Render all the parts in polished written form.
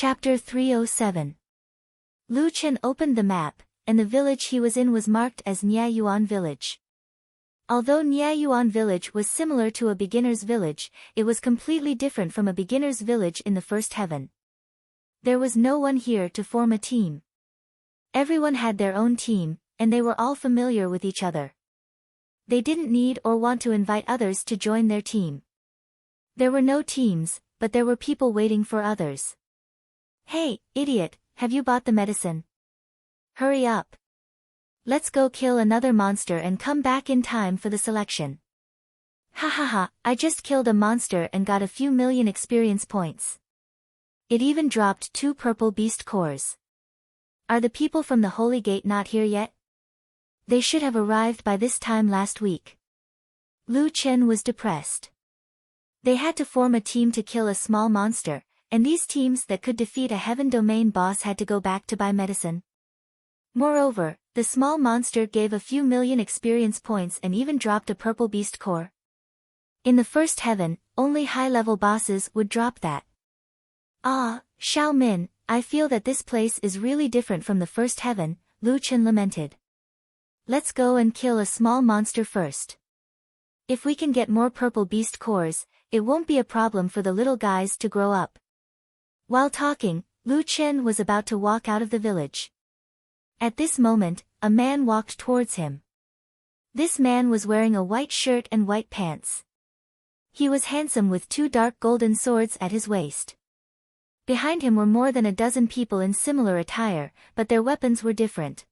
Chapter 307. Lu Chen opened the map, and the village he was in was marked as Niayuan Village. Although Niayuan Village was similar to a beginner's village, it was completely different from a beginner's village in the first heaven. There was no one here to form a team. Everyone had their own team, and they were all familiar with each other. They didn't need or want to invite others to join their team. There were no teams, but there were people waiting for others. Hey, idiot, have you bought the medicine? Hurry up. Let's go kill another monster and come back in time for the selection. Ha ha ha, I just killed a monster and got a few million experience points. It even dropped 2 purple beast cores. Are the people from the Holy Gate not here yet? They should have arrived by this time last week. Lu Chen was depressed. They had to form a team to kill a small monster, and these teams that could defeat a heaven domain boss had to go back to buy medicine. Moreover, the small monster gave a few million experience points and even dropped a purple beast core. In the first heaven, only high-level bosses would drop that. Ah, Xiao Min, I feel that this place is really different from the first heaven, Lu Chen lamented. Let's go and kill a small monster first. If we can get more purple beast cores, it won't be a problem for the little guys to grow up. While talking, Lu Chen was about to walk out of the village. At this moment, a man walked towards him. This man was wearing a white shirt and white pants. He was handsome with 2 dark golden swords at his waist. Behind him were more than a dozen people in similar attire, but their weapons were different.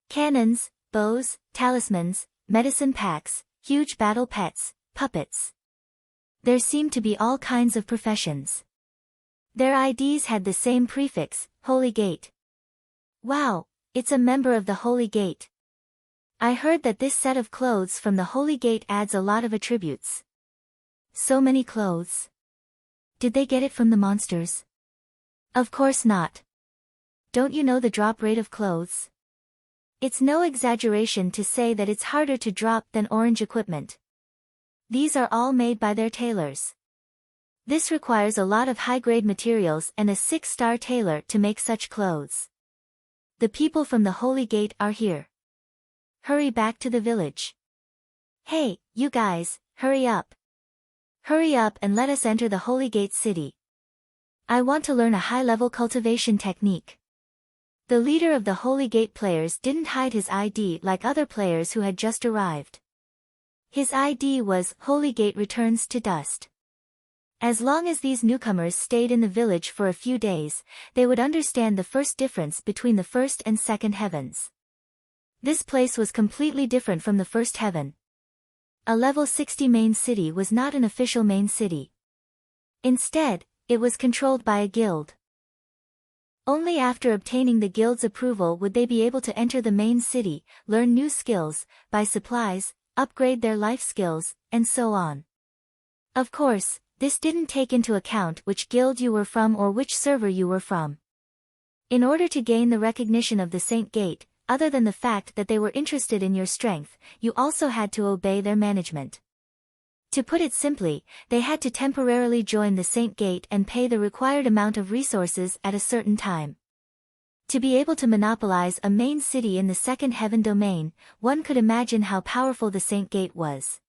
Cannons, bows, talismans, medicine packs, huge battle pets, puppets. There seemed to be all kinds of professions. Their IDs had the same prefix, Holy Gate. Wow, it's a member of the Holy Gate. I heard that this set of clothes from the Holy Gate adds a lot of attributes. So many clothes. Did they get it from the monsters? Of course not. Don't you know the drop rate of clothes? It's no exaggeration to say that it's harder to drop than orange equipment. These are all made by their tailors. This requires a lot of high-grade materials and a 6-star tailor to make such clothes. The people from the Holy Gate are here. Hurry back to the village. Hey, you guys, hurry up. Hurry up and let us enter the Holy Gate city. I want to learn a high-level cultivation technique. The leader of the Holy Gate players didn't hide his ID like other players who had just arrived. His ID was Holy Gate Returns to Dust. As long as these newcomers stayed in the village for a few days, they would understand the first difference between the first and second heavens. This place was completely different from the first heaven. A level 60 main city was not an official main city. Instead, it was controlled by a guild. Only after obtaining the guild's approval would they be able to enter the main city, learn new skills, buy supplies, upgrade their life skills, and so on. Of course, this didn't take into account which guild you were from or which server you were from. In order to gain the recognition of the Saint Gate, other than the fact that they were interested in your strength, you also had to obey their management. To put it simply, they had to temporarily join the Saint Gate and pay the required amount of resources at a certain time. To be able to monopolize a main city in the second heaven domain, one could imagine how powerful the Saint Gate was.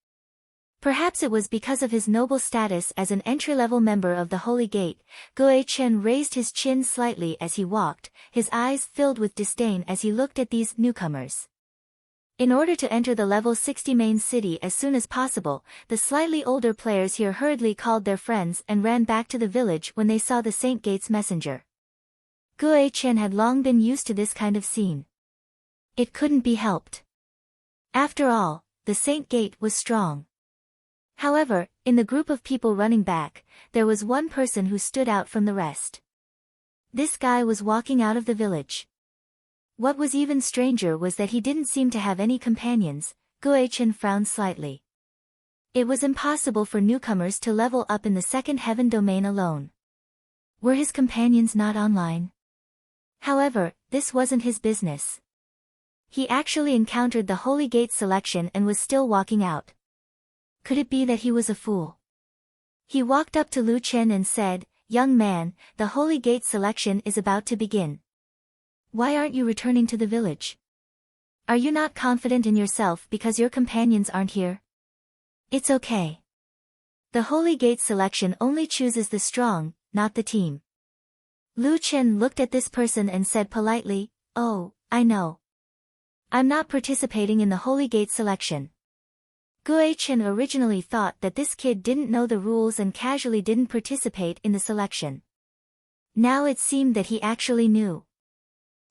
Perhaps it was because of his noble status as an entry-level member of the Holy Gate. Gue Chen raised his chin slightly as he walked, his eyes filled with disdain as he looked at these newcomers. In order to enter the level 60 main city as soon as possible, the slightly older players here hurriedly called their friends and ran back to the village when they saw the Saint Gate's messenger. Gue Chen had long been used to this kind of scene. It couldn't be helped. After all, the Saint Gate was strong. However, in the group of people running back, there was one person who stood out from the rest. This guy was walking out of the village. What was even stranger was that he didn't seem to have any companions. Gue Chen frowned slightly. It was impossible for newcomers to level up in the second heaven domain alone. Were his companions not online? However, this wasn't his business. He actually encountered the Holy Gate selection and was still walking out. Could it be that he was a fool? He walked up to Lu Chen and said, young man, the Holy Gate selection is about to begin. Why aren't you returning to the village? Are you not confident in yourself because your companions aren't here? It's okay. The Holy Gate selection only chooses the strong, not the team. Lu Chen looked at this person and said politely, "Oh, I know. I'm not participating in the Holy Gate selection." Gue Chen originally thought that this kid didn't know the rules and casually didn't participate in the selection. Now it seemed that he actually knew.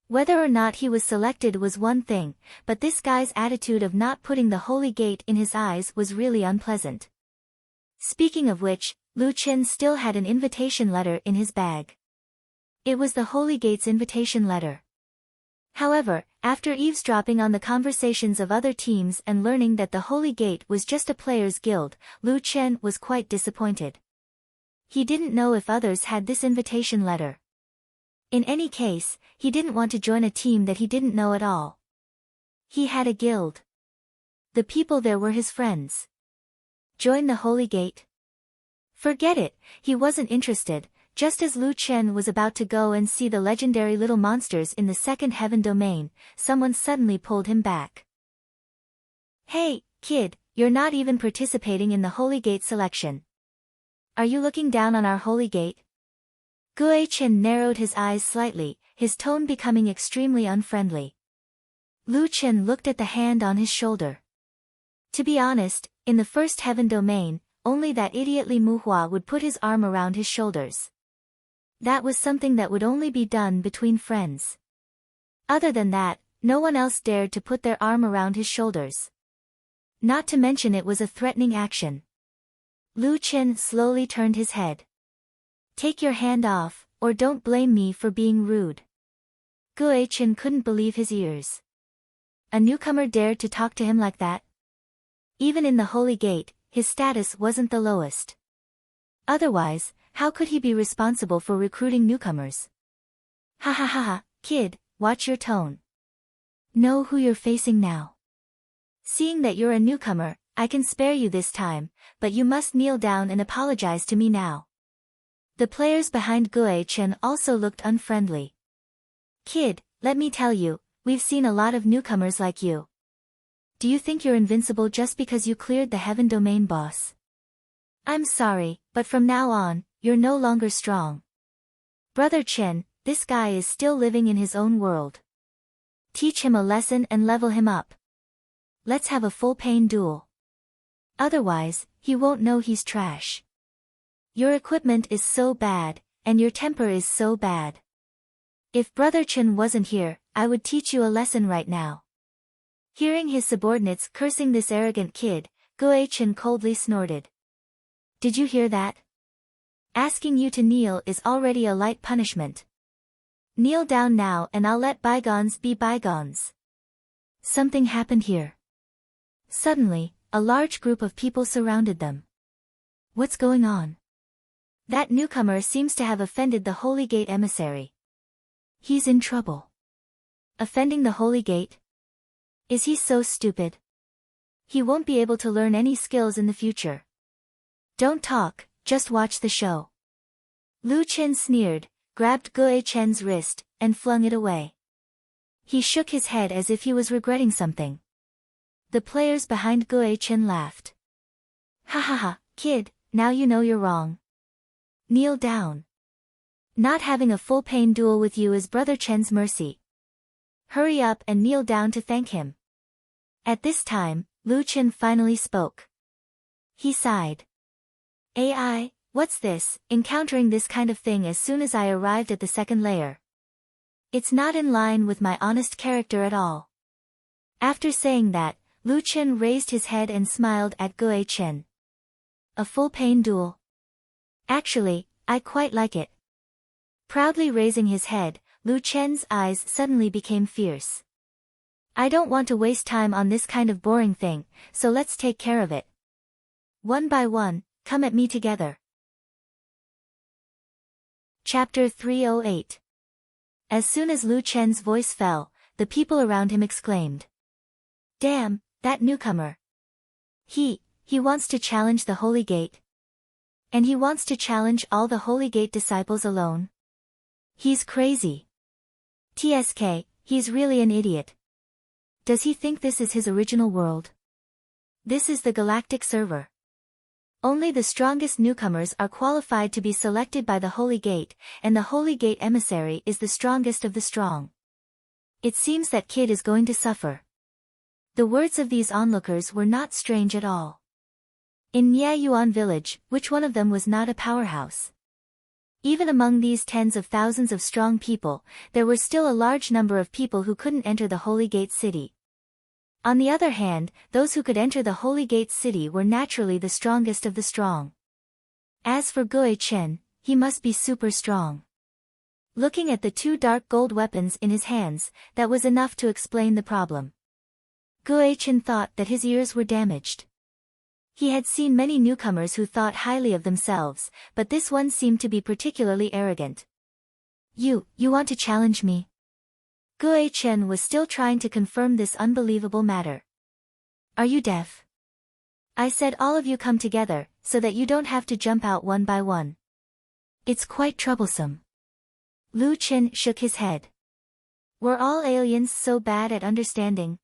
Whether or not he was selected was one thing, but this guy's attitude of not putting the Holy Gate in his eyes was really unpleasant. Speaking of which, Lu Chen still had an invitation letter in his bag. It was the Holy Gate's invitation letter. However, after eavesdropping on the conversations of other teams and learning that the Holy Gate was just a players' guild, Lu Chen was quite disappointed. He didn't know if others had this invitation letter. In any case, he didn't want to join a team that he didn't know at all. He had a guild. The people there were his friends. Join the Holy Gate? Forget it, he wasn't interested. Just as Lu Chen was about to go and see the legendary little monsters in the second heaven domain, someone suddenly pulled him back. "Hey, kid, you're not even participating in the Holy Gate selection. Are you looking down on our Holy Gate?" Gue Chen narrowed his eyes slightly, his tone becoming extremely unfriendly. Lu Chen looked at the hand on his shoulder. To be honest, in the first heaven domain, only that idiot Li Muhua would put his arm around his shoulders. That was something that would only be done between friends. Other than that, no one else dared to put their arm around his shoulders. Not to mention it was a threatening action. Lu Chen slowly turned his head. "Take your hand off, or don't blame me for being rude." Gue Chen couldn't believe his ears. A newcomer dared to talk to him like that? Even in the Holy Gate, his status wasn't the lowest. Otherwise, how could he be responsible for recruiting newcomers? "Ha ha ha ha, kid, watch your tone. Know who you're facing now. Seeing that you're a newcomer, I can spare you this time, but you must kneel down and apologize to me now." The players behind Gue Chen also looked unfriendly. "Kid, let me tell you, we've seen a lot of newcomers like you. Do you think you're invincible just because you cleared the heaven domain boss? I'm sorry, but from now on, you're no longer strong. Brother Chen, this guy is still living in his own world. Teach him a lesson and level him up. Let's have a full-pain duel. Otherwise, he won't know he's trash. Your equipment is so bad, and your temper is so bad. If Brother Chen wasn't here, I would teach you a lesson right now." Hearing his subordinates cursing this arrogant kid, Gue Chen coldly snorted. "Did you hear that? Asking you to kneel is already a light punishment. Kneel down now and I'll let bygones be bygones." Something happened here. Suddenly, a large group of people surrounded them. What's going on? That newcomer seems to have offended the Holy Gate emissary. He's in trouble. Offending the Holy Gate? Is he so stupid? He won't be able to learn any skills in the future. Don't talk, just watch the show. Lu Chen sneered, grabbed Gue Chen's wrist, and flung it away. He shook his head as if he was regretting something. The players behind Gue Chen laughed. "Ha ha ha, kid, now you know you're wrong. Kneel down. Not having a full-pain duel with you is Brother Chen's mercy. Hurry up and kneel down to thank him." At this time, Lu Chen finally spoke. He sighed. "AI, what's this, encountering this kind of thing as soon as I arrived at the second layer? It's not in line with my honest character at all." After saying that, Lu Chen raised his head and smiled at Gue Chen. "A full-pain duel? Actually, I quite like it." Proudly raising his head, Lu Chen's eyes suddenly became fierce. "I don't want to waste time on this kind of boring thing, so let's take care of it. One by one, come at me together." Chapter 308. As soon as Lu Chen's voice fell, the people around him exclaimed. "Damn, that newcomer. He wants to challenge the Holy Gate. And he wants to challenge all the Holy Gate disciples alone? He's crazy. TSK, he's really an idiot. Does he think this is his original world? This is the galactic server. Only the strongest newcomers are qualified to be selected by the Holy Gate, and the Holy Gate emissary is the strongest of the strong. It seems that kid is going to suffer. The words of these onlookers were not strange at all. In Niayuan village, which one of them was not a powerhouse? Even among these tens of thousands of strong people, there were still a large number of people who couldn't enter the Holy Gate city. On the other hand, those who could enter the Holy Gate city were naturally the strongest of the strong. As for Guo Chen, he must be super strong. Looking at the two dark gold weapons in his hands, that was enough to explain the problem. Guo Chen thought that his ears were damaged. He had seen many newcomers who thought highly of themselves, but this one seemed to be particularly arrogant. You want to challenge me? Guo Chen was still trying to confirm this unbelievable matter. Are you deaf? I said all of you come together, so that you don't have to jump out one by one. It's quite troublesome. Lu Chen shook his head. Were all aliens so bad at understanding?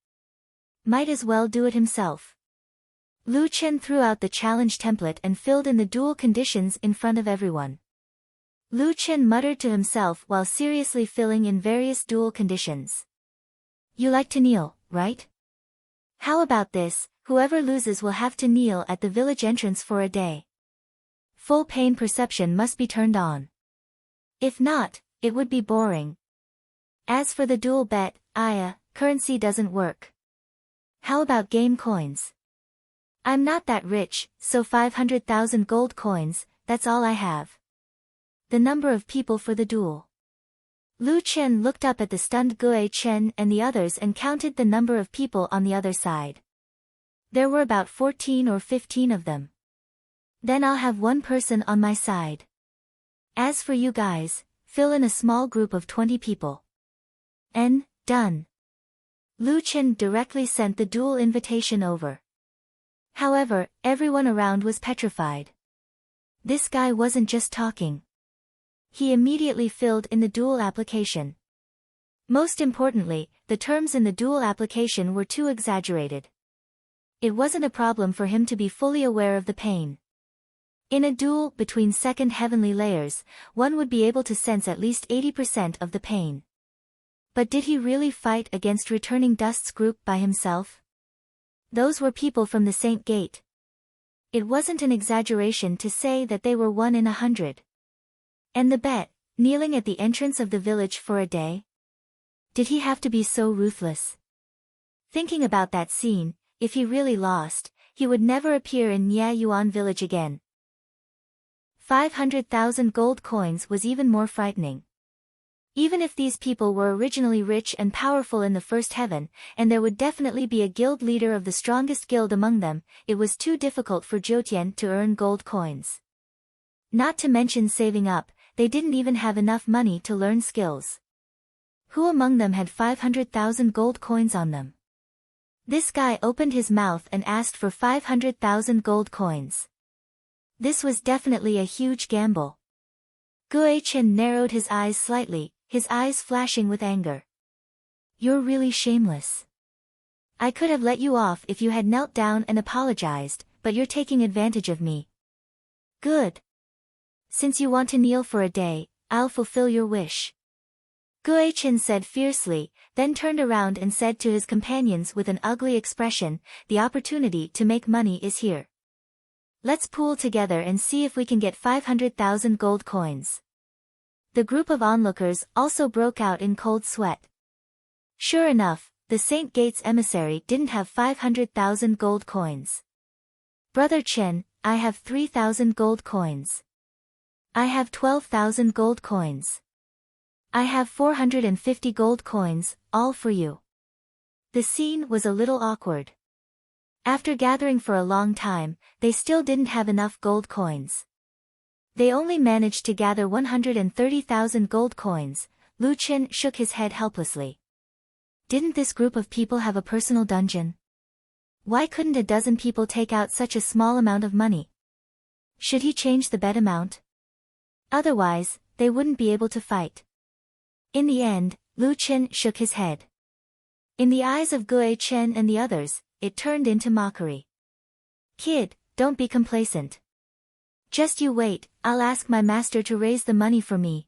Might as well do it himself. Lu Chen threw out the challenge template and filled in the dual conditions in front of everyone. Lu Chen muttered to himself while seriously filling in various dual conditions. You like to kneel, right? How about this, whoever loses will have to kneel at the village entrance for a day. Full pain perception must be turned on. If not, it would be boring. As for the dual bet, currency doesn't work. How about game coins? I'm not that rich, so 500,000 gold coins, that's all I have. The number of people for the duel. Lu Chen looked up at the stunned Guo Chen and the others and counted the number of people on the other side. There were about 14 or 15 of them. Then I'll have one person on my side. As for you guys, fill in a small group of 20 people. Done. Lu Chen directly sent the duel invitation over. However, everyone around was petrified. This guy wasn't just talking. He immediately filled in the dual application. Most importantly, the terms in the dual application were too exaggerated. It wasn't a problem for him to be fully aware of the pain. In a duel between second heavenly layers, one would be able to sense at least 80% of the pain. But did he really fight against returning Dust's group by himself? Those were people from the Saint Gate. It wasn't an exaggeration to say that they were 1 in 100. And the bet, kneeling at the entrance of the village for a day? Did he have to be so ruthless? Thinking about that scene, if he really lost, he would never appear in Niayuan village again. 500,000 gold coins was even more frightening. Even if these people were originally rich and powerful in the first heaven, and there would definitely be a guild leader of the strongest guild among them, it was too difficult for Zhoutian to earn gold coins. Not to mention saving up, they didn't even have enough money to learn skills. Who among them had 500,000 gold coins on them? This guy opened his mouth and asked for 500,000 gold coins. This was definitely a huge gamble. Guo Chen narrowed his eyes slightly, his eyes flashing with anger. You're really shameless. I could have let you off if you had knelt down and apologized, but you're taking advantage of me. Good. Since you want to kneel for a day, I'll fulfill your wish. Guo Chen said fiercely, then turned around and said to his companions with an ugly expression, the opportunity to make money is here. Let's pool together and see if we can get 500,000 gold coins. The group of onlookers also broke out in cold sweat. Sure enough, the Saint Gate's emissary didn't have 500,000 gold coins. Brother Chen, I have 3,000 gold coins. I have 12,000 gold coins. I have 450 gold coins, all for you. The scene was a little awkward. After gathering for a long time, they still didn't have enough gold coins. They only managed to gather 130,000 gold coins. Lu Chen shook his head helplessly. Didn't this group of people have a personal dungeon? Why couldn't a dozen people take out such a small amount of money? Should he change the bet amount? Otherwise, they wouldn't be able to fight. In the end, Lu Chen shook his head. In the eyes of Gue Chen and the others, it turned into mockery. Kid, don't be complacent. Just you wait, I'll ask my master to raise the money for me.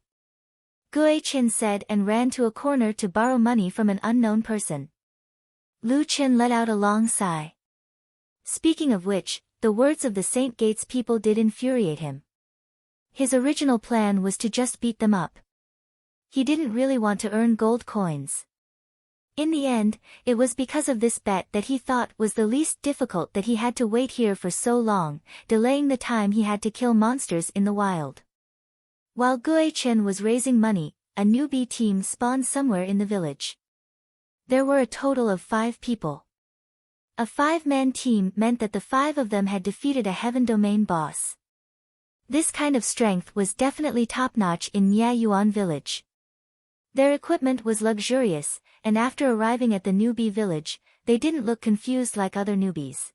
Gue Chen said and ran to a corner to borrow money from an unknown person. Lu Chen let out a long sigh. Speaking of which, the words of the Saint Gates people did infuriate him. His original plan was to just beat them up. He didn't really want to earn gold coins. In the end, it was because of this bet that he thought was the least difficult that he had to wait here for so long, delaying the time he had to kill monsters in the wild. While Gue Chen was raising money, a newbie team spawned somewhere in the village. There were a total of 5 people. A 5-man team meant that the 5 of them had defeated a Heaven Domain boss. This kind of strength was definitely top-notch in Niayuan village. Their equipment was luxurious, and after arriving at the newbie village, they didn't look confused like other newbies.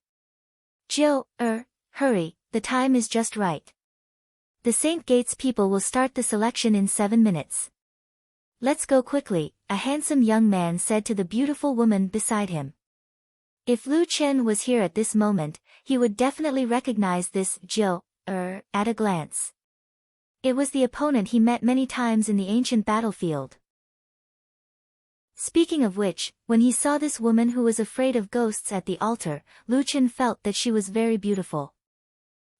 Hurry, the time is just right. The Saint Gates people will start the selection in 7 minutes. Let's go quickly, a handsome young man said to the beautiful woman beside him. If Lu Chen was here at this moment, he would definitely recognize this at a glance. It was the opponent he met many times in the ancient battlefield. Speaking of which, when he saw this woman who was afraid of ghosts at the altar, Lu Chen felt that she was very beautiful.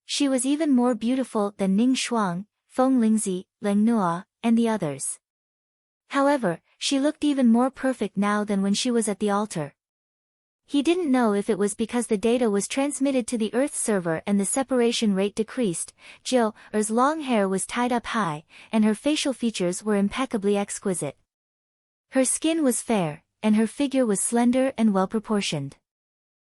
She was even more beautiful than Ning Shuang, Feng Lingzi, Leng Nua, and the others. However, she looked even more perfect now than when she was at the altar. He didn't know if it was because the data was transmitted to the Earth server and the separation rate decreased. Er's long hair was tied up high, and her facial features were impeccably exquisite. Her skin was fair, and her figure was slender and well-proportioned.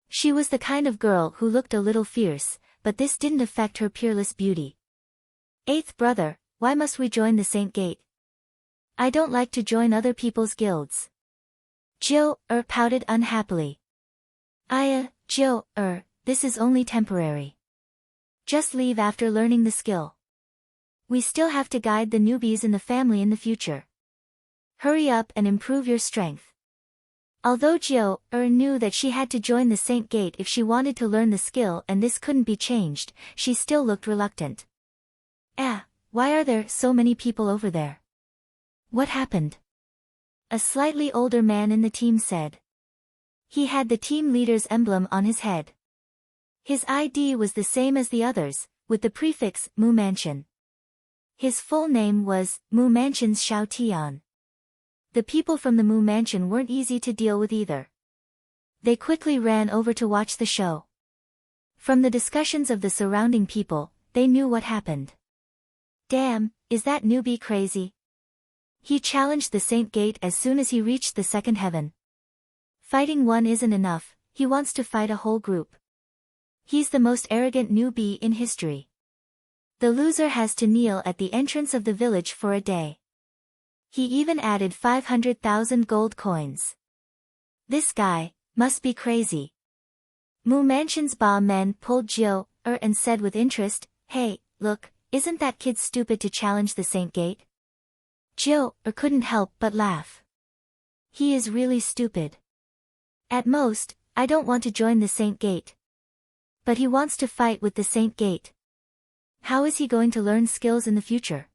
She was the kind of girl who looked a little fierce, but this didn't affect her peerless beauty. 8th brother, why must we join the Saint Gate? I don't like to join other people's guilds. Pouted unhappily. This is only temporary. Just leave after learning the skill. We still have to guide the newbies in the family in the future. Hurry up and improve your strength. Although knew that she had to join the Saint Gate if she wanted to learn the skill and this couldn't be changed, she still looked reluctant. Why are there so many people over there? What happened? A slightly older man in the team said. He had the team leader's emblem on his head. His ID was the same as the others, with the prefix Mu Mansion. His full name was Mu Mansion's Xiao Tian. The people from the Mu Mansion weren't easy to deal with either. They quickly ran over to watch the show. From the discussions of the surrounding people, they knew what happened. Damn, is that newbie crazy? He challenged the Saint Gate as soon as he reached the 2nd heaven. Fighting one isn't enough, he wants to fight a whole group. He's the most arrogant newbie in history. The loser has to kneel at the entrance of the village for a day. He even added 500,000 gold coins. This guy must be crazy. Mu Mansion's Ba Men pulled and said with interest, Hey, look, isn't that kid stupid to challenge the Saint Gate? Couldn't help but laugh. He is really stupid. At most, I don't want to join the Saint Gate. But he wants to fight with the Saint Gate. How is he going to learn skills in the future?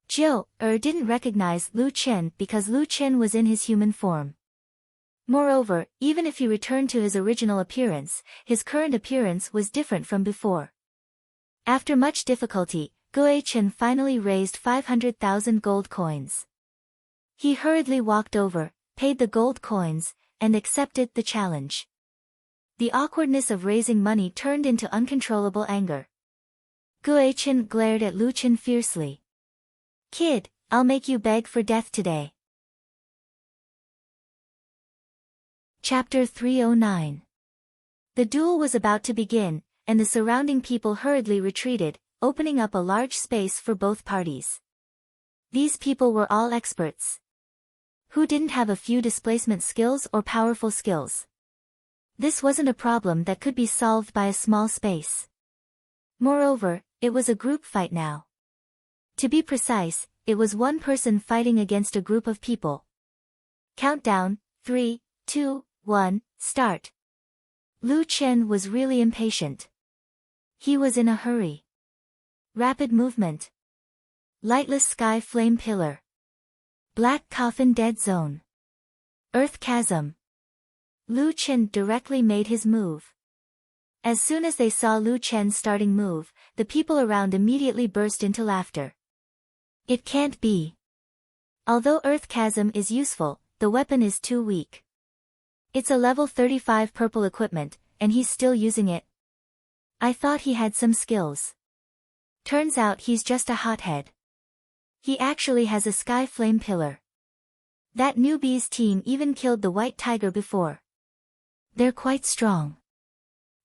Didn't recognize Lu Chen because Lu Chen was in his human form. Moreover, even if he returned to his original appearance, his current appearance was different from before. After much difficulty, Gue Chen finally raised 500,000 gold coins. He hurriedly walked over, paid the gold coins, and accepted the challenge. The awkwardness of raising money turned into uncontrollable anger. Gue Chen glared at Lu Chen fiercely. Kid, I'll make you beg for death today. Chapter 309. The duel was about to begin, and the surrounding people hurriedly retreated, opening up a large space for both parties. These people were all experts. Who didn't have a few displacement skills or powerful skills? This wasn't a problem that could be solved by a small space. Moreover, it was a group fight now. To be precise, it was one person fighting against a group of people. Countdown, 3, 2, 1, start. Lu Chen was really impatient. He was in a hurry. Rapid movement. Lightless sky flame pillar. Black coffin dead zone. Earth chasm. Lu Chen directly made his move. As soon as they saw Lu Chen's starting move, the people around immediately burst into laughter. It can't be. Although Earth chasm is useful, the weapon is too weak. It's a level 35 purple equipment, and he's still using it. I thought he had some skills. Turns out he's just a hothead. He actually has a sky flame pillar. That newbie's team even killed the white tiger before. They're quite strong.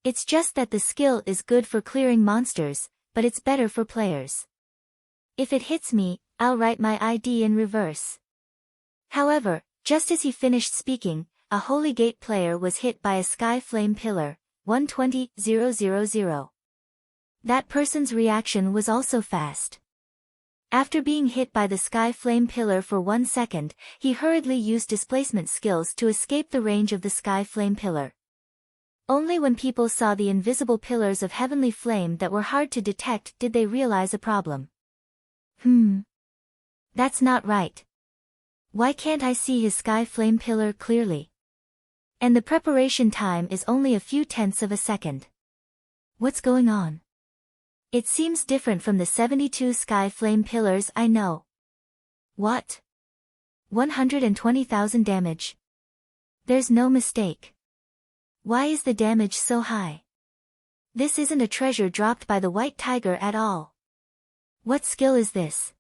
It's just that the skill is good for clearing monsters, but it's better for players. If it hits me, I'll write my ID in reverse. However, just as he finished speaking, a Holy Gate player was hit by a sky flame pillar, 120,000. That person's reaction was also fast. After being hit by the sky flame pillar for 1 second, he hurriedly used displacement skills to escape the range of the sky flame pillar. Only when people saw the invisible pillars of heavenly flame that were hard to detect did they realize a problem. That's not right. Why can't I see his sky flame pillar clearly? And the preparation time is only a few tenths of a second. What's going on? It seems different from the 72 sky flame pillars I know. What? 120,000 damage. There's no mistake. Why is the damage so high? This isn't a treasure dropped by the white tiger at all. What skill is this?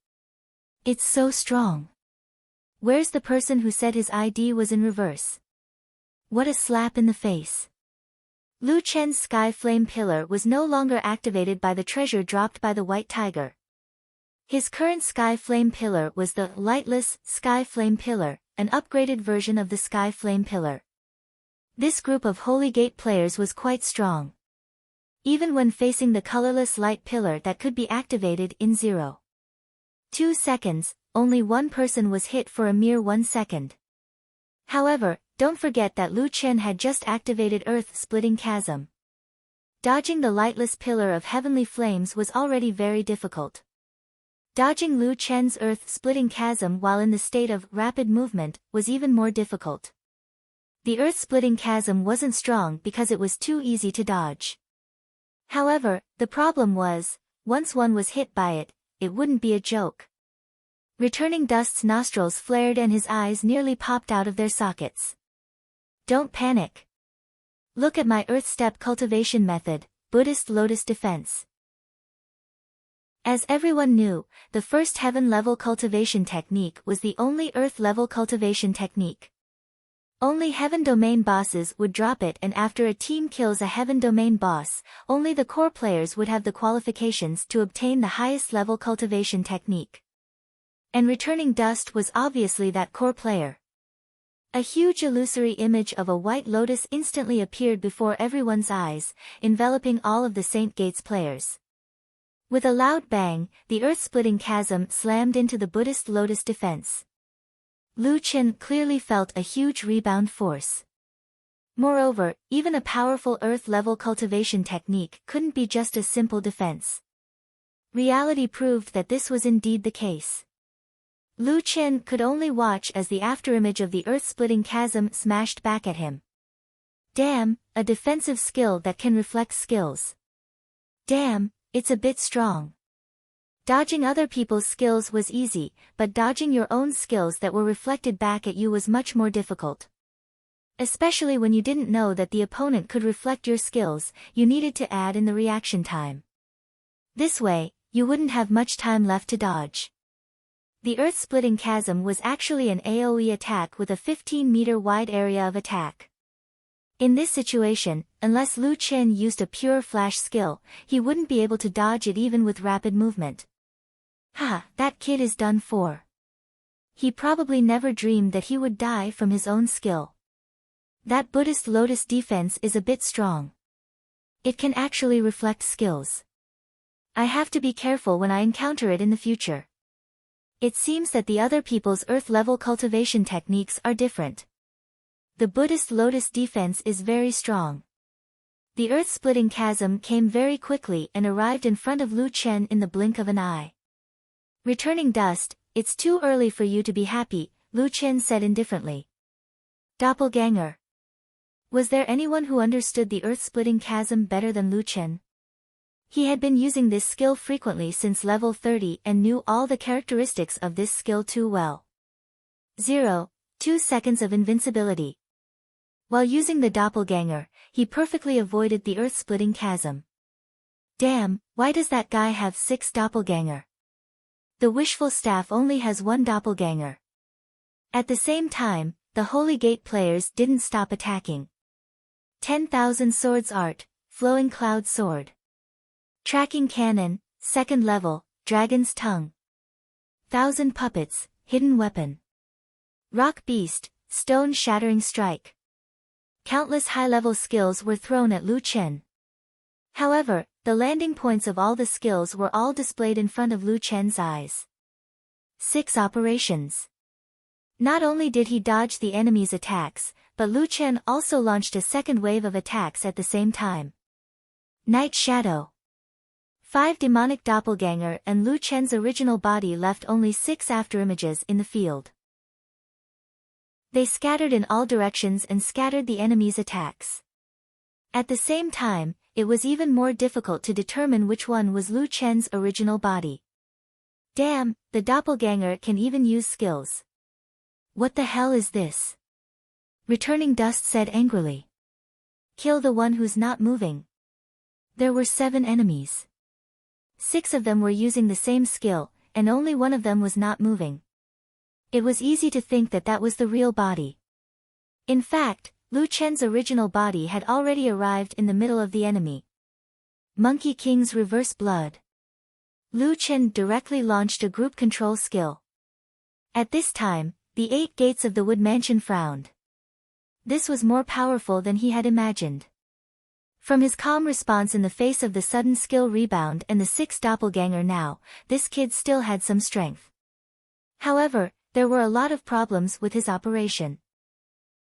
It's so strong. Where's the person who said his ID was in reverse? What a slap in the face. Lu Chen's sky flame pillar was no longer activated by the treasure dropped by the white tiger. His current sky flame pillar was the lightless sky flame pillar, an upgraded version of the sky flame pillar. This group of Holy Gate players was quite strong. Even when facing the colorless light pillar that could be activated in 0.2 seconds, only one person was hit for a mere 1 second. However, don't forget that Lu Chen had just activated Earth-splitting chasm. Dodging the lightless pillar of heavenly flames was already very difficult. Dodging Lu Chen's Earth-splitting chasm while in the state of rapid movement was even more difficult. The Earth-splitting chasm wasn't strong because it was too easy to dodge. However, the problem was, once one was hit by it, it wouldn't be a joke. Returning Dust's nostrils flared and his eyes nearly popped out of their sockets. Don't panic. Look at my Earth Step cultivation method, Buddhist Lotus Defense. As everyone knew, the first Heaven-level cultivation technique was the only Earth-level cultivation technique. Only Heaven Domain bosses would drop it, and after a team kills a Heaven Domain boss, only the core players would have the qualifications to obtain the highest level cultivation technique. And Returning Dust was obviously that core player. A huge illusory image of a white lotus instantly appeared before everyone's eyes, enveloping all of the Saint Gates players. With a loud bang, the earth-splitting chasm slammed into the Buddhist Lotus defense. Lu Chen clearly felt a huge rebound force. Moreover, even a powerful earth-level cultivation technique couldn't be just a simple defense. Reality proved that this was indeed the case. Lu Chen could only watch as the afterimage of the earth-splitting chasm smashed back at him. Damn, a defensive skill that can reflect skills. Damn, it's a bit strong. Dodging other people's skills was easy, but dodging your own skills that were reflected back at you was much more difficult. Especially when you didn't know that the opponent could reflect your skills, you needed to add in the reaction time. This way, you wouldn't have much time left to dodge. The earth-splitting chasm was actually an AoE attack with a 15-meter wide area of attack. In this situation, unless Lu Chen used a pure flash skill, he wouldn't be able to dodge it even with rapid movement. Ha, that kid is done for. He probably never dreamed that he would die from his own skill. That Buddhist Lotus defense is a bit strong. It can actually reflect skills. I have to be careful when I encounter it in the future. It seems that the other people's Earth-level cultivation techniques are different. The Buddhist lotus defense is very strong. The earth-splitting chasm came very quickly and arrived in front of Lu Chen in the blink of an eye. Returning dust, it's too early for you to be happy, Lu Chen said indifferently. Doppelganger. Was there anyone who understood the earth-splitting chasm better than Lu Chen? He had been using this skill frequently since level 30 and knew all the characteristics of this skill too well. 2 seconds of invincibility. While using the doppelganger, he perfectly avoided the earth-splitting chasm. Damn, why does that guy have 6 doppelganger? The wishful staff only has 1 doppelganger. At the same time, the Holy Gate players didn't stop attacking. 10,000 swords art, flowing cloud sword. Tracking cannon, 2nd level, dragon's tongue. 1,000 puppets, hidden weapon. Rock beast, stone shattering strike. Countless high-level skills were thrown at Lu Chen. However, the landing points of all the skills were all displayed in front of Lu Chen's eyes. 6 operations. Not only did he dodge the enemy's attacks, but Lu Chen also launched a second wave of attacks at the same time. Night Shadow. 5 demonic doppelganger and Lu Chen's original body left only 6 afterimages in the field. They scattered in all directions and scattered the enemy's attacks. At the same time, it was even more difficult to determine which one was Lu Chen's original body. Damn, the doppelganger can even use skills. What the hell is this? Returning Dust said angrily. Kill the one who's not moving. There were 7 enemies. 6 of them were using the same skill, and only one of them was not moving. It was easy to think that that was the real body. In fact, Lu Chen's original body had already arrived in the middle of the enemy. Monkey King's Reverse Blood. Lu Chen directly launched a group control skill. At this time, the 8 gates of the Wood Mansion frowned. This was more powerful than he had imagined. From his calm response in the face of the sudden skill rebound and the 6 doppelganger now, this kid still had some strength. However, there were a lot of problems with his operation.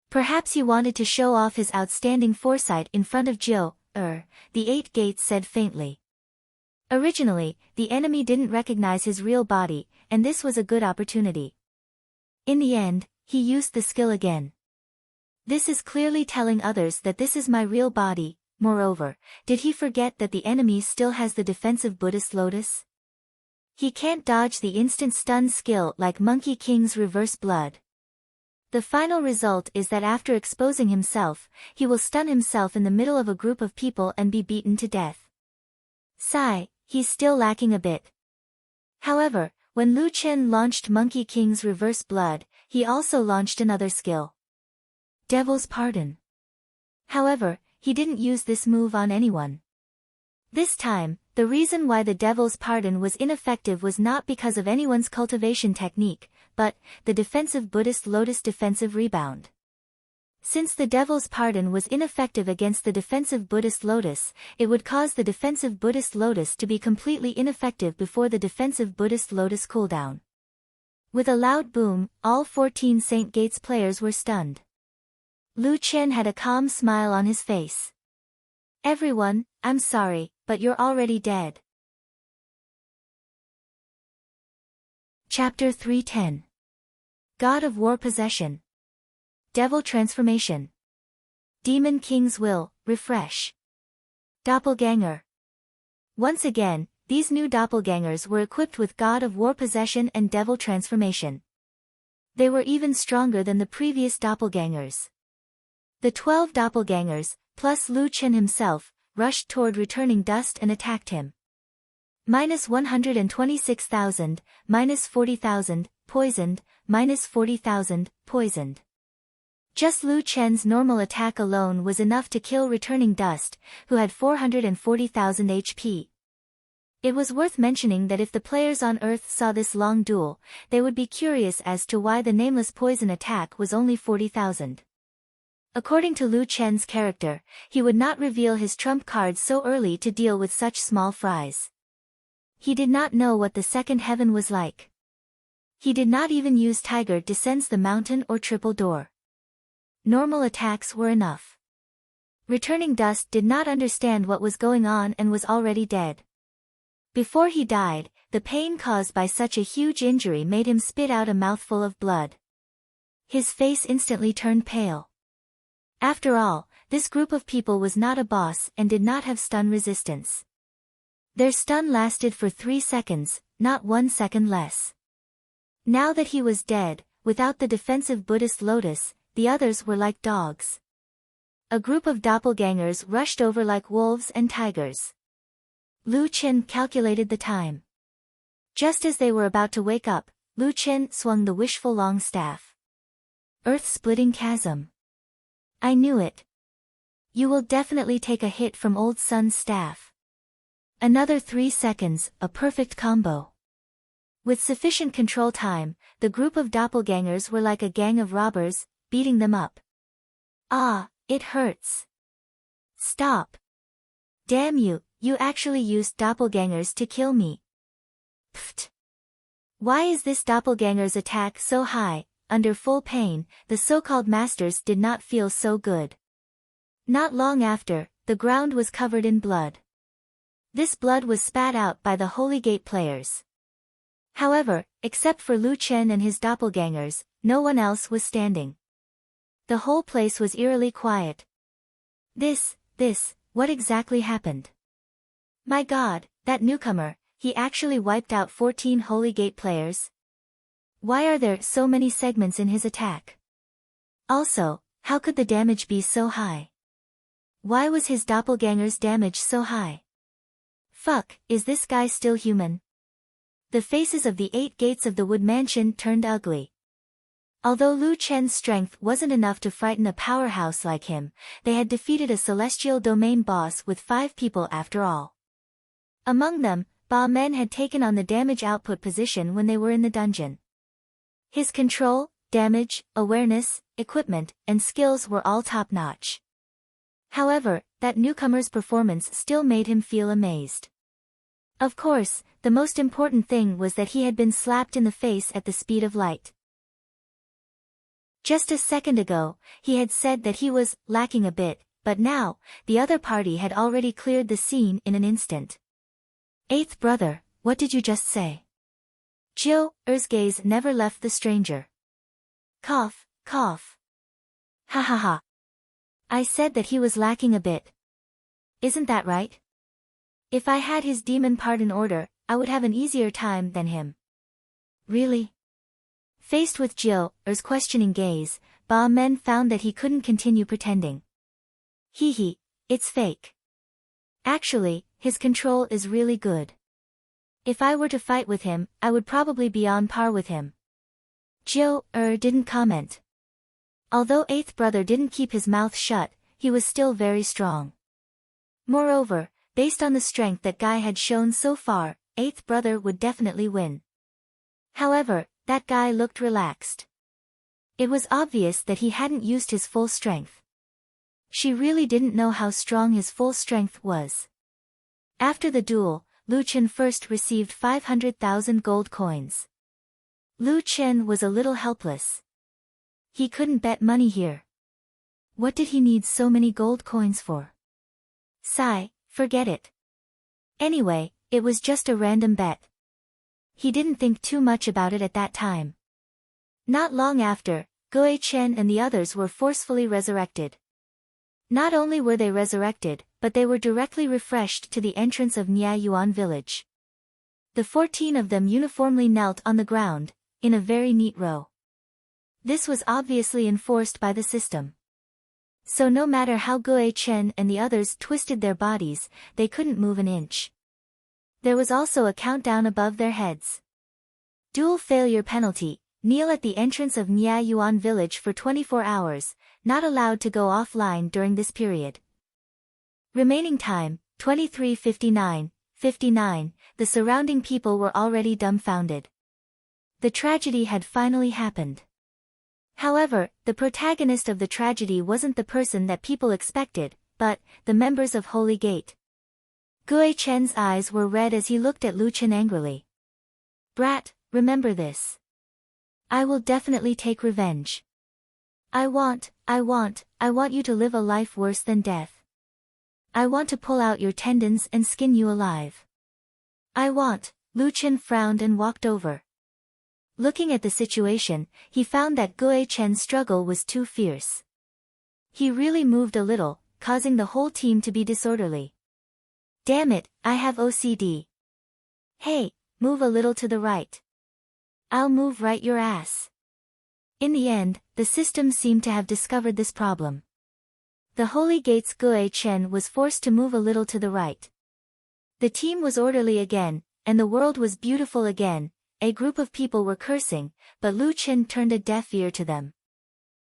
Perhaps he wanted to show off his outstanding foresight in front of Jiu, the 8 gates said faintly. Originally, the enemy didn't recognize his real body, and this was a good opportunity. In the end, he used the skill again. This is clearly telling others that this is my real body. Moreover, did he forget that the enemy still has the defensive Buddhist lotus? He can't dodge the instant stun skill like Monkey King's Reverse Blood. The final result is that after exposing himself, he will stun himself in the middle of a group of people and be beaten to death. Sigh, he's still lacking a bit. However, when Lu Chen launched Monkey King's Reverse Blood, he also launched another skill. Devil's Pardon. However, he didn't use this move on anyone. This time, the reason why the Devil's Pardon was ineffective was not because of anyone's cultivation technique, but the defensive Buddhist lotus defensive rebound. Since the Devil's Pardon was ineffective against the defensive Buddhist lotus, it would cause the defensive Buddhist lotus to be completely ineffective before the defensive Buddhist lotus cooldown. With a loud boom, all 14 Saint Gates players were stunned. Lu Chen had a calm smile on his face. Everyone, I'm sorry, but you're already dead. Chapter 310. God of War Possession. Devil Transformation. Demon King's Will, Refresh. Doppelganger. Once again, these new doppelgangers were equipped with God of War Possession and Devil Transformation. They were even stronger than the previous doppelgangers. The 12 doppelgangers, plus Lu Chen himself, rushed toward Returning Dust and attacked him. Minus 126,000, minus 40,000, poisoned, minus 40,000, poisoned. Just Lu Chen's normal attack alone was enough to kill Returning Dust, who had 440,000 HP. It was worth mentioning that if the players on Earth saw this long duel, they would be curious as to why the nameless poison attack was only 40,000. According to Lu Chen's character, he would not reveal his trump cards so early to deal with such small fries. He did not know what the second heaven was like. He did not even use tiger descends the mountain or triple door. Normal attacks were enough. Returning Dust did not understand what was going on and was already dead. Before he died, the pain caused by such a huge injury made him spit out a mouthful of blood. His face instantly turned pale. After all, this group of people was not a boss and did not have stun resistance. Their stun lasted for 3 seconds, not 1 second less. Now that he was dead, without the defensive Buddhist lotus, the others were like dogs. A group of doppelgangers rushed over like wolves and tigers. Lu Chen calculated the time. Just as they were about to wake up, Lu Chen swung the wishful long staff. Earth-splitting chasm. I knew it. You will definitely take a hit from Old Sun's staff. Another 3 seconds, a perfect combo. With sufficient control time, the group of doppelgangers were like a gang of robbers, beating them up. Ah, it hurts. Stop. Damn you, you actually used doppelgangers to kill me. Pfft. Why is this doppelganger's attack so high? Under full pain, the so-called masters did not feel so good. Not long after, the ground was covered in blood. This blood was spat out by the Holy Gate players. However, except for Lu Chen and his doppelgangers, no one else was standing. The whole place was eerily quiet. What exactly happened? My God, that newcomer, he actually wiped out 14 Holy Gate players? Why are there so many segments in his attack? Also, how could the damage be so high? Why was his doppelganger's damage so high? Fuck, is this guy still human? The faces of the 8 gates of the Wood Mansion turned ugly. Although Lu Chen's strength wasn't enough to frighten a powerhouse like him, they had defeated a celestial domain boss with 5 people after all. Among them, Ba Men had taken on the damage output position when they were in the dungeon. His control, damage, awareness, equipment, and skills were all top-notch. However, that newcomer's performance still made him feel amazed. Of course, the most important thing was that he had been slapped in the face at the speed of light. Just a second ago, he had said that he was lacking a bit, but now, the other party had already cleared the scene in an instant. Eighth brother, what did you just say? Er's gaze never left the stranger. Cough, cough. Ha ha ha. I said that he was lacking a bit. Isn't that right? If I had his demon part in order, I would have an easier time than him. Really? Faced with Er's questioning gaze, Ba Men found that he couldn't continue pretending. Hee, it's fake. Actually, his control is really good. If I were to fight with him, I would probably be on par with him. Didn't comment. Although eighth brother didn't keep his mouth shut, he was still very strong. Moreover, based on the strength that guy had shown so far, eighth brother would definitely win. However, that guy looked relaxed. It was obvious that he hadn't used his full strength. She really didn't know how strong his full strength was. After the duel, Lu Chen first received 500,000 gold coins. Lu Chen was a little helpless. He couldn't bet money here. What did he need so many gold coins for? Sigh, forget it. Anyway, it was just a random bet. He didn't think too much about it at that time. Not long after, Gui Chen and the others were forcefully resurrected. Not only were they resurrected, but they were directly refreshed to the entrance of Niayuan village. The 14 of them uniformly knelt on the ground, in a very neat row. This was obviously enforced by the system. So no matter how Gui Chen and the others twisted their bodies, they couldn't move an inch. There was also a countdown above their heads. Duel failure penalty, kneel at the entrance of Niayuan village for 24 hours, not allowed to go offline during this period. Remaining time, 23:59. The surrounding people were already dumbfounded. The tragedy had finally happened. However, the protagonist of the tragedy wasn't the person that people expected, but the members of Holy Gate. Gue Chen's eyes were red as he looked at Lu Chen angrily. Brat, remember this. I will definitely take revenge. I want you to live a life worse than death. I want to pull out your tendons and skin you alive. Lu Chen frowned and walked over. Looking at the situation, he found that Gue Chen's struggle was too fierce. He really moved a little, causing the whole team to be disorderly. Damn it, I have OCD. Hey, move a little to the right. I'll move right your ass. In the end, the system seemed to have discovered this problem. The Holy Gate's Gue Chen was forced to move a little to the right. The team was orderly again, and the world was beautiful again. A group of people were cursing, but Lu Chen turned a deaf ear to them.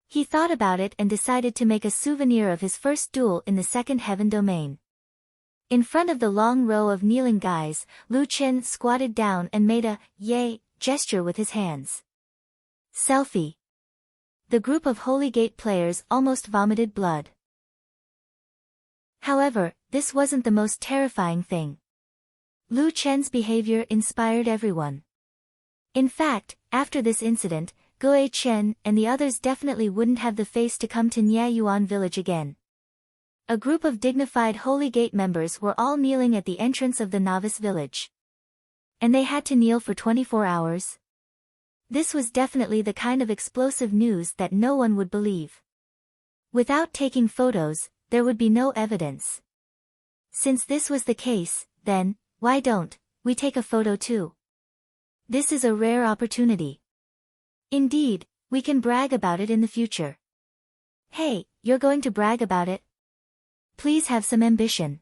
He thought about it and decided to make a souvenir of his first duel in the second heaven domain. In front of the long row of kneeling guys, Lu Chen squatted down and made a yay gesture with his hands. Selfie. The group of Holy Gate players almost vomited blood. However, this wasn't the most terrifying thing. Lu Chen's behavior inspired everyone. In fact, after this incident, Gue Chen and the others definitely wouldn't have the face to come to Niayuan village again. A group of dignified Holy Gate members were all kneeling at the entrance of the novice village. And they had to kneel for 24 hours? This was definitely the kind of explosive news that no one would believe. Without taking photos, there would be no evidence. Since this was the case, then, why don't we take a photo too? This is a rare opportunity. Indeed, we can brag about it in the future. Hey, you're going to brag about it? Please have some ambition.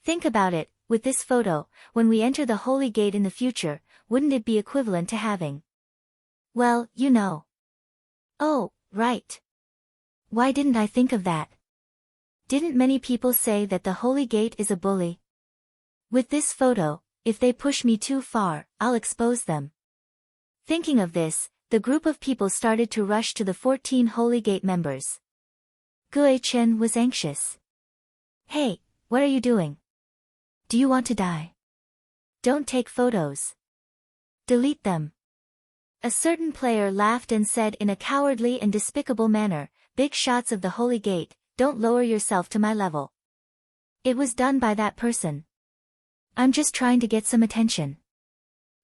Think about it, with this photo, when we enter the Holy Gate in the future, wouldn't it be equivalent to having? Well, you know. Oh, right. Why didn't I think of that? Didn't many people say that the Holy Gate is a bully? With this photo, if they push me too far, I'll expose them. Thinking of this, the group of people started to rush to the 14 Holy Gate members. Gue Chen was anxious. Hey, what are you doing? Do you want to die? Don't take photos. Delete them. A certain player laughed and said in a cowardly and despicable manner, big shots of the Holy Gate, don't lower yourself to my level. It was done by that person. I'm just trying to get some attention.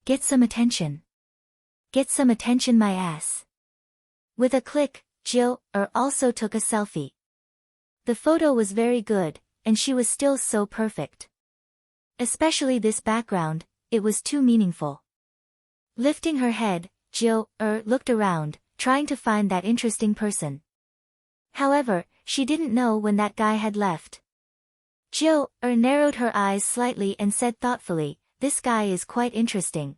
Get some attention. Get some attention my ass. With a click, also took a selfie. The photo was very good, and she was still so perfect. Especially this background, it was too meaningful. Lifting her head, looked around, trying to find that interesting person. However, she didn't know when that guy had left. Narrowed her eyes slightly and said thoughtfully, this guy is quite interesting.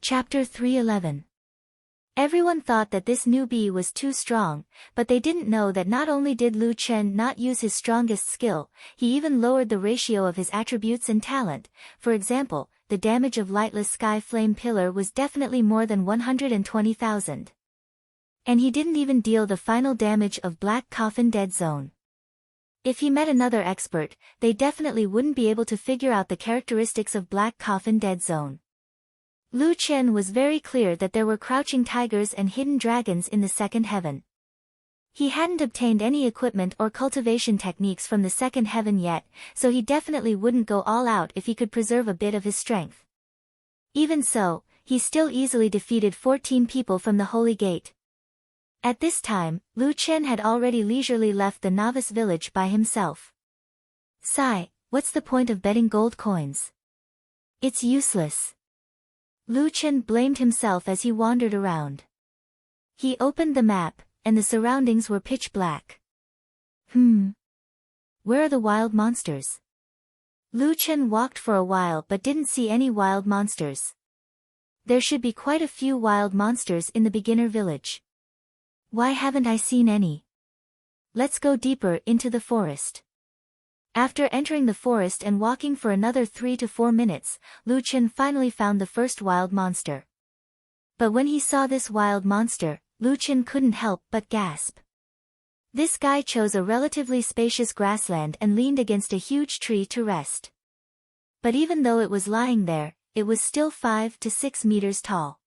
Chapter 311. Everyone thought that this newbie was too strong, but they didn't know that not only did Lu Chen not use his strongest skill, he even lowered the ratio of his attributes and talent. For example, the damage of Lightless Sky Flame Pillar was definitely more than 120,000. And he didn't even deal the final damage of Black Coffin Dead Zone. If he met another expert, they definitely wouldn't be able to figure out the characteristics of Black Coffin Dead Zone. Lu Chen was very clear that there were crouching tigers and hidden dragons in the second heaven. He hadn't obtained any equipment or cultivation techniques from the second heaven yet, so he definitely wouldn't go all out if he could preserve a bit of his strength. Even so, he still easily defeated 14 people from the Holy Gate. At this time, Lu Chen had already leisurely left the novice village by himself. Sigh, what's the point of betting gold coins? It's useless. Lu Chen blamed himself as he wandered around. He opened the map, and the surroundings were pitch black. Where are the wild monsters? Lu Chen walked for a while but didn't see any wild monsters. There should be quite a few wild monsters in the beginner village. Why haven't I seen any? Let's go deeper into the forest. After entering the forest and walking for another 3 to 4 minutes, Lu Chen finally found the first wild monster. But when he saw this wild monster, Lu Chen couldn't help but gasp. This guy chose a relatively spacious grassland and leaned against a huge tree to rest. But even though it was lying there, it was still 5 to 6 meters tall.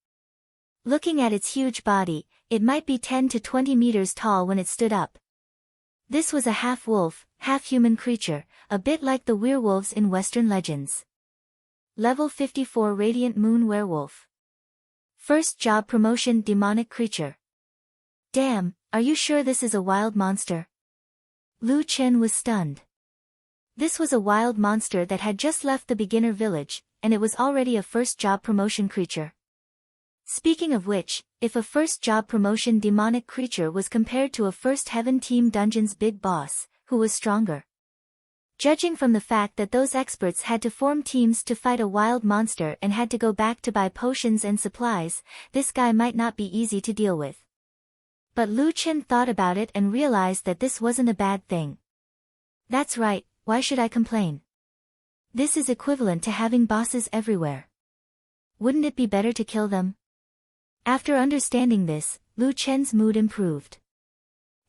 Looking at its huge body, it might be 10 to 20 meters tall when it stood up. This was a half-wolf, half-human creature, a bit like the werewolves in Western legends. Level 54 Radiant Moon Werewolf. First job promotion Demonic Creature. Damn, are you sure this is a wild monster? Lu Chen was stunned. This was a wild monster that had just left the beginner village, and it was already a first job promotion creature. Speaking of which, if a first job promotion demonic creature was compared to a first Heaven Team Dungeon's big boss, who was stronger? Judging from the fact that those experts had to form teams to fight a wild monster and had to go back to buy potions and supplies, this guy might not be easy to deal with. But Lu Chen thought about it and realized that this wasn't a bad thing. That's right, why should I complain? This is equivalent to having bosses everywhere. Wouldn't it be better to kill them? After understanding this, Lu Chen's mood improved.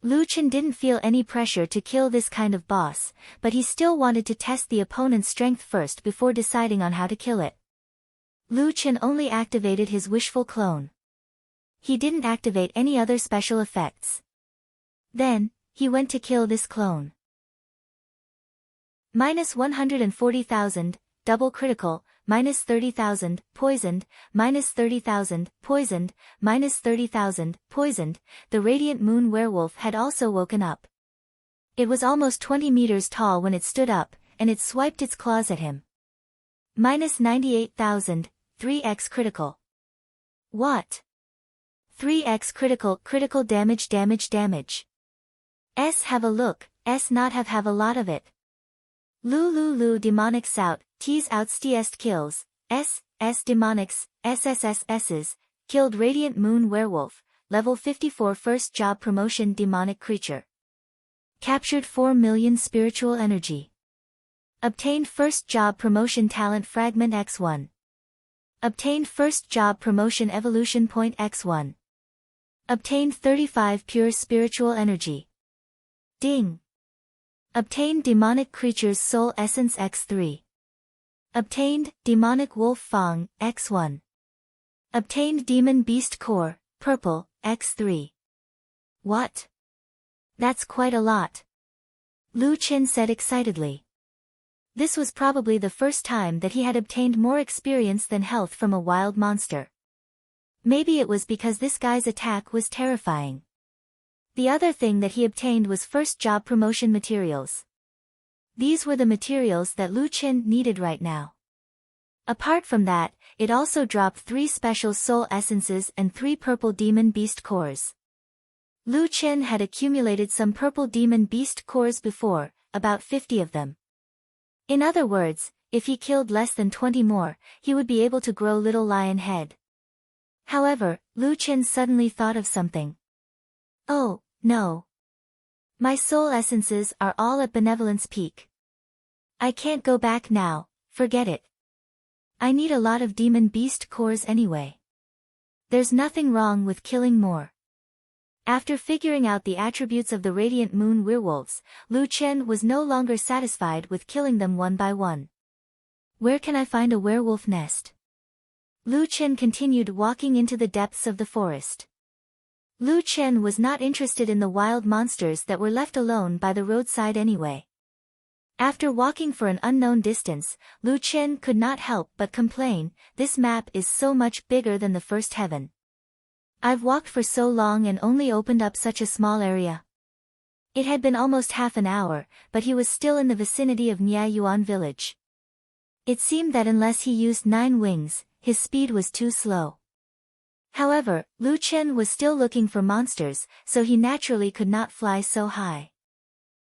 Lu Chen didn't feel any pressure to kill this kind of boss, but he still wanted to test the opponent's strength first before deciding on how to kill it. Lu Chen only activated his wishful clone. He didn't activate any other special effects. Then, he went to kill this clone. Minus 140,000, double critical, minus 30,000, poisoned, minus 30,000, poisoned, minus 30,000, poisoned. The Radiant Moon Werewolf had also woken up. It was almost 20 meters tall when it stood up, and it swiped its claws at him. Minus 98,000, 3x critical. What? 3x critical damage. S have a look, S not have a lot of it. Lu demonic sout, T's outstiest kills, S demonics, SSS's, killed Radiant Moon Werewolf, level 54 first job promotion demonic creature. Captured 4 million spiritual energy. Obtained first job promotion talent fragment X1. Obtained first job promotion evolution point X1. Obtained 35 pure spiritual energy. Ding. Obtained demonic creature's soul essence X3. Obtained demonic wolf fang X1. Obtained demon beast core, purple, X3. What? That's quite a lot. Lu Chen said excitedly. This was probably the first time that he had obtained more experience than health from a wild monster. Maybe it was because this guy's attack was terrifying. The other thing that he obtained was first job promotion materials. These were the materials that Lu Chen needed right now. Apart from that, it also dropped 3 special soul essences and 3 purple demon beast cores. Lu Chen had accumulated some purple demon beast cores before, about 50 of them. In other words, if he killed less than 20 more, he would be able to grow little lion head. However, Lu Chen suddenly thought of something. Oh, no. My soul essences are all at Benevolence Peak. I can't go back now, forget it. I need a lot of demon beast cores anyway. There's nothing wrong with killing more. After figuring out the attributes of the Radiant Moon Werewolves, Lu Chen was no longer satisfied with killing them one by one. Where can I find a werewolf nest? Lu Chen continued walking into the depths of the forest. Lu Chen was not interested in the wild monsters that were left alone by the roadside anyway. After walking for an unknown distance, Lu Chen could not help but complain, this map is so much bigger than the first heaven. I've walked for so long and only opened up such a small area. It had been almost half an hour, but he was still in the vicinity of Niayuan village. It seemed that unless he used 9 wings, his speed was too slow. However, Lu Chen was still looking for monsters, so he naturally could not fly so high.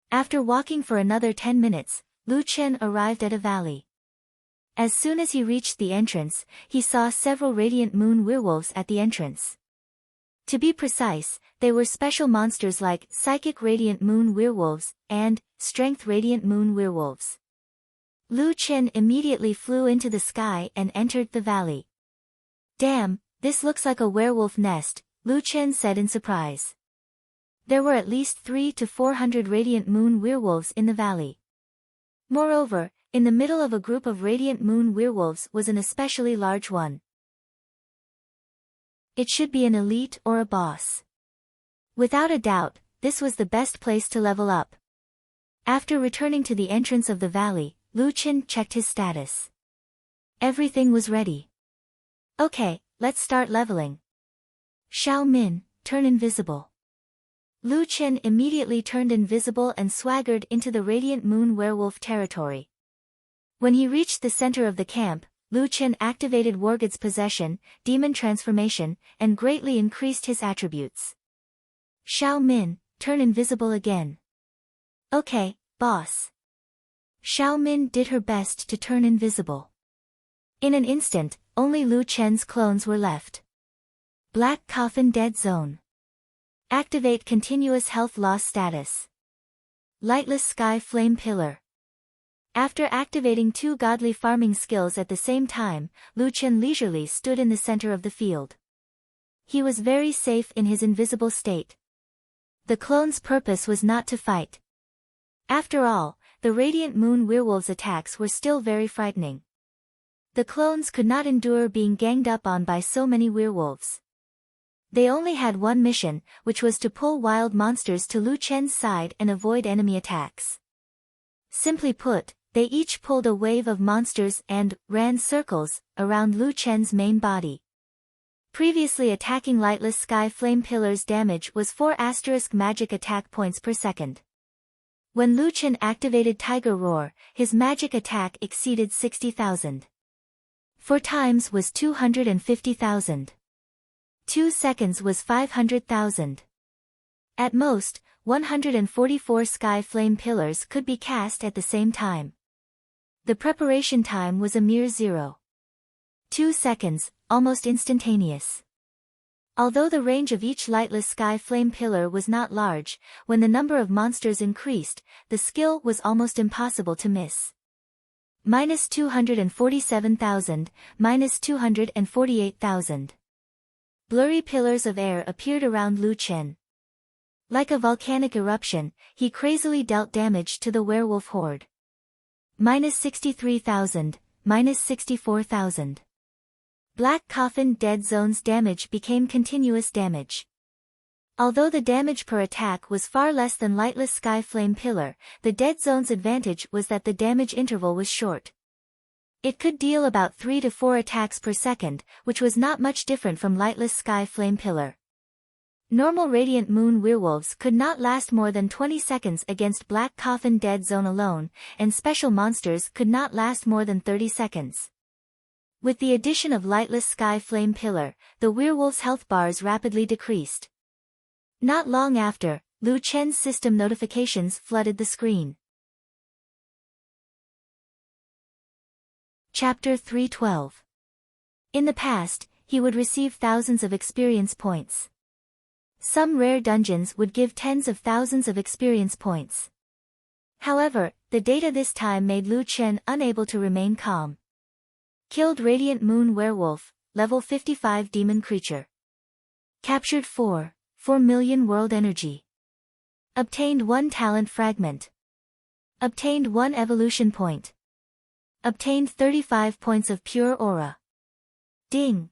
After walking for another 10 minutes, Lu Chen arrived at a valley. As soon as he reached the entrance, he saw several Radiant Moon Werewolves at the entrance. To be precise, they were special monsters like Psychic Radiant Moon Werewolves and Strength Radiant Moon Werewolves. Lu Chen immediately flew into the sky and entered the valley. Damn, this looks like a werewolf nest, Lu Chen said in surprise. There were at least 300 to 400 radiant moon werewolves in the valley. Moreover, in the middle of a group of radiant moon werewolves was an especially large one. It should be an elite or a boss. Without a doubt, this was the best place to level up. After returning to the entrance of the valley, Lu Qin checked his status. Everything was ready. Okay, let's start leveling. Xiao Min, turn invisible. Lu Qin immediately turned invisible and swaggered into the radiant moon werewolf territory. When he reached the center of the camp, Lu Qin activated Wargod's possession, demon transformation, and greatly increased his attributes. Xiao Min, turn invisible again. Okay, boss. Xiao Min did her best to turn invisible. In an instant, only Lu Chen's clones were left. Black Coffin Dead Zone. Activate continuous health loss status. Lightless Sky Flame Pillar. After activating 2 godly farming skills at the same time, Lu Chen leisurely stood in the center of the field. He was very safe in his invisible state. The clone's purpose was not to fight. After all, the radiant moon werewolves' attacks were still very frightening. The clones could not endure being ganged up on by so many werewolves. They only had one mission, which was to pull wild monsters to Lu Chen's side and avoid enemy attacks. Simply put, they each pulled a wave of monsters and ran circles around Lu Chen's main body. Previously attacking lightless sky flame pillars damage was 4 magic attack points per second. When Lu Chen activated Tiger Roar, his magic attack exceeded 60,000. 4 times was 250,000. 2 seconds was 500,000. At most, 144 sky flame pillars could be cast at the same time. The preparation time was a mere 0. 2 seconds, almost instantaneous. Although the range of each lightless sky flame pillar was not large, when the number of monsters increased, the skill was almost impossible to miss. Minus 247,000, minus 248,000. Blurry pillars of air appeared around Lu Chen. Like a volcanic eruption, he crazily dealt damage to the werewolf horde. Minus 63,000, minus 64,000. Black Coffin Dead Zone's damage became continuous damage. Although the damage per attack was far less than lightless sky flame pillar, the Dead Zone's advantage was that the damage interval was short. It could deal about 3 to 4 attacks per second, which was not much different from lightless sky flame pillar. Normal radiant moon werewolves could not last more than 20 seconds against Black Coffin Dead Zone alone, and special monsters could not last more than 30 seconds. With the addition of lightless sky flame pillar, the werewolf's health bars rapidly decreased. Not long after, Lu Chen's system notifications flooded the screen. Chapter 312. In the past, he would receive thousands of experience points. Some rare dungeons would give tens of thousands of experience points. However, the data this time made Lu Chen unable to remain calm. Killed Radiant Moon Werewolf, level 55 demon creature. Captured 4 million world energy. Obtained 1 talent fragment. Obtained 1 evolution point. Obtained 35 points of pure aura. Ding.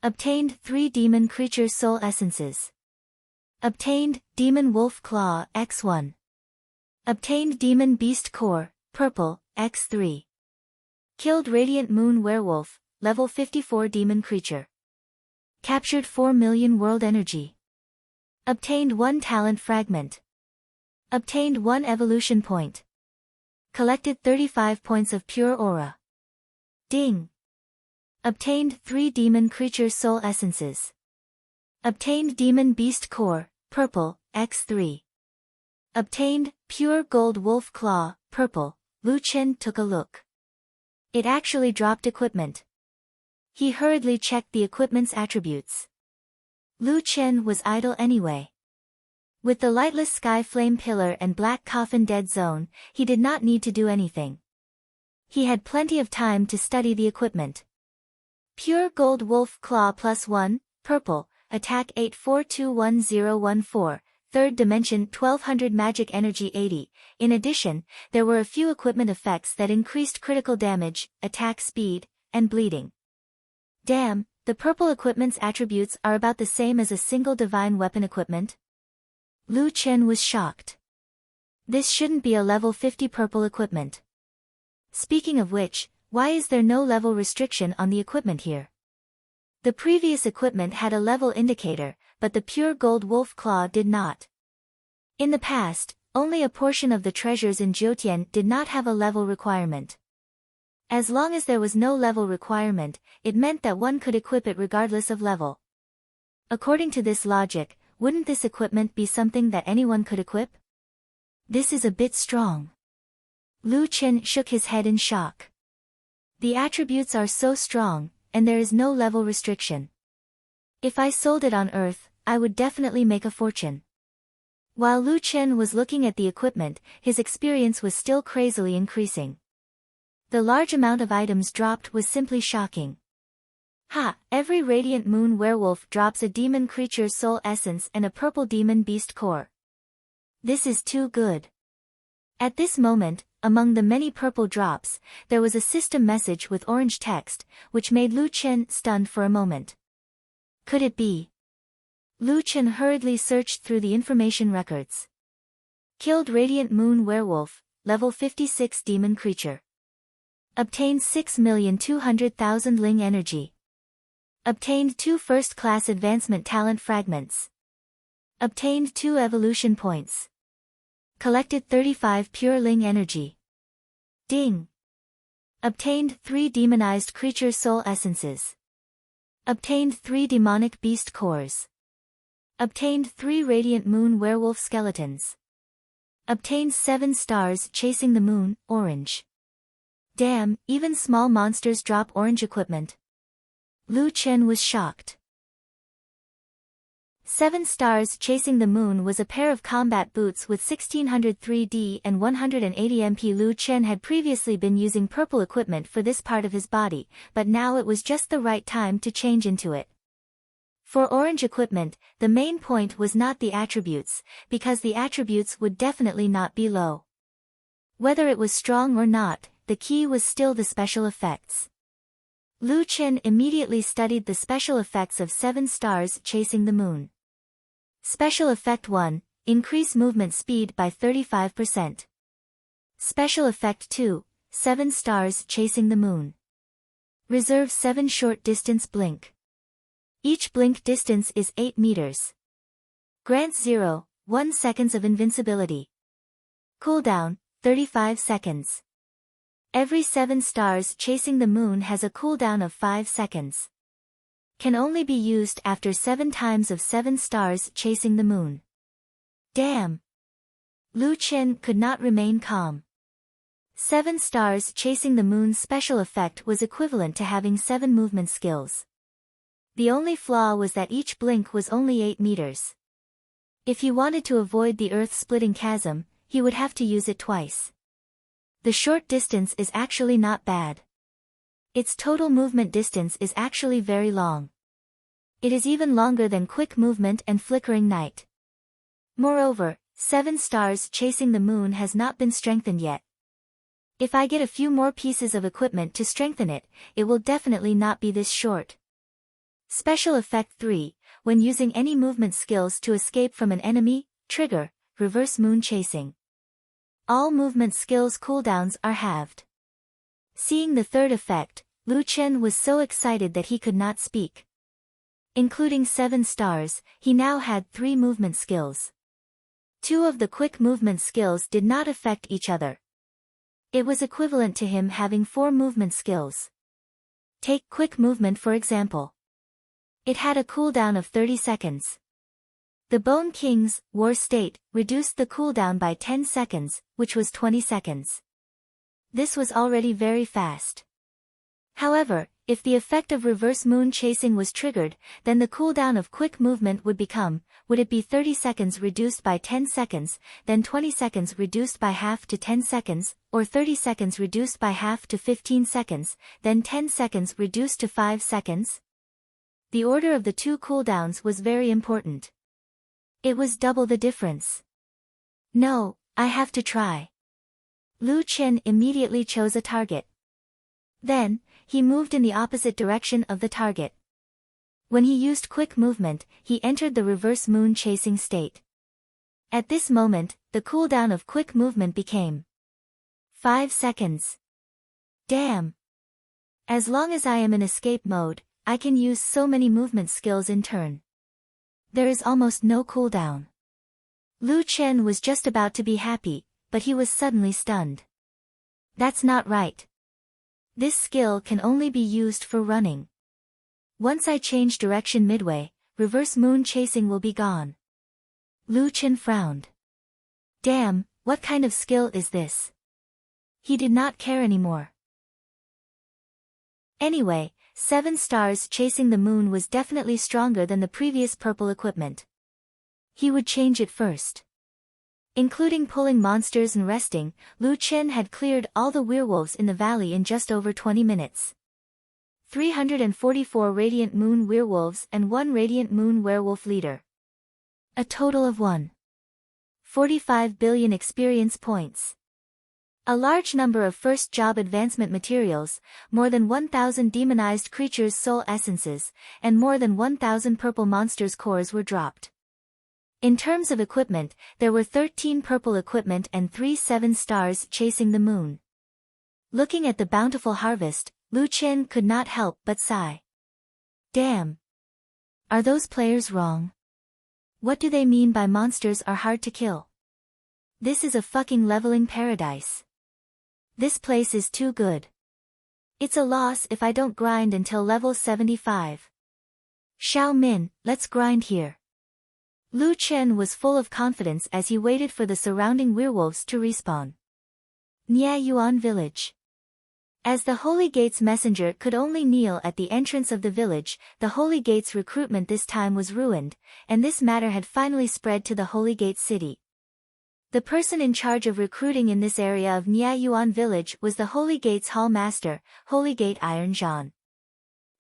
Obtained 3 demon creature soul essences. Obtained Demon Wolf Claw X1. Obtained Demon Beast Core, purple, X3. Killed Radiant Moon Werewolf, level 54 demon creature. Captured 4 million world energy. Obtained 1 talent fragment. Obtained 1 evolution point. Collected 35 points of pure aura. Ding. Obtained 3 demon creature soul essences. Obtained Demon Beast Core, purple, X3. Obtained Pure Gold Wolf Claw, purple. Lu Chen took a look. It actually dropped equipment. He hurriedly checked the equipment's attributes. Lu Chen was idle anyway. With the lightless sky flame pillar and Black Coffin Dead Zone, he did not need to do anything. He had plenty of time to study the equipment. Pure Gold Wolf Claw +1, purple, attack 84211014, third dimension 1200 magic energy 80. In addition, there were a few equipment effects that increased critical damage, attack speed, and bleeding. Damn, the purple equipment's attributes are about the same as a single divine weapon equipment? Lu Chen was shocked. This shouldn't be a level 50 purple equipment. Speaking of which, why is there no level restriction on the equipment here? The previous equipment had a level indicator, but the pure gold wolf claw did not. In the past, only a portion of the treasures in Jiutian did not have a level requirement. As long as there was no level requirement, it meant that one could equip it regardless of level. According to this logic, wouldn't this equipment be something that anyone could equip? This is a bit strong. Lu Chen shook his head in shock. The attributes are so strong, and there is no level restriction. If I sold it on Earth, I would definitely make a fortune. While Lu Chen was looking at the equipment, his experience was still crazily increasing. The large amount of items dropped was simply shocking. Ha! Every radiant moon werewolf drops a demon creature's soul essence and a purple demon beast core. This is too good. At this moment, among the many purple drops, there was a system message with orange text, which made Lu Chen stunned for a moment. Could it be? Lu Chen hurriedly searched through the information records. Killed radiant moon werewolf, level 56 demon creature. Obtained 6,200,000 Ling energy. Obtained 2 first-class advancement talent fragments. Obtained 2 evolution points. Collected 35 pure Ling energy. Ding! Obtained 3 demonized creature soul essences. Obtained 3 demonic beast cores. Obtained 3 radiant moon werewolf skeletons. Obtained 7 stars chasing the moon, orange. Damn, even small monsters drop orange equipment. Lu Chen was shocked. 7 stars chasing the moon was a pair of combat boots with 1603D and 180 MP. Lu Chen had previously been using purple equipment for this part of his body, but now it was just the right time to change into it. For orange equipment, the main point was not the attributes, because the attributes would definitely not be low. Whether it was strong or not, the key was still the special effects. Lu Chen immediately studied the special effects of 7 stars chasing the moon. Special Effect 1, increase movement speed by 35%. Special Effect 2, 7 stars chasing the moon. Reserve 7 short distance blink. Each blink distance is 8 meters. Grants 0.1 seconds of invincibility. Cooldown, 35 seconds. Every 7 stars chasing the moon has a cooldown of 5 seconds. Can only be used after 7 times of 7 stars chasing the moon. Damn! Lu Chen could not remain calm. 7 stars chasing the moon's special effect was equivalent to having 7 movement skills. The only flaw was that each blink was only 8 meters. If he wanted to avoid the earth-splitting chasm, he would have to use it twice. The short distance is actually not bad. Its total movement distance is actually very long. It is even longer than quick movement and flickering night. Moreover, 7 stars chasing the moon has not been strengthened yet. If I get a few more pieces of equipment to strengthen it, it will definitely not be this short. Special Effect 3, when using any movement skills to escape from an enemy, trigger, reverse moon chasing. All movement skills cooldowns are halved. Seeing the third effect, Lu Chen was so excited that he could not speak. Including 7 stars, he now had 3 movement skills. 2 of the quick movement skills did not affect each other. It was equivalent to him having 4 movement skills. Take quick movement for example. It had a cooldown of 30 seconds. The Bone King's War State reduced the cooldown by 10 seconds, which was 20 seconds. This was already very fast. However, if the effect of reverse moon chasing was triggered, then the cooldown of quick movement would it be 30 seconds reduced by 10 seconds, then 20 seconds reduced by half to 10 seconds, or 30 seconds reduced by half to 15 seconds, then 10 seconds reduced to 5 seconds? The order of the 2 cooldowns was very important. It was double the difference. No, I have to try. Lu Chen immediately chose a target. Then, he moved in the opposite direction of the target. When he used quick movement, he entered the reverse moon chasing state. At this moment, the cooldown of quick movement became 5 seconds. Damn! As long as I am in escape mode, I can use so many movement skills in turn. There is almost no cooldown. Lu Chen was just about to be happy, but he was suddenly stunned. That's not right. This skill can only be used for running. Once I change direction midway, reverse moon chasing will be gone. Lu Chen frowned. Damn, what kind of skill is this? He did not care anymore. Anyway, 7 stars chasing the moon was definitely stronger than the previous purple equipment. He would change it first. Including pulling monsters and resting, Lu Chen had cleared all the werewolves in the valley in just over 20 minutes. 344 Radiant Moon werewolves and 1 Radiant Moon werewolf leader. A total of 1.45 billion experience points. A large number of first job advancement materials, more than 1,000 demonized creatures' soul essences, and more than 1,000 purple monsters' cores were dropped. In terms of equipment, there were 13 purple equipment and 3 7 stars chasing the moon. Looking at the bountiful harvest, Lu Chen could not help but sigh. Damn! Are those players wrong? What do they mean by monsters are hard to kill? This is a fucking leveling paradise. This place is too good. It's a loss if I don't grind until level 75. Xiao Min, let's grind here. Lu Chen was full of confidence as he waited for the surrounding werewolves to respawn. Nia Yuan Village. As the Holy Gate's messenger could only kneel at the entrance of the village, the Holy Gate's recruitment this time was ruined, and this matter had finally spread to the Holy Gate city. The person in charge of recruiting in this area of Nia Yuan Village was the Holy Gate's Hall Master, Holy Gate Iron Jean.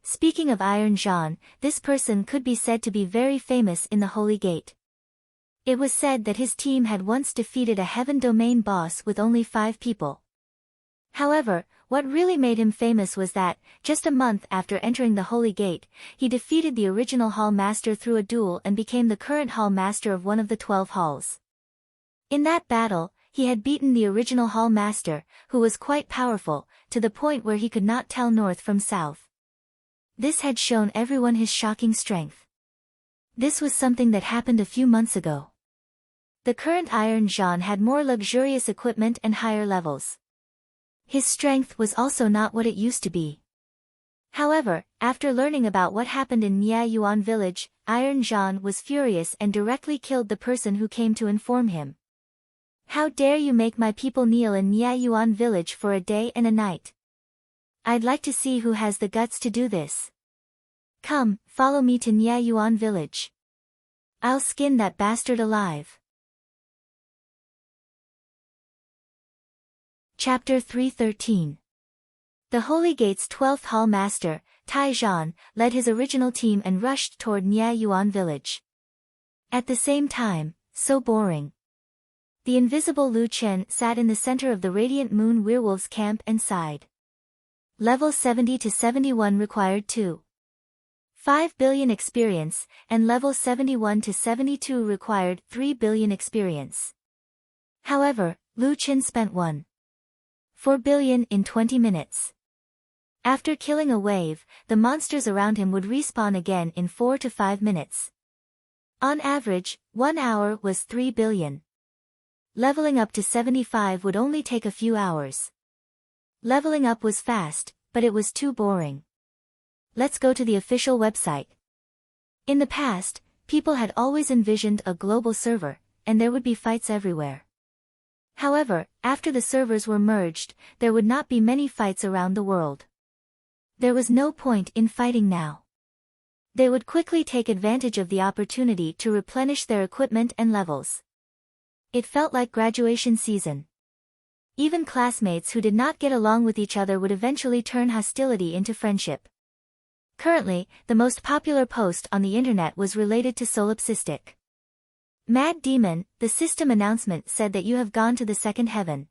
Speaking of Iron Jean, this person could be said to be very famous in the Holy Gate. It was said that his team had once defeated a Heaven Domain boss with only 5 people. However, what really made him famous was that, just a month after entering the Holy Gate, he defeated the original Hall Master through a duel and became the current Hall Master of one of the 12 halls. In that battle, he had beaten the original Hall Master, who was quite powerful, to the point where he could not tell north from south. This had shown everyone his shocking strength. This was something that happened a few months ago. The current Iron Jean had more luxurious equipment and higher levels. His strength was also not what it used to be. However, after learning about what happened in Nia Yuan Village, Iron Jean was furious and directly killed the person who came to inform him. How dare you make my people kneel in Nia Yuan Village for a day and a night? I'd like to see who has the guts to do this. Come, follow me to Nia Yuan Village. I'll skin that bastard alive. Chapter 313. The Holy Gate's 12th Hall Master, Tai Zhan, led his original team and rushed toward Nia Yuan Village. At the same time, so boring. The invisible Lu Chen sat in the center of the Radiant Moon Werewolves camp and sighed. Level 70 to 71 required 2.5 billion experience, and level 71 to 72 required 3 billion experience. However, Lu Chen spent 1.4 billion in 20 minutes. After killing a wave, the monsters around him would respawn again in 4 to 5 minutes. On average, 1 hour was 3 billion. Leveling up to 75 would only take a few hours. Leveling up was fast, but it was too boring. Let's go to the official website. In the past, people had always envisioned a global server, and there would be fights everywhere. However, after the servers were merged, there would not be many fights around the world. There was no point in fighting now. They would quickly take advantage of the opportunity to replenish their equipment and levels. It felt like graduation season. Even classmates who did not get along with each other would eventually turn hostility into friendship. Currently, the most popular post on the internet was related to solipsistic. Mad Demon, the system announcement said that you have gone to the second heaven.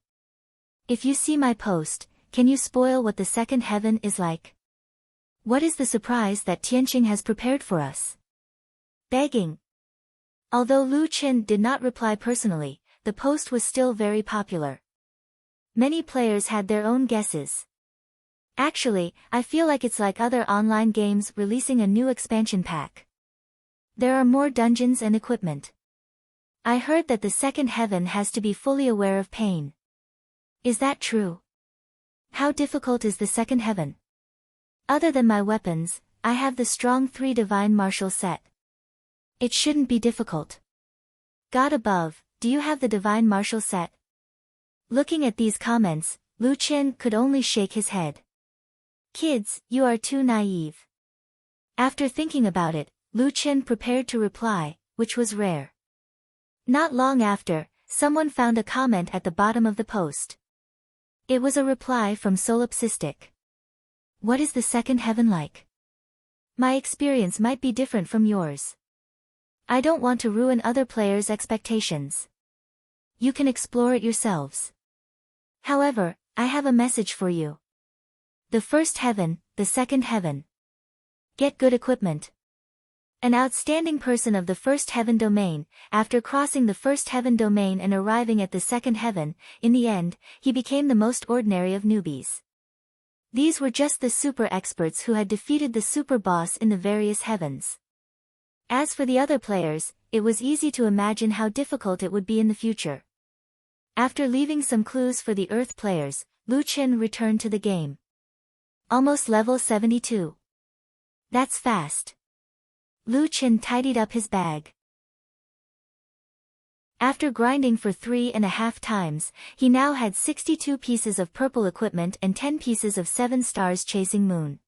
If you see my post, can you spoil what the second heaven is like? What is the surprise that Tianqing has prepared for us? Begging. Although Lu Qin did not reply personally, the post was still very popular. Many players had their own guesses. Actually, I feel like it's like other online games releasing a new expansion pack. There are more dungeons and equipment. I heard that the second heaven has to be fully aware of pain. Is that true? How difficult is the second heaven? Other than my weapons, I have the strong 3 divine martial set. It shouldn't be difficult. God above, do you have the divine martial set? Looking at these comments, Lu Qin could only shake his head. Kids, you are too naive. After thinking about it, Lu Qin prepared to reply, which was rare. Not long after, someone found a comment at the bottom of the post. It was a reply from Solipsistic. What is the second heaven like? My experience might be different from yours. I don't want to ruin other players' expectations. You can explore it yourselves. However, I have a message for you. The first heaven, the second heaven. Get good equipment. An outstanding person of the first heaven domain, after crossing the first heaven domain and arriving at the second heaven, in the end, he became the most ordinary of newbies. These were just the super experts who had defeated the super boss in the various heavens. As for the other players, it was easy to imagine how difficult it would be in the future. After leaving some clues for the Earth players, Lu Qin returned to the game. Almost level 72. That's fast. Lu Qin tidied up his bag. After grinding for 3.5 times, he now had 62 pieces of purple equipment and 10 pieces of 7 stars chasing moon.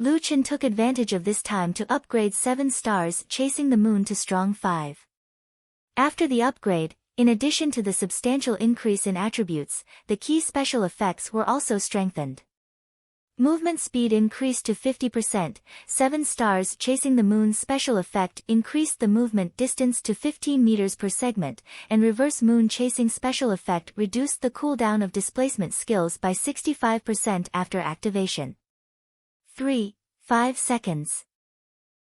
Lu Qin took advantage of this time to upgrade 7 stars chasing the moon to strong 5. After the upgrade, in addition to the substantial increase in attributes, the key special effects were also strengthened. Movement speed increased to 50%, 7 stars chasing the moon's special effect increased the movement distance to 15 meters per segment, and reverse moon chasing special effect reduced the cooldown of displacement skills by 65% after activation. 5 seconds.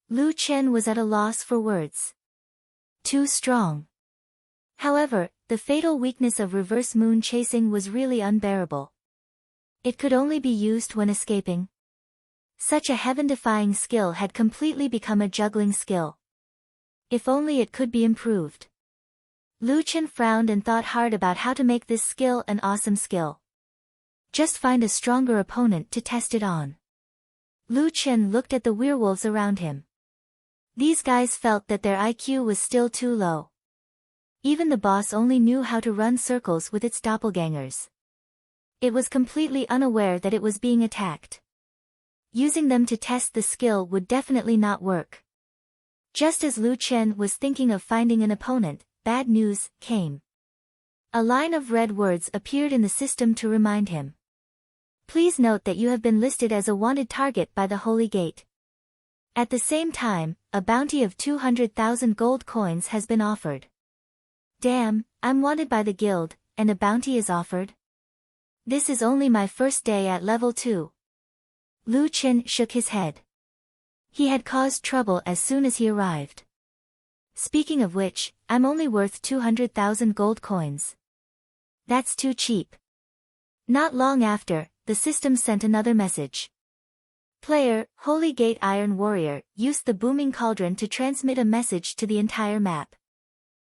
Lu Qin was at a loss for words. Too strong. However, the fatal weakness of reverse moon chasing was really unbearable. It could only be used when escaping. Such a heaven-defying skill had completely become a juggling skill. If only it could be improved. Lu Qin frowned and thought hard about how to make this skill an awesome skill. Just find a stronger opponent to test it on. Lu Qin looked at the werewolves around him. These guys felt that their IQ was still too low. Even the boss only knew how to run circles with its doppelgangers. It was completely unaware that it was being attacked. Using them to test the skill would definitely not work. Just as Lu Qin was thinking of finding an opponent, bad news came. A line of red words appeared in the system to remind him. Please note that you have been listed as a wanted target by the Holy Gate. At the same time, a bounty of 200,000 gold coins has been offered. Damn, I'm wanted by the guild, and a bounty is offered? This is only my first day at level 2. Lu Qin shook his head. He had caused trouble as soon as he arrived. Speaking of which, I'm only worth 200,000 gold coins. That's too cheap. Not long after, the system sent another message. Player, Holy Gate Iron Warrior, used the booming cauldron to transmit a message to the entire map.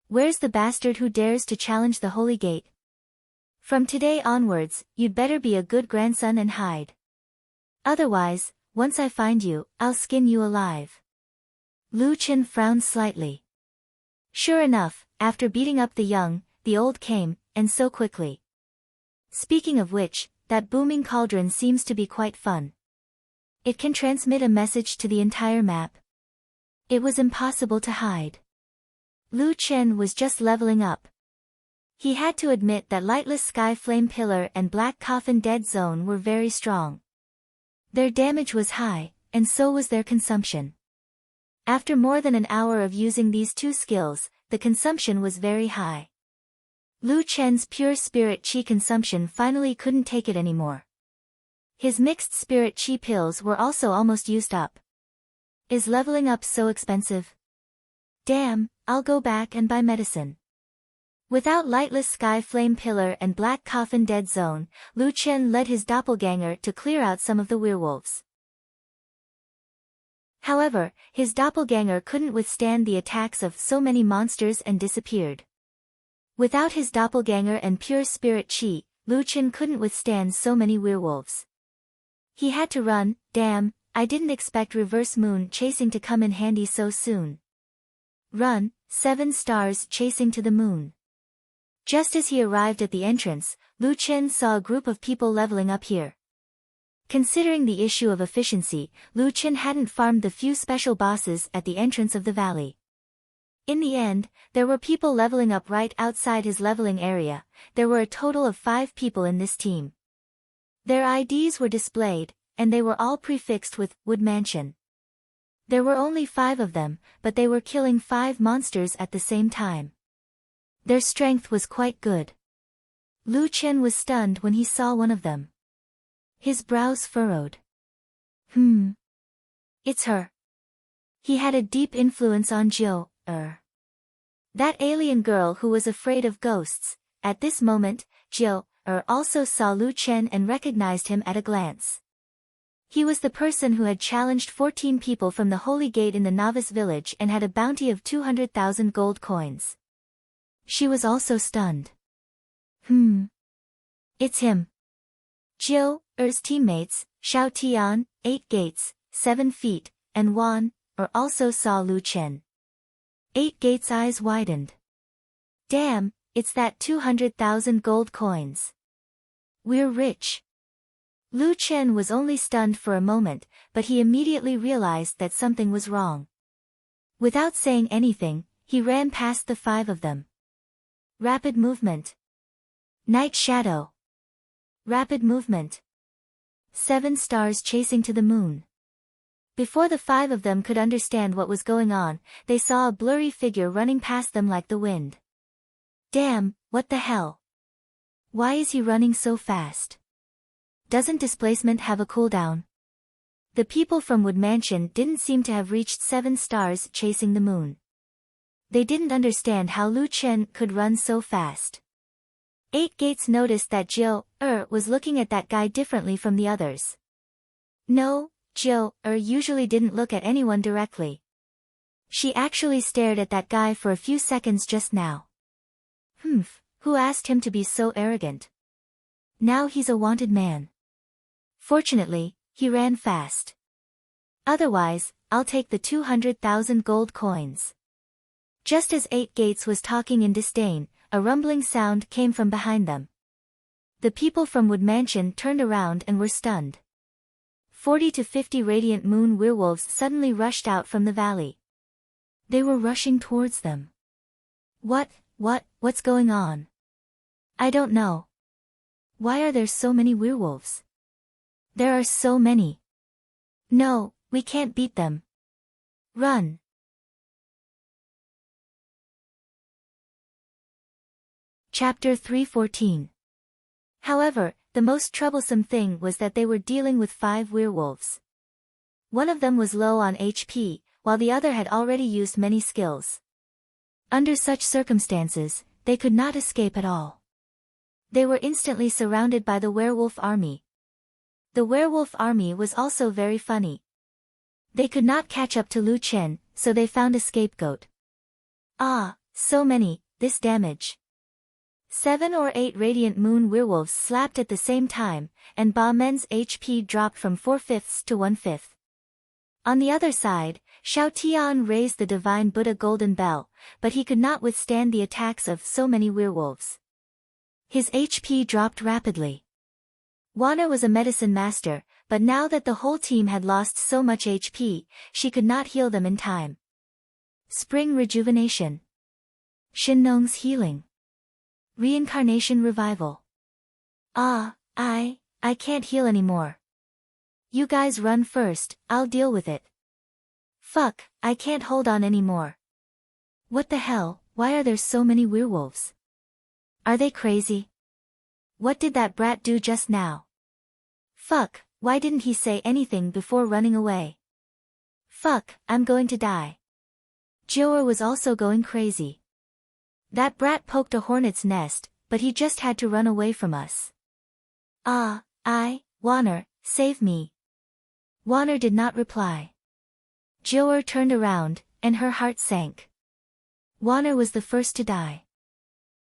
Where's the bastard who dares to challenge the Holy Gate? From today onwards, you'd better be a good grandson and hide. Otherwise, once I find you, I'll skin you alive. Lu Qin frowned slightly. Sure enough, after beating up the young, the old came, and so quickly. Speaking of which, that booming cauldron seems to be quite fun. It can transmit a message to the entire map. It was impossible to hide. Lu Qin was just leveling up. He had to admit that Lightless Sky Flame Pillar and Black Coffin Dead Zone were very strong. Their damage was high, and so was their consumption. After more than an hour of using these two skills, the consumption was very high. Lu Chen's pure spirit qi consumption finally couldn't take it anymore. His mixed spirit qi pills were also almost used up. Is leveling up so expensive? Damn, I'll go back and buy medicine. Without Lightless Sky Flame Pillar and Black Coffin Dead Zone, Lu Chen led his doppelganger to clear out some of the werewolves. However, his doppelganger couldn't withstand the attacks of so many monsters and disappeared. Without his doppelganger and pure spirit qi, Lu Chen couldn't withstand so many werewolves. He had to run. Damn, I didn't expect Reverse Moon chasing to come in handy so soon. Run, 7 stars chasing to the moon. Just as he arrived at the entrance, Lu Chen saw a group of people leveling up here. Considering the issue of efficiency, Lu Chen hadn't farmed the few special bosses at the entrance of the valley. In the end, there were people leveling up right outside his leveling area. There were a total of 5 people in this team. Their IDs were displayed, and they were all prefixed with Wood Mansion. There were only 5 of them, but they were killing 5 monsters at the same time. Their strength was quite good. Lu Chen was stunned when he saw one of them. His brows furrowed. It's her. He had a deep influence on that alien girl who was afraid of ghosts. At this moment, also saw Lu Chen and recognized him at a glance. He was the person who had challenged 14 people from the Holy Gate in the Novice Village and had a bounty of 200,000 gold coins. She was also stunned. It's him. Er's teammates, Xiao Tian, 8 Gates, 7 feet, and Wan, also saw Lu Chen. 8 Gates' eyes widened. Damn, it's that 200,000 gold coins. We're rich. Lu Chen was only stunned for a moment, but he immediately realized that something was wrong. Without saying anything, he ran past the 5 of them. Rapid movement. Night Shadow. Rapid movement. 7 stars chasing to the moon. Before the 5 of them could understand what was going on, they saw a blurry figure running past them like the wind. Damn, what the hell? Why is he running so fast? Doesn't displacement have a cooldown? The people from Wood Mansion didn't seem to have reached 7 stars chasing the moon. They didn't understand how Lu Chen could run so fast. 8 Gates noticed that was looking at that guy differently from the others. No, usually didn't look at anyone directly. She actually stared at that guy for a few seconds just now. Who asked him to be so arrogant? Now he's a wanted man. Fortunately, he ran fast. Otherwise, I'll take the 200,000 gold coins. Just as 8 Gates was talking in disdain, a rumbling sound came from behind them. The people from Wood Mansion turned around and were stunned. 40 to 50 radiant moon werewolves suddenly rushed out from the valley. They were rushing towards them. What's going on? I don't know. Why are there so many werewolves? There are so many. No, we can't beat them. Run. Chapter 314. However, the most troublesome thing was that they were dealing with 5 werewolves. One of them was low on HP, while the other had already used many skills. Under such circumstances, they could not escape at all. They were instantly surrounded by the werewolf army. The werewolf army was also very funny. They could not catch up to Lu Chen, so they found a scapegoat. So many, this damage. 7 or 8 radiant moon werewolves slapped at the same time, and Ba Men's HP dropped from 4/5 to 1/5. On the other side, Xiao Tian raised the Divine Buddha Golden Bell, but he could not withstand the attacks of so many werewolves. His HP dropped rapidly. Wana was a medicine master, but now that the whole team had lost so much HP, she could not heal them in time. Spring Rejuvenation. Shinnong's Healing. Reincarnation Revival. I can't heal anymore. You guys run first, I'll deal with it. Fuck, I can't hold on anymore. What the hell, why are there so many werewolves? Are they crazy? What did that brat do just now? Fuck, why didn't he say anything before running away? Fuck, I'm going to die. Joer was also going crazy. That brat poked a hornet's nest, but he just had to run away from us. Warner, save me. Warner did not reply. Joer turned around, and her heart sank. Warner was the first to die.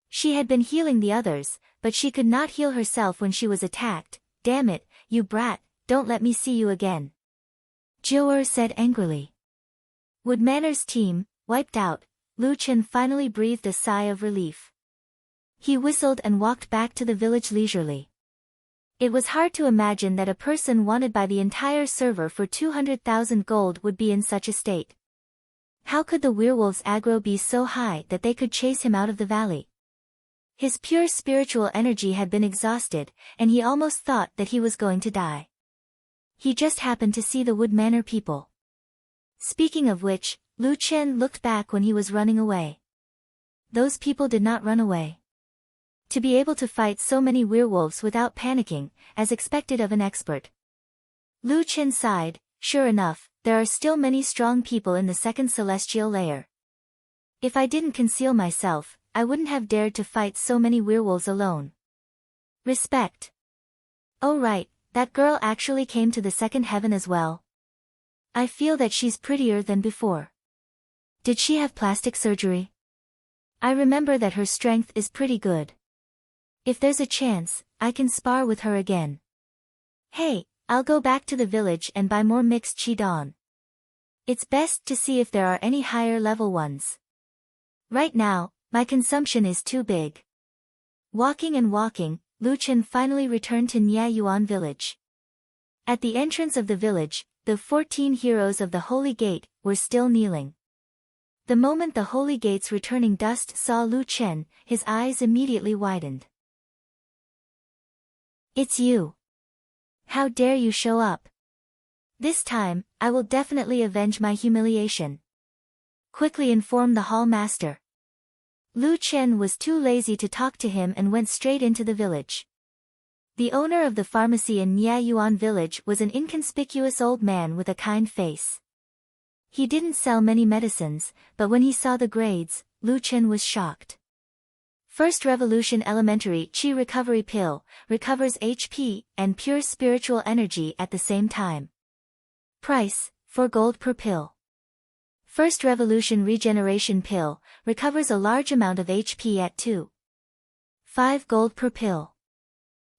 She had been healing the others, but she could not heal herself when she was attacked. Damn it, you brat, don't let me see you again. Joer said angrily. Wood Manor's team, wiped out, Lu Chen finally breathed a sigh of relief. He whistled and walked back to the village leisurely. It was hard to imagine that a person wanted by the entire server for 200,000 gold would be in such a state. How could the werewolves' aggro be so high that they could chase him out of the valley? His pure spiritual energy had been exhausted, and he almost thought that he was going to die. He just happened to see the Wood Manor people. Speaking of which, Lu Chen looked back when he was running away. Those people did not run away. To be able to fight so many werewolves without panicking, as expected of an expert. Lu Chen sighed. Sure enough, there are still many strong people in the second celestial layer. If I didn't conceal myself, I wouldn't have dared to fight so many werewolves alone. Respect. Oh right, that girl actually came to the second heaven as well. I feel that she's prettier than before. Did she have plastic surgery? I remember that her strength is pretty good. If there's a chance, I can spar with her again. Hey, I'll go back to the village and buy more mixed chi don. It's best to see if there are any higher level ones. Right now, my consumption is too big. Walking and walking, Lu Chen finally returned to Niayuan village. At the entrance of the village, the 14 heroes of the Holy Gate were still kneeling. The moment the Holy Gate's returning dust saw Lu Chen, his eyes immediately widened. It's you. How dare you show up? This time, I will definitely avenge my humiliation. Quickly inform the hall master. Lu Chen was too lazy to talk to him and went straight into the village. The owner of the pharmacy in Niayuan village was an inconspicuous old man with a kind face. He didn't sell many medicines, but when he saw the grades, Lu Chen was shocked. First Revolution Elementary Chi Recovery Pill, recovers HP and pure spiritual energy at the same time. Price, 4 gold per pill. First Revolution Regeneration Pill, recovers a large amount of HP at 2.5 gold per pill.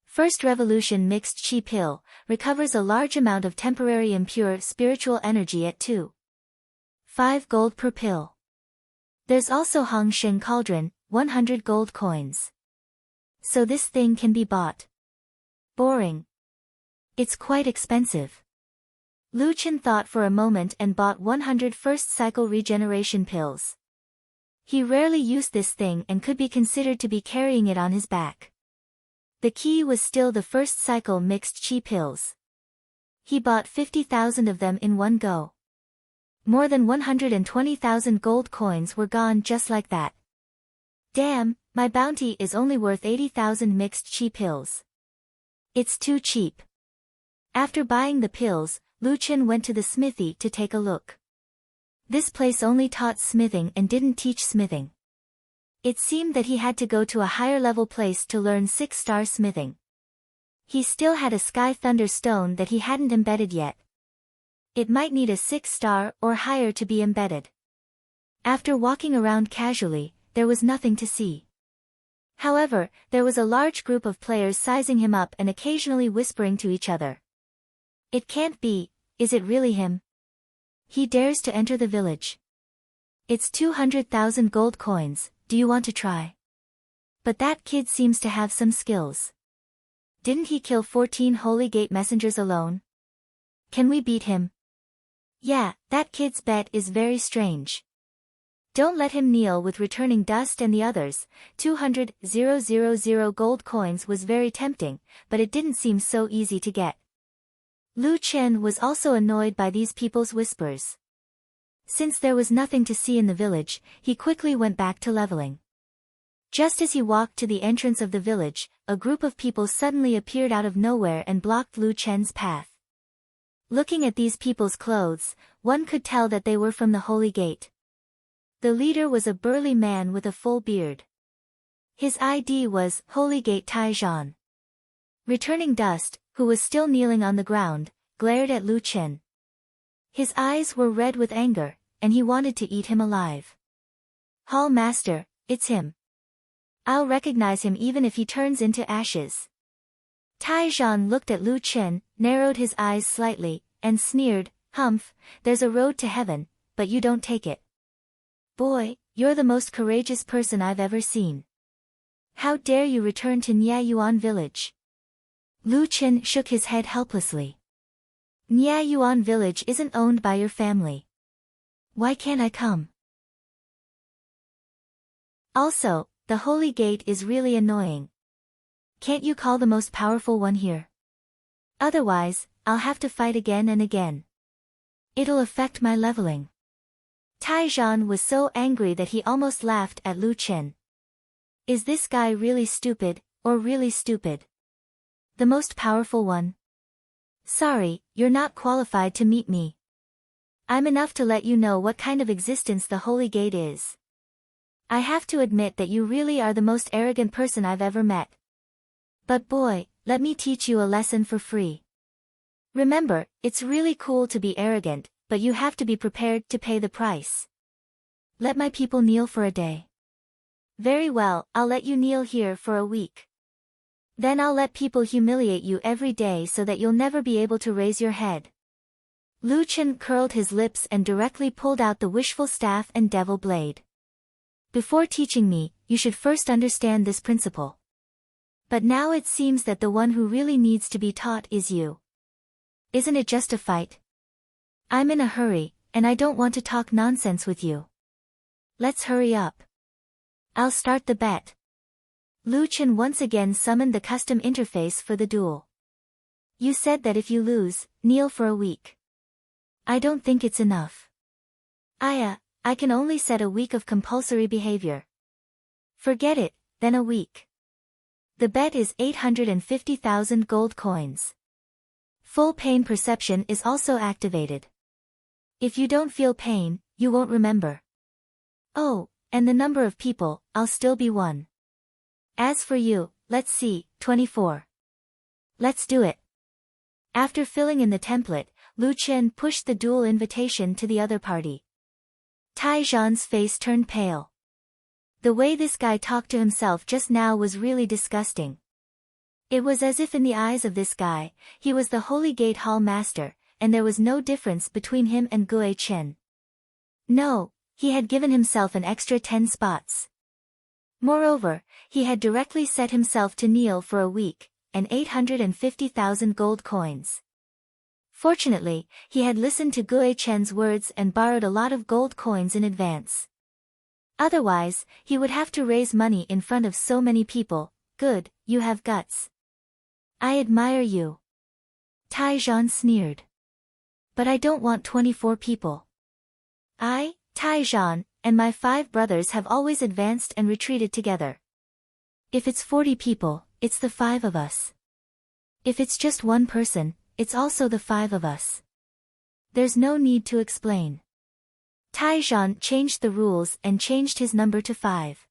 First Revolution Mixed Chi Pill, recovers a large amount of temporary impure spiritual energy at 2.5 gold per pill. There's also Hong Sheng Cauldron, 100 gold coins. So this thing can be bought. Boring. It's quite expensive. Lu Chen thought for a moment and bought 100 first cycle regeneration pills. He rarely used this thing and could be considered to be carrying it on his back. The key was still the first cycle mixed chi pills. He bought 50,000 of them in one go. More than 120,000 gold coins were gone just like that. Damn, my bounty is only worth 80,000 mixed chi pills. It's too cheap. After buying the pills, Lu Chen went to the smithy to take a look. This place only taught smithing and didn't teach smithing. It seemed that he had to go to a higher level place to learn 6-star smithing. He still had a Sky Thunder stone that he hadn't embedded yet. It might need a 6-star or higher to be embedded. After walking around casually, there was nothing to see. However, there was a large group of players sizing him up and occasionally whispering to each other. It can't be, is it really him? He dares to enter the village. It's 200,000 gold coins, do you want to try? But that kid seems to have some skills. Didn't he kill 14 Holy Gate messengers alone? Can we beat him? Yeah, that kid's bet is very strange. Don't let him kneel with returning dust and the others. 200,000 gold coins was very tempting, but it didn't seem so easy to get. Lu Chen was also annoyed by these people's whispers. Since there was nothing to see in the village, he quickly went back to leveling. Just as he walked to the entrance of the village, a group of people suddenly appeared out of nowhere and blocked Lu Chen's path. Looking at these people's clothes, one could tell that they were from the Holy Gate. The leader was a burly man with a full beard. His ID was Holy Gate Taizhan. Returning Dust, who was still kneeling on the ground, glared at Lu Chen. His eyes were red with anger, and he wanted to eat him alive. Hall Master, it's him. I'll recognize him even if he turns into ashes. Taizhan looked at Lu Chen, narrowed his eyes slightly, and sneered, Humph, there's a road to heaven, but you don't take it. Boy, you're the most courageous person I've ever seen. How dare you return to Niayuan village? Lu Chen shook his head helplessly. Niayuan village isn't owned by your family. Why can't I come? Also, the Holy Gate is really annoying. Can't you call the most powerful one here? Otherwise, I'll have to fight again and again. It'll affect my leveling. Taizhan was so angry that he almost laughed at Lu Chen. Is this guy really stupid, or really stupid? The most powerful one? Sorry, you're not qualified to meet me. I'm enough to let you know what kind of existence the Holy Gate is. I have to admit that you really are the most arrogant person I've ever met. But boy, let me teach you a lesson for free. Remember, it's really cool to be arrogant, but you have to be prepared to pay the price. Let my people kneel for a day. Very well, I'll let you kneel here for a week. Then I'll let people humiliate you every day so that you'll never be able to raise your head. Lu Chen curled his lips and directly pulled out the wishful staff and devil blade. Before teaching me, you should first understand this principle. But now it seems that the one who really needs to be taught is you. Isn't it just a fight? I'm in a hurry, and I don't want to talk nonsense with you. Let's hurry up. I'll start the bet. Lu Chen once again summoned the custom interface for the duel. You said that if you lose, kneel for a week. I don't think it's enough. I can only set a week of compulsory behavior. Forget it, then a week. The bet is 850,000 gold coins. Full pain perception is also activated. If you don't feel pain, you won't remember. Oh, and the number of people, I'll still be one. As for you, let's see, 24. Let's do it. After filling in the template, Lu Chen pushed the duel invitation to the other party. Taizhan's face turned pale. The way this guy talked to himself just now was really disgusting. It was as if in the eyes of this guy, he was the Holy Gate Hall Master, and there was no difference between him and Gue Chen. No, he had given himself an extra 10 spots. Moreover, he had directly set himself to kneel for a week, and 850,000 gold coins. Fortunately, he had listened to Gue Chen's words and borrowed a lot of gold coins in advance. Otherwise, he would have to raise money in front of so many people. Good, you have guts. I admire you. Taizhan sneered. But I don't want 24 people. I, Taizhan, and my 5 brothers have always advanced and retreated together. If it's 40 people, it's the 5 of us. If it's just one person, it's also the 5 of us. There's no need to explain. Taizhan changed the rules and changed his number to 5.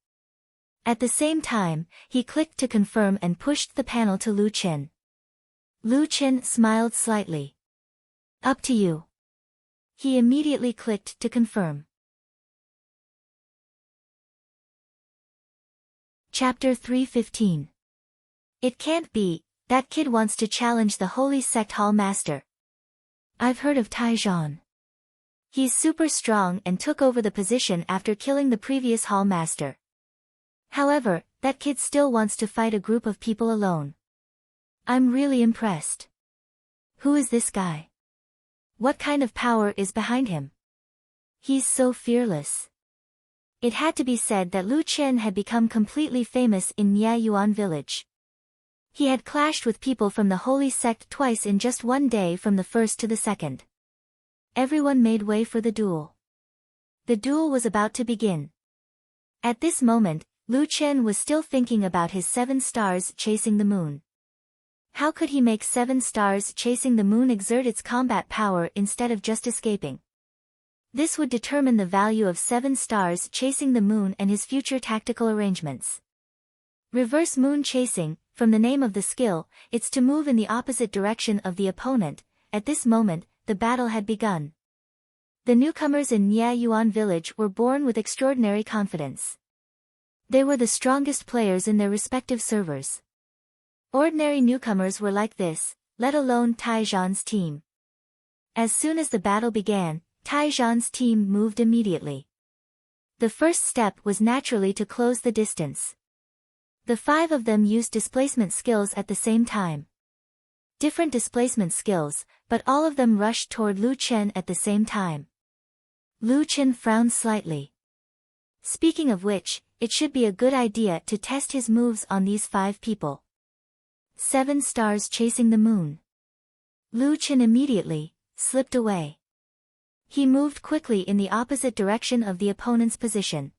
At the same time, he clicked to confirm and pushed the panel to Lu Chen. Lu Chen smiled slightly. Up to you. He immediately clicked to confirm. Chapter 315. It can't be, that kid wants to challenge the Holy Sect Hall Master. I've heard of Taizhan. He's super strong and took over the position after killing the previous Hall Master. However, that kid still wants to fight a group of people alone. I'm really impressed. Who is this guy? What kind of power is behind him? He's so fearless. It had to be said that Lu Chen had become completely famous in Niayuan village. He had clashed with people from the Holy Sect twice in just one day from the first to the second. Everyone made way for the duel. The duel was about to begin. At this moment, Lu Chen was still thinking about his 7 stars chasing the moon. How could he make 7 stars chasing the moon exert its combat power instead of just escaping? This would determine the value of 7 stars chasing the moon and his future tactical arrangements. Reverse moon chasing, from the name of the skill, it's to move in the opposite direction of the opponent. At this moment, the battle had begun. The newcomers in Niayuan village were born with extraordinary confidence. They were the strongest players in their respective servers. Ordinary newcomers were like this, let alone Taizhan's team. As soon as the battle began, Taizhan's team moved immediately. The first step was naturally to close the distance. The 5 of them used displacement skills at the same time. Different displacement skills, but all of them rushed toward Lu Chen at the same time. Lu Chen frowned slightly. Speaking of which, it should be a good idea to test his moves on these 5 people. 7 stars chasing the moon. Lu Chen immediately slipped away. He moved quickly in the opposite direction of the opponent's position.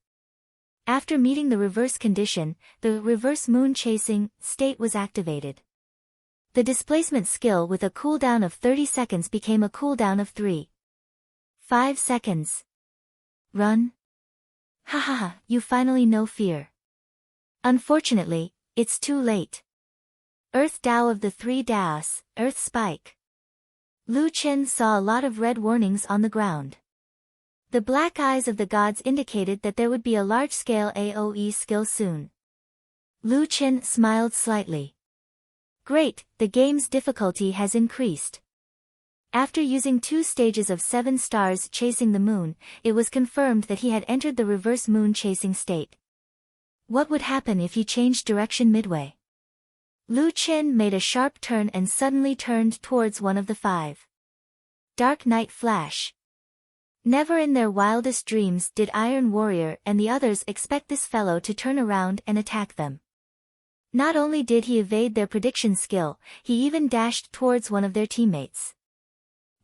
After meeting the reverse condition, the reverse moon chasing state was activated. The displacement skill with a cooldown of 30 seconds became a cooldown of 5 seconds. Run. Hahaha, you finally know fear. Unfortunately, it's too late. Earth Dao of the 3 Daos, Earth Spike. Lu Chen saw a lot of red warnings on the ground. The black eyes of the gods indicated that there would be a large-scale AoE skill soon. Lu Chen smiled slightly. Great, the game's difficulty has increased. After using 2 stages of 7 stars chasing the moon, it was confirmed that he had entered the reverse moon chasing state. What would happen if he changed direction midway? Lu Chen made a sharp turn and suddenly turned towards one of the 5. Dark Night Flash. Never in their wildest dreams did Iron Warrior and the others expect this fellow to turn around and attack them. Not only did he evade their prediction skill, he even dashed towards one of their teammates.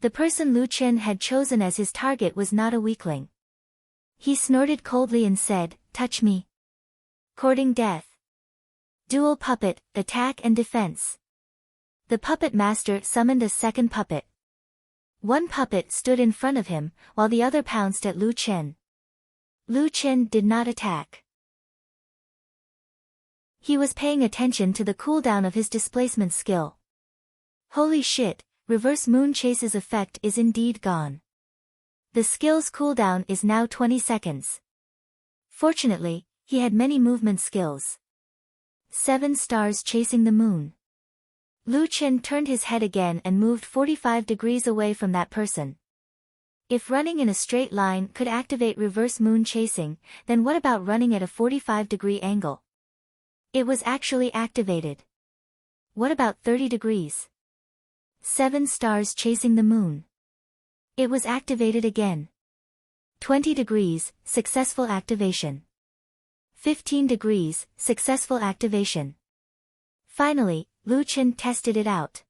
The person Lu Chen had chosen as his target was not a weakling. He snorted coldly and said, "Touch me." Courting death. Dual puppet, attack and defense. The puppet master summoned a second puppet. One puppet stood in front of him, while the other pounced at Lu Chen. Lu Chen did not attack. He was paying attention to the cooldown of his displacement skill. Holy shit, reverse moon chase's effect is indeed gone. The skill's cooldown is now 20 seconds. Fortunately, he had many movement skills. 7 stars chasing the moon. Lu Chen turned his head again and moved 45 degrees away from that person. If running in a straight line could activate reverse moon chasing, then what about running at a 45-degree angle? It was actually activated. What about 30 degrees? 7 stars chasing the moon. It was activated again. 20 degrees, successful activation. 15 degrees, successful activation. Finally, Lu Chen tested it out.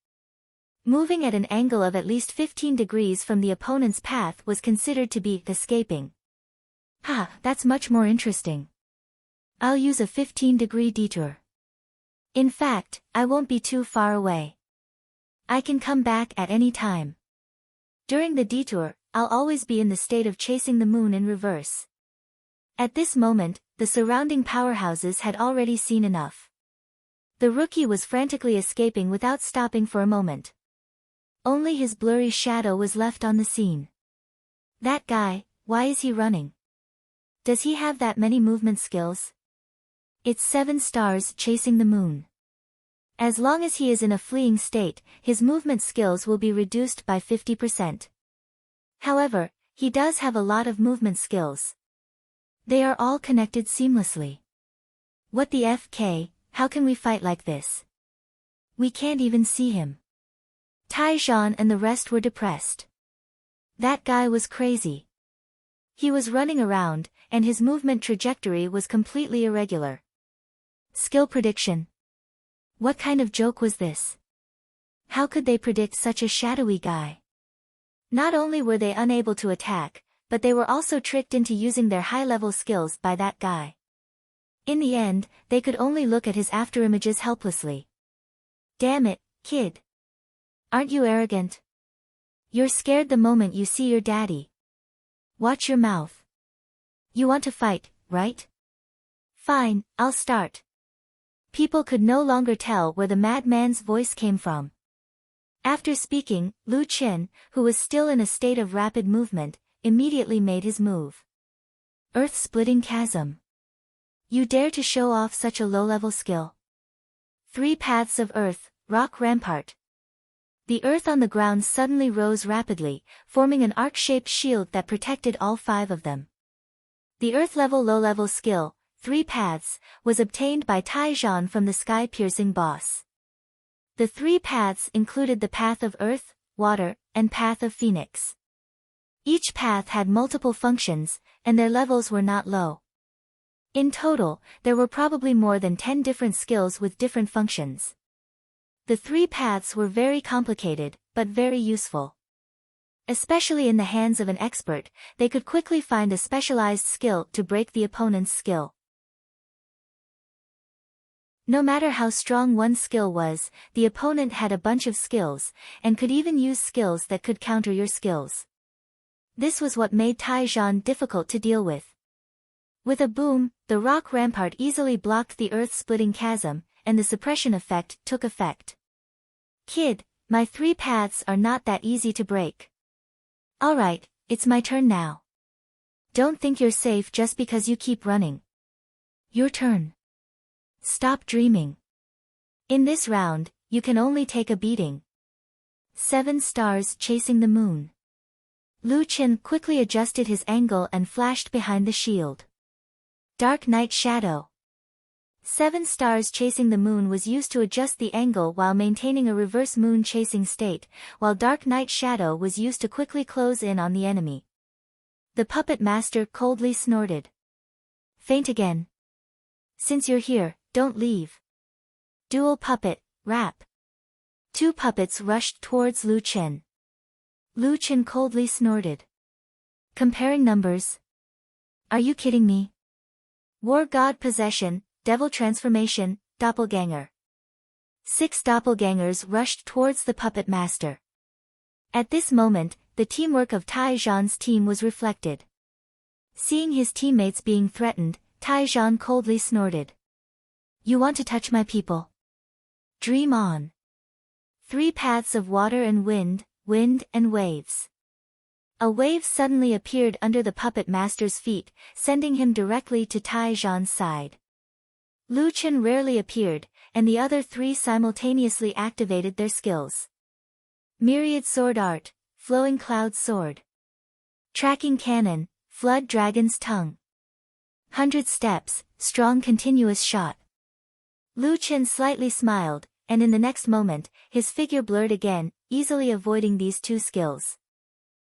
Moving at an angle of at least 15 degrees from the opponent's path was considered to be escaping. Ha, that's much more interesting. I'll use a 15-degree detour. In fact, I won't be too far away. I can come back at any time. During the detour, I'll always be in the state of chasing the moon in reverse. At this moment, the surrounding powerhouses had already seen enough. The rookie was frantically escaping without stopping for a moment. Only his blurry shadow was left on the scene. That guy, why is he running? Does he have that many movement skills? It's 7 stars chasing the moon. As long as he is in a fleeing state, his movement skills will be reduced by 50%. However, he does have a lot of movement skills. They are all connected seamlessly. What the FK, how can we fight like this? We can't even see him. Taizhan and the rest were depressed. That guy was crazy. He was running around, and his movement trajectory was completely irregular. Skill prediction. What kind of joke was this? How could they predict such a shadowy guy? Not only were they unable to attack, but they were also tricked into using their high-level skills by that guy. In the end, they could only look at his afterimages helplessly. Damn it, kid. Aren't you arrogant? You're scared the moment you see your daddy. Watch your mouth. You want to fight, right? Fine, I'll start. People could no longer tell where the madman's voice came from. After speaking, Lu Qin, who was still in a state of rapid movement, immediately made his move. Earth-splitting chasm. You dare to show off such a low-level skill? 3 paths of earth, rock rampart. The earth on the ground suddenly rose rapidly, forming an arc-shaped shield that protected all 5 of them. The earth-level low-level skill, 3 paths, was obtained by Taizhan from the sky-piercing boss. The 3 paths included the path of earth, water, and path of phoenix. Each path had multiple functions, and their levels were not low. In total, there were probably more than 10 different skills with different functions. The 3 paths were very complicated, but very useful. Especially in the hands of an expert, they could quickly find a specialized skill to break the opponent's skill. No matter how strong one skill was, the opponent had a bunch of skills, and could even use skills that could counter your skills. This was what made Taizhan difficult to deal with. With a boom, the rock rampart easily blocked the earth-splitting chasm, and the suppression effect took effect. Kid, my 3 paths are not that easy to break. Alright, it's my turn now. Don't think you're safe just because you keep running. Your turn. Stop dreaming. In this round, you can only take a beating. 7 stars chasing the moon. Lu Qin quickly adjusted his angle and flashed behind the shield. Dark Night Shadow. 7 stars chasing the moon was used to adjust the angle while maintaining a reverse moon chasing state, while Dark Night Shadow was used to quickly close in on the enemy. The puppet master coldly snorted. Faint again. Since you're here, don't leave. Dual puppet, rap. 2 puppets rushed towards Lu Qin. Lu Qin coldly snorted. Comparing numbers. Are you kidding me? War God Possession, Devil Transformation, Doppelganger. 6 doppelgangers rushed towards the puppet master. At this moment, the teamwork of Taizhan's team was reflected. Seeing his teammates being threatened, Taizhan coldly snorted. You want to touch my people? Dream on. 3 paths of water and wind, wind and waves. A wave suddenly appeared under the puppet master's feet, sending him directly to Taizhan's side. Lu Qin rarely appeared, and the other 3 simultaneously activated their skills. Myriad Sword Art, Flowing Cloud Sword. Tracking Cannon, Flood Dragon's Tongue. 100 Steps, Strong Continuous Shot. Lu Qin slightly smiled, and in the next moment, his figure blurred again, easily avoiding these 2 skills.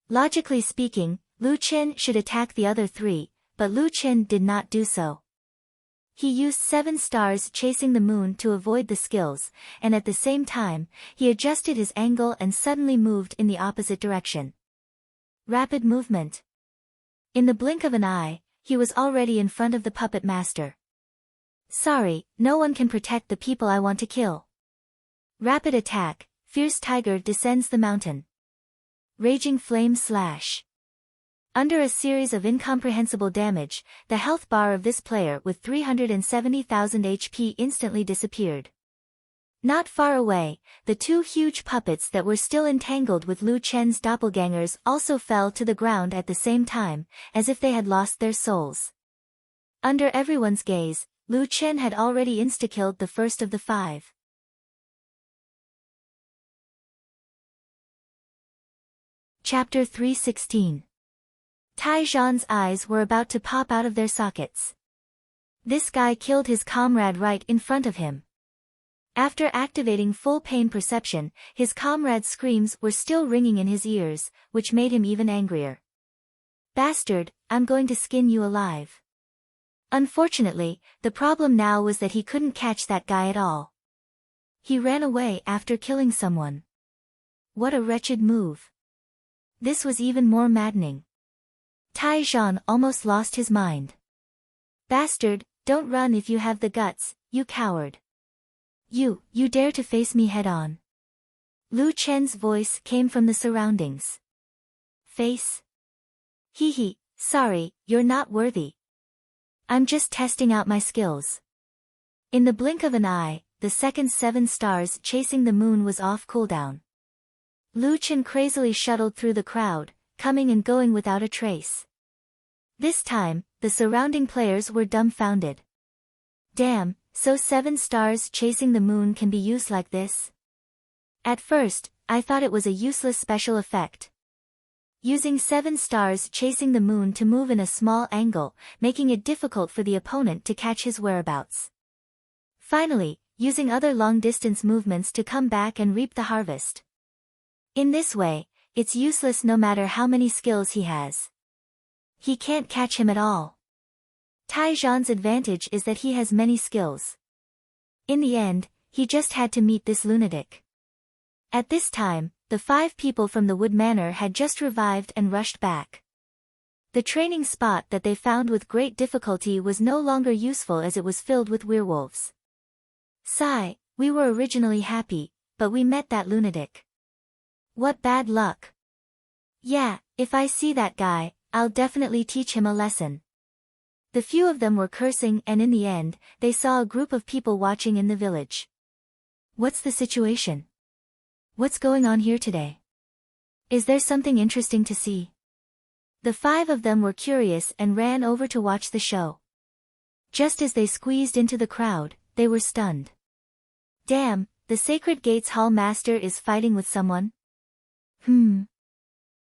Logically speaking, Lu Qin should attack the other 3, but Lu Qin did not do so. He used 7 stars chasing the moon to avoid the skills, and at the same time, he adjusted his angle and suddenly moved in the opposite direction. Rapid movement. In the blink of an eye, he was already in front of the puppet master. Sorry, no one can protect the people I want to kill. Rapid attack, Fierce Tiger descends the mountain. Raging Flame Slash. Under a series of incomprehensible damage, the health bar of this player with 370,000 HP instantly disappeared. Not far away, the 2 huge puppets that were still entangled with Lu Qin's doppelgangers also fell to the ground at the same time, as if they had lost their souls. Under everyone's gaze, Lu Qin had already insta-killed the first of the 5. Chapter 316. Taizhan's eyes were about to pop out of their sockets. This guy killed his comrade right in front of him. After activating full pain perception, his comrade's screams were still ringing in his ears, which made him even angrier. Bastard, I'm going to skin you alive. Unfortunately, the problem now was that he couldn't catch that guy at all. He ran away after killing someone. What a wretched move. This was even more maddening. Taizhan almost lost his mind. Bastard, don't run if you have the guts, you coward. You dare to face me head-on. Lu Chen's voice came from the surroundings. Face? Hee, sorry, you're not worthy. I'm just testing out my skills. In the blink of an eye, the second 7 stars chasing the moon was off cooldown. Lu Chen crazily shuttled through the crowd, coming and going without a trace. This time, the surrounding players were dumbfounded. Damn, so 7 stars chasing the moon can be used like this? At first, I thought it was a useless special effect. Using 7 stars chasing the moon to move in a small angle, making it difficult for the opponent to catch his whereabouts. Finally, using other long-distance movements to come back and reap the harvest. In this way, it's useless no matter how many skills he has. He can't catch him at all. Taizhan's advantage is that he has many skills. In the end, he just had to meet this lunatic. At this time, the 5 people from the Wood Manor had just revived and rushed back. The training spot that they found with great difficulty was no longer useful as it was filled with werewolves. Sigh, we were originally happy, but we met that lunatic. What bad luck. Yeah, if I see that guy, I'll definitely teach him a lesson. The few of them were cursing and in the end, they saw a group of people watching in the village. What's the situation? What's going on here today? Is there something interesting to see? The 5 of them were curious and ran over to watch the show. Just as they squeezed into the crowd, they were stunned. Damn, the Sacred Gates Hall Master is fighting with someone?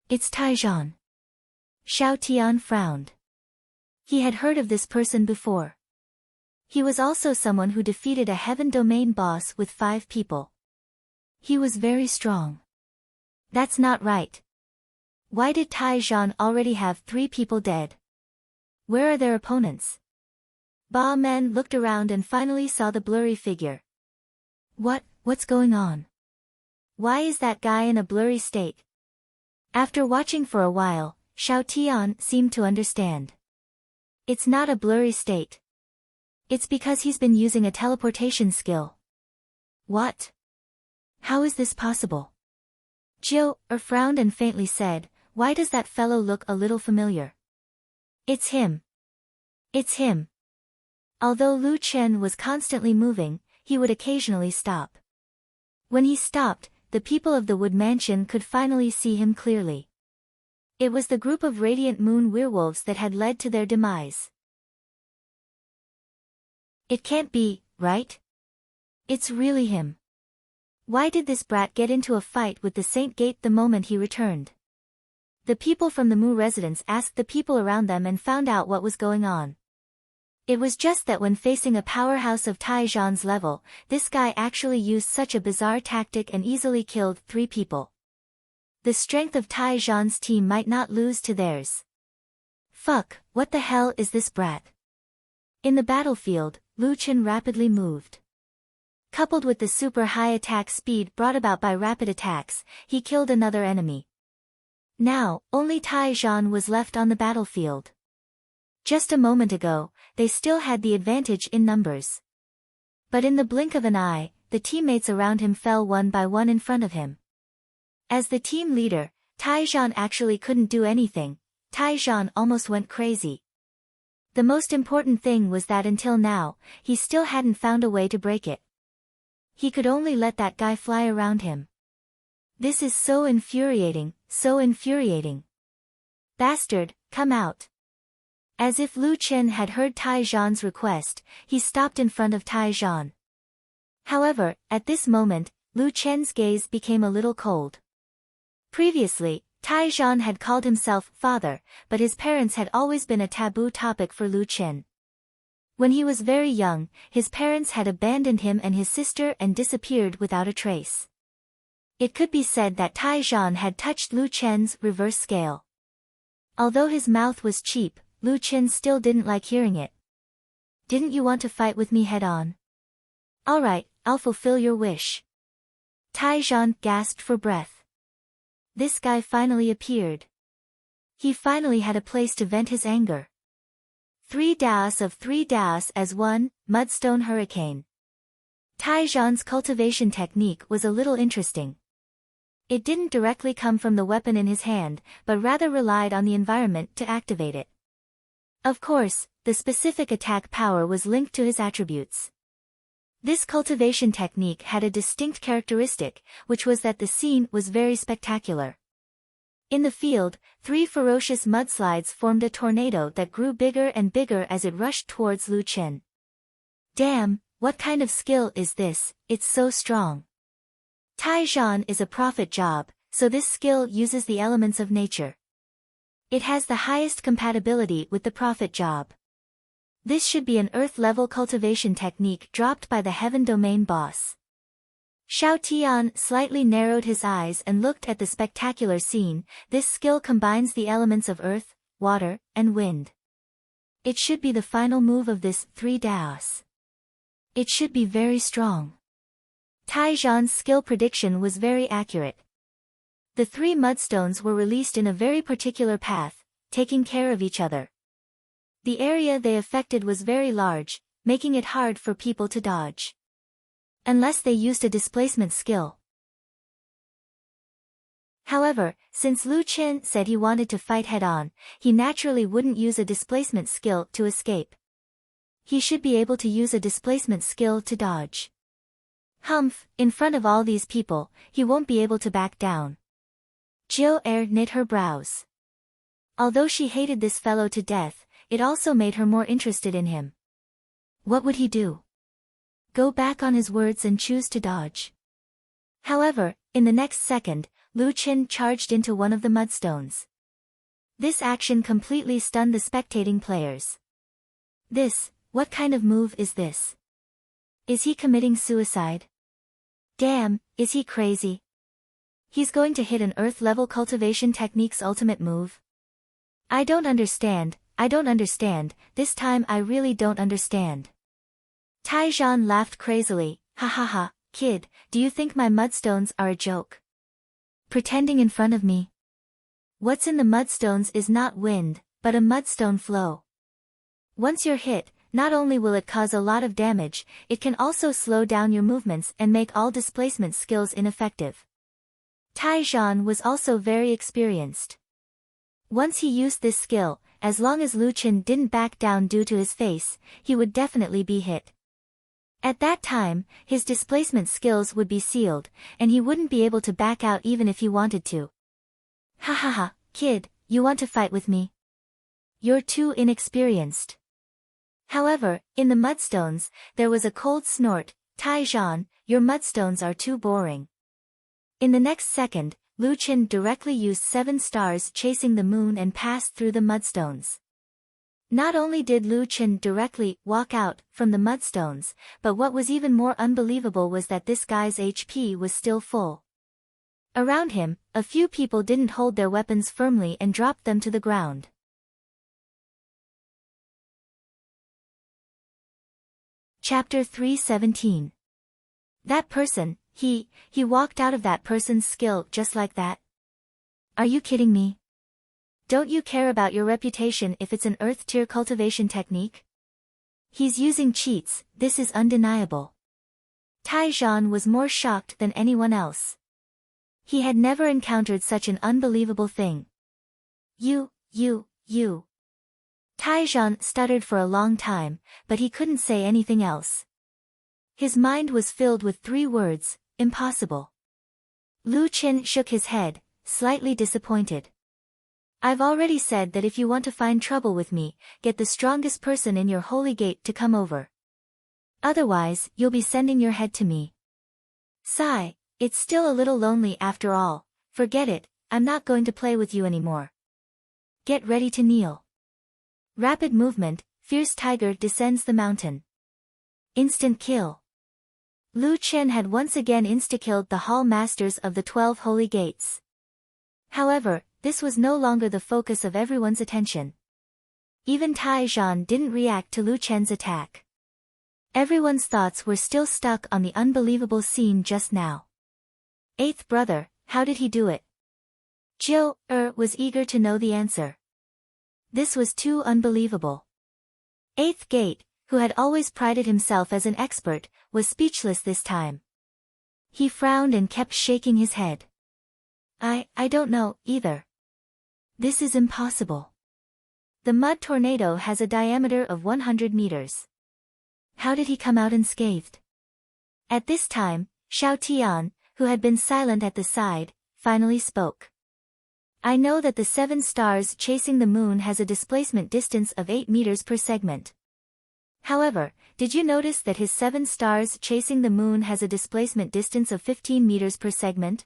It's Taizhan. Xiao Tian frowned. He had heard of this person before. He was also someone who defeated a Heaven Domain boss with 5 people. He was very strong. That's not right. Why did Taizhan already have 3 people dead? Where are their opponents? Ba Men looked around and finally saw the blurry figure. What's going on? Why is that guy in a blurry state? After watching for a while, Xiao Tian seemed to understand. It's not a blurry state. It's because he's been using a teleportation skill. What? How is this possible? Jiu frowned and faintly said, why does that fellow look a little familiar? It's him. It's him. Although Lu Chen was constantly moving, he would occasionally stop. When he stopped, the people of the Wood Mansion could finally see him clearly. It was the group of radiant moon werewolves that had led to their demise. It can't be, right? It's really him. Why did this brat get into a fight with the Saint Gate the moment he returned? The people from the Mu residence asked the people around them and found out what was going on. It was just that when facing a powerhouse of Taizhan's level, this guy actually used such a bizarre tactic and easily killed 3 people. The strength of Taizhan's team might not lose to theirs. Fuck, what the hell is this brat? In the battlefield, Lu Chen rapidly moved. Coupled with the super high attack speed brought about by rapid attacks, he killed another enemy. Now, only Taizhan was left on the battlefield. Just a moment ago, they still had the advantage in numbers. But in the blink of an eye, the teammates around him fell one by one in front of him. As the team leader, Taizhan actually couldn't do anything. Taizhan almost went crazy. The most important thing was that until now, he still hadn't found a way to break it. He could only let that guy fly around him. This is so infuriating, so infuriating. Bastard, come out. As if Lu Chen had heard Taizhan's request, he stopped in front of Taizhan. However, at this moment, Lu Chen's gaze became a little cold. Previously, Taizhan had called himself father, but his parents had always been a taboo topic for Lu Chen. When he was very young, his parents had abandoned him and his sister and disappeared without a trace. It could be said that Taizhan had touched Lu Chen's reverse scale. Although his mouth was cheap, Lu Chen still didn't like hearing it. Didn't you want to fight with me head-on? Alright, I'll fulfill your wish. Taizhan gasped for breath. This guy finally appeared. He finally had a place to vent his anger. 3 Daos of 3 Daos as 1, Mudstone Hurricane. Taizhan's cultivation technique was a little interesting. It didn't directly come from the weapon in his hand, but rather relied on the environment to activate it. Of course, the specific attack power was linked to his attributes. This cultivation technique had a distinct characteristic, which was that the scene was very spectacular. In the field, 3 ferocious mudslides formed a tornado that grew bigger and bigger as it rushed towards Lu Chen. Damn, what kind of skill is this? It's so strong. Taizhan is a prophet job, so this skill uses the elements of nature. It has the highest compatibility with the prophet job. This should be an earth-level cultivation technique dropped by the heaven domain boss. Xiao Tian slightly narrowed his eyes and looked at the spectacular scene. This skill combines the elements of earth, water, and wind. It should be the final move of this 3 Daos. It should be very strong. Taizhan's skill prediction was very accurate. The 3 mudstones were released in a very particular path, taking care of each other. The area they affected was very large, making it hard for people to dodge. Unless they used a displacement skill. However, since Lu Chen said he wanted to fight head-on, he naturally wouldn't use a displacement skill to escape. He should be able to use a displacement skill to dodge. Humph, in front of all these people, he won't be able to back down. Jiu Er knit her brows. Although she hated this fellow to death, it also made her more interested in him. What would he do? Go back on his words and choose to dodge. However, in the next second, Lu Chen charged into one of the mudstones. This action completely stunned the spectating players. What kind of move is this? Is he committing suicide? Damn, is he crazy? He's going to hit an earth-level cultivation technique's ultimate move? I don't understand, this time I really don't understand. Taizhan laughed crazily. Ha ha ha, kid, do you think my mudstones are a joke? Pretending in front of me? What's in the mudstones is not wind, but a mudstone flow. Once you're hit, not only will it cause a lot of damage, it can also slow down your movements and make all displacement skills ineffective. Taizhan was also very experienced. Once he used this skill, as long as Lu Chen didn't back down due to his face, he would definitely be hit. At that time, his displacement skills would be sealed, and he wouldn't be able to back out even if he wanted to. Ha ha ha, kid, you want to fight with me? You're too inexperienced. However, in the mudstones, there was a cold snort. Taizhan, your mudstones are too boring. In the next second, Lu Chen directly used 7 stars chasing the moon and passed through the mudstones. Not only did Lu Chen directly walk out from the mudstones, but what was even more unbelievable was that this guy's HP was still full. Around him, a few people didn't hold their weapons firmly and dropped them to the ground. Chapter 317. That person, he walked out of that person's skill just like that. Are you kidding me? Don't you care about your reputation if it's an earth-tier cultivation technique? He's using cheats, this is undeniable. Taizhan was more shocked than anyone else. He had never encountered such an unbelievable thing. You. Taizhan stuttered for a long time, but he couldn't say anything else. His mind was filled with 3 words, impossible. Lu Chen shook his head, slightly disappointed. I've already said that if you want to find trouble with me, get the strongest person in your holy gate to come over. Otherwise, you'll be sending your head to me. Sigh, it's still a little lonely after all, forget it, I'm not going to play with you anymore. Get ready to kneel. Rapid movement, fierce tiger descends the mountain. Instant kill. Lu Chen had once again insta-killed the hall masters of the 12 holy gates. However, this was no longer the focus of everyone's attention. Even Taizhan didn't react to Lu Chen's attack. Everyone's thoughts were still stuck on the unbelievable scene just now. 8th brother, how did he do it? Jiu was eager to know the answer. This was too unbelievable. Eighth Gate, who had always prided himself as an expert, was speechless this time. He frowned and kept shaking his head. I don't know, either. This is impossible. The mud tornado has a diameter of 100 meters. How did he come out unscathed? At this time, Xiao Tian, who had been silent at the side, finally spoke. I know that the 7 stars chasing the moon has a displacement distance of 8 meters per segment. However, did you notice that his 7 stars chasing the moon has a displacement distance of 15 meters per segment?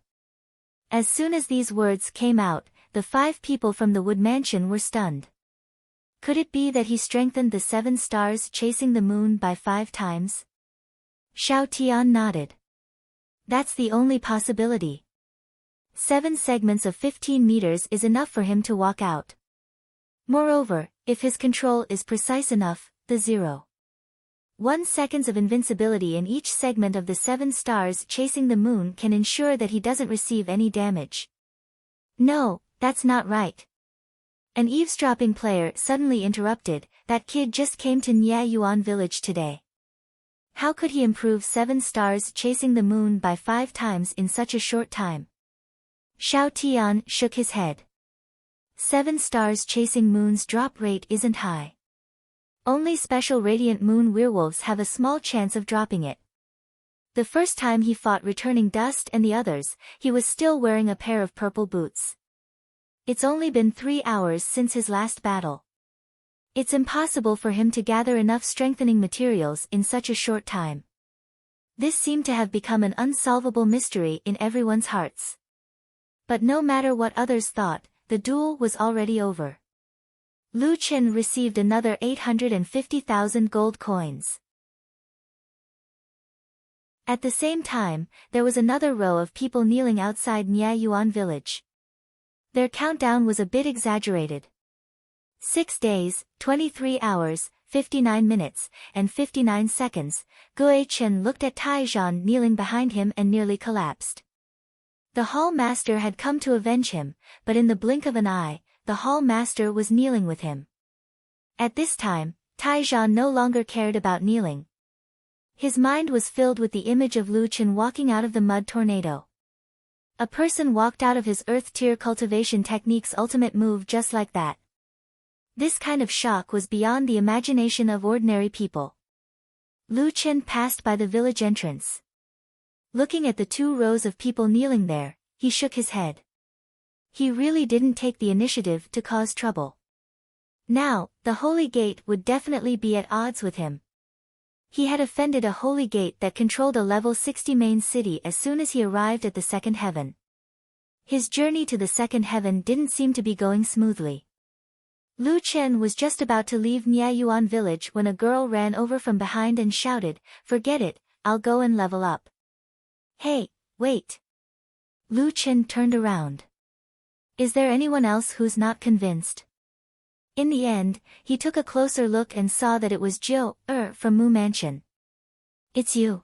As soon as these words came out, the 5 people from the wood mansion were stunned. Could it be that he strengthened the 7 stars chasing the moon by 5 times? Xiao Tian nodded. That's the only possibility. 7 segments of 15 meters is enough for him to walk out. Moreover, if his control is precise enough, the 0.1 seconds of invincibility in each segment of the 7 stars chasing the moon can ensure that he doesn't receive any damage. No, that's not right. An eavesdropping player suddenly interrupted, that kid just came to Niayuan village today. How could he improve 7 stars chasing the moon by 5 times in such a short time? Xiao Tian shook his head. 7 stars chasing moon's drop rate isn't high. Only special radiant moon werewolves have a small chance of dropping it. The first time he fought returning dust and the others, he was still wearing a pair of purple boots. It's only been 3 hours since his last battle. It's impossible for him to gather enough strengthening materials in such a short time. This seemed to have become an unsolvable mystery in everyone's hearts. But no matter what others thought, the duel was already over. Lu Chen received another 850,000 gold coins. At the same time, there was another row of people kneeling outside Niayuan village. Their countdown was a bit exaggerated. 6 days, 23 hours, 59 minutes, and 59 seconds, Gue Chen looked at Taizhan kneeling behind him and nearly collapsed. The Hall Master had come to avenge him, but in the blink of an eye, the Hall Master was kneeling with him. At this time, Taizhan no longer cared about kneeling. His mind was filled with the image of Lu Chen walking out of the mud tornado. A person walked out of his Earth Tier cultivation technique's ultimate move just like that. This kind of shock was beyond the imagination of ordinary people. Lu Chen passed by the village entrance. Looking at the 2 rows of people kneeling there, he shook his head. He really didn't take the initiative to cause trouble. Now, the Holy Gate would definitely be at odds with him. He had offended a Holy Gate that controlled a level 60 main city as soon as he arrived at the second heaven. His journey to the second heaven didn't seem to be going smoothly. Lu Chen was just about to leave Niayuan village when a girl ran over from behind and shouted, "Forget it, I'll go and level up." Hey, wait. Lu Chen turned around. Is there anyone else who's not convinced? In the end, he took a closer look and saw that it was Jiu from Mu Mansion. It's you.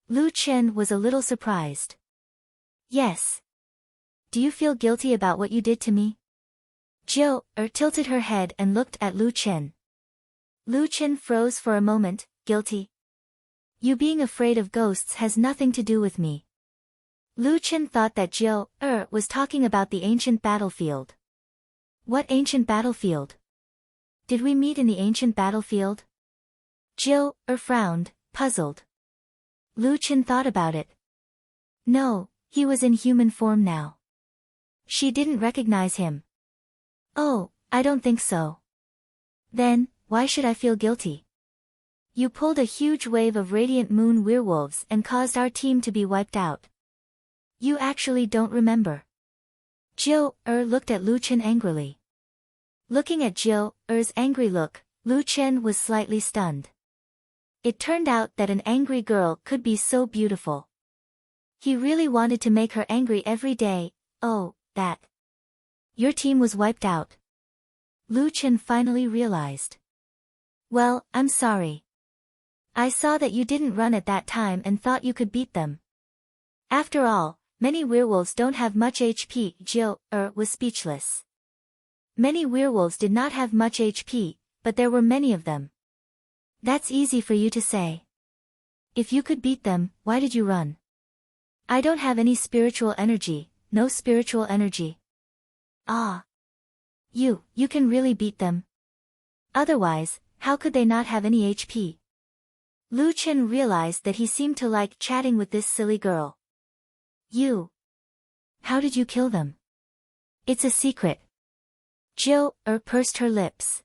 Lu Chen was a little surprised. Yes. Do you feel guilty about what you did to me? Jiu tilted her head and looked at Lu Chen. Lu Chen froze for a moment. Guilty? You being afraid of ghosts has nothing to do with me. Lu Chen thought that Jiu was talking about the ancient battlefield. What ancient battlefield? Did we meet in the ancient battlefield? Jiu frowned, puzzled. Lu Chen thought about it. No, he was in human form now. She didn't recognize him. Oh, I don't think so. Then, why should I feel guilty? You pulled a huge wave of radiant moon werewolves and caused our team to be wiped out. You actually don't remember. Jiu looked at Lu Chen angrily. Looking at Jiu's angry look, Lu Chen was slightly stunned. It turned out that an angry girl could be so beautiful. He really wanted to make her angry every day. Oh, that. Your team was wiped out. Lu Chen finally realized. Well, I'm sorry. I saw that you didn't run at that time and thought you could beat them. After all, many werewolves don't have much HP. Jill was speechless. Many werewolves did not have much HP, but there were many of them. That's easy for you to say. If you could beat them, why did you run? I don't have any spiritual energy, no spiritual energy. Ah. You can really beat them. Otherwise, how could they not have any HP? Lu Chen realized that he seemed to like chatting with this silly girl. How did you kill them? It's a secret. Jill pursed her lips.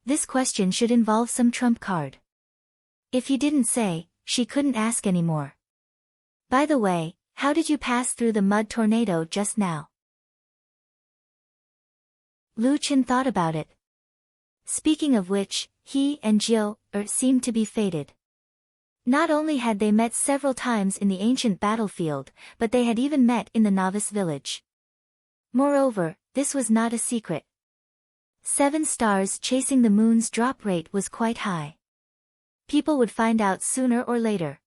This question should involve some trump card. If he didn't say, she couldn't ask anymore. By the way, how did you pass through the mud tornado just now? Lu Chen thought about it. Speaking of which, he and Jill seemed to be fated. Not only had they met several times in the ancient battlefield, but they had even met in the novice village. Moreover, this was not a secret. 7 stars chasing the moon's drop rate was quite high. People would find out sooner or later.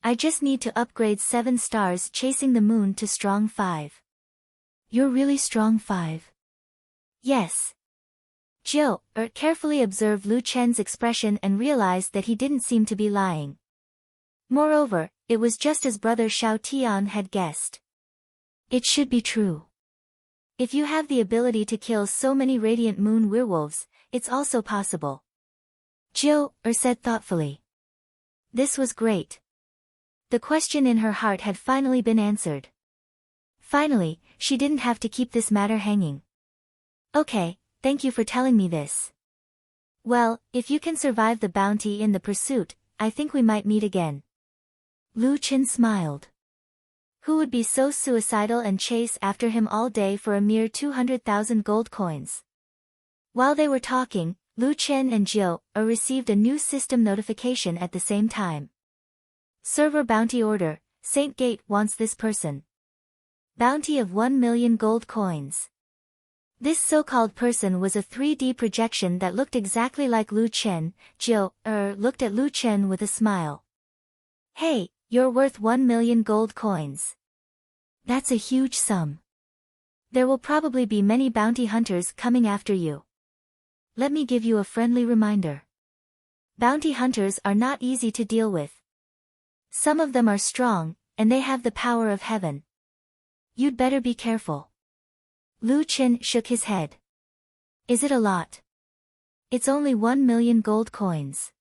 I just need to upgrade 7 stars chasing the moon to strong 5. You're really strong 5? Yes. Jill carefully observed Lu Chen's expression and realized that he didn't seem to be lying. Moreover, it was just as brother Xiao Tian had guessed. It should be true. If you have the ability to kill so many radiant moon werewolves, it's also possible. Jill said thoughtfully. This was great. The question in her heart had finally been answered. Finally, she didn't have to keep this matter hanging. Okay, thank you for telling me this. Well, if you can survive the bounty in the pursuit, I think we might meet again. Lu Chen smiled. Who would be so suicidal and chase after him all day for a mere 200,000 gold coins? While they were talking, Lu Chen and Jill received a new system notification at the same time. Server bounty order, Saint Gate wants this person. Bounty of 1 million gold coins. This so-called person was a 3D projection that looked exactly like Lu Chen. Jill looked at Lu Chen with a smile. Hey, you're worth 1 million gold coins. That's a huge sum. There will probably be many bounty hunters coming after you. Let me give you a friendly reminder. Bounty hunters are not easy to deal with. Some of them are strong, and they have the power of heaven. You'd better be careful. Lu Chen shook his head. Is it a lot? It's only 1 million gold coins.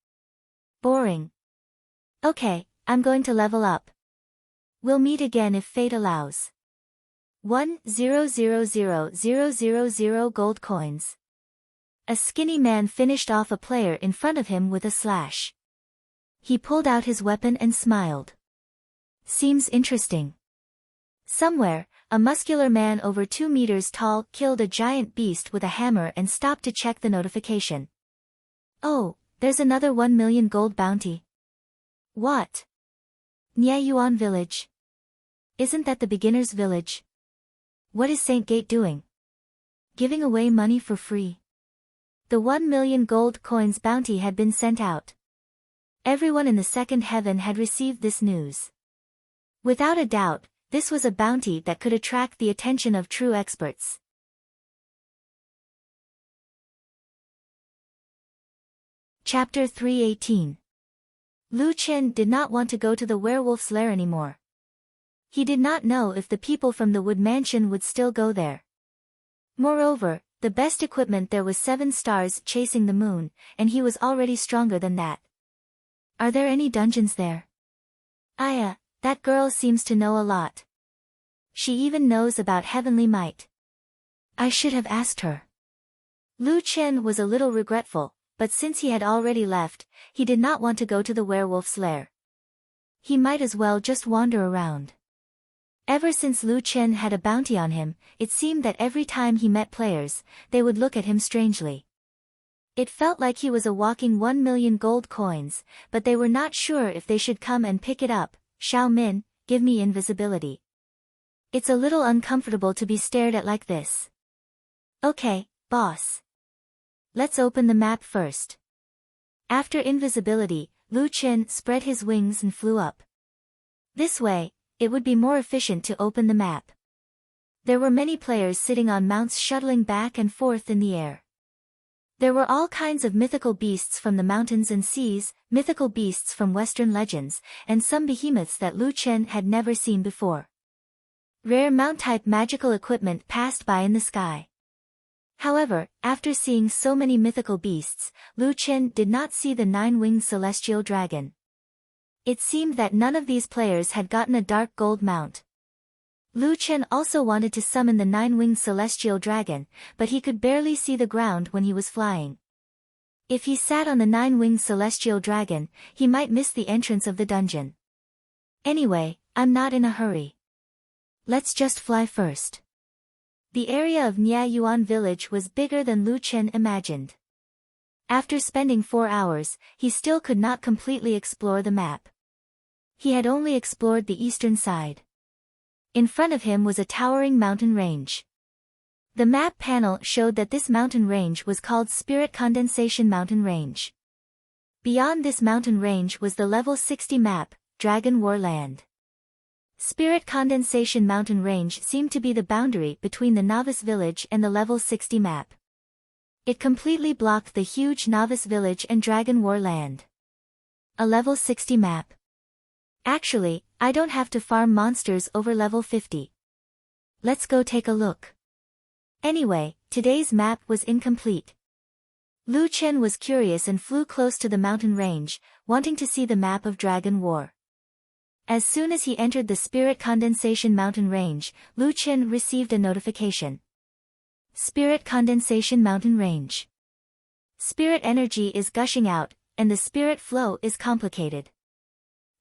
Boring. Okay, I'm going to level up. We'll meet again if fate allows. 1,000,000 gold coins. A skinny man finished off a player in front of him with a slash. He pulled out his weapon and smiled. Seems interesting. Somewhere, a muscular man over 2 meters tall killed a giant beast with a hammer and stopped to check the notification. Oh, there's another 1 million gold bounty. What? Niayuan village. Isn't that the beginner's village? What is Saint Gate doing? Giving away money for free. The 1 million gold coins bounty had been sent out. Everyone in the second heaven had received this news. Without a doubt, this was a bounty that could attract the attention of true experts. Chapter 318. Lu Chen did not want to go to the werewolf's lair anymore. He did not know if the people from the wood mansion would still go there. Moreover, the best equipment there was 7 stars chasing the moon, and he was already stronger than that. Are there any dungeons there? Aya, that girl seems to know a lot. She even knows about heavenly might. I should have asked her. Lu Chen was a little regretful, but since he had already left, he did not want to go to the werewolf's lair. He might as well just wander around. Ever since Lu Chen had a bounty on him, it seemed that every time he met players, they would look at him strangely. It felt like he was a walking 1 million gold coins, but they were not sure if they should come and pick it up. Xiao Min, give me invisibility. It's a little uncomfortable to be stared at like this. Okay, boss. Let's open the map first. After invisibility, Lu Chen spread his wings and flew up. This way, it would be more efficient to open the map. There were many players sitting on mounts shuttling back and forth in the air. There were all kinds of mythical beasts from the mountains and seas, mythical beasts from Western legends, and some behemoths that Lu Chen had never seen before. Rare mount-type magical equipment passed by in the sky. However, after seeing so many mythical beasts, Lu Chen did not see the 9-winged celestial dragon. It seemed that none of these players had gotten a dark gold mount. Lu Chen also wanted to summon the 9-winged celestial dragon, but he could barely see the ground when he was flying. If he sat on the 9-winged celestial dragon, he might miss the entrance of the dungeon. Anyway, I'm not in a hurry. Let's just fly first. The area of Nya Yuan village was bigger than Lu Chen imagined. After spending 4 hours, he still could not completely explore the map. He had only explored the eastern side. In front of him was a towering mountain range. The map panel showed that this mountain range was called Spirit Condensation Mountain Range. Beyond this mountain range was the level 60 map, Dragon War Land. Spirit Condensation Mountain Range seemed to be the boundary between the Novice Village and the level 60 map. It completely blocked the huge Novice Village and Dragon War Land. A level 60 map. Actually, I don't have to farm monsters over level 50. Let's go take a look. Anyway, today's map was incomplete. Lu Chen was curious and flew close to the mountain range, wanting to see the map of Dragon War. As soon as he entered the Spirit Condensation Mountain Range, Lu Chen received a notification. Spirit Condensation Mountain Range. Spirit energy is gushing out, and the spirit flow is complicated.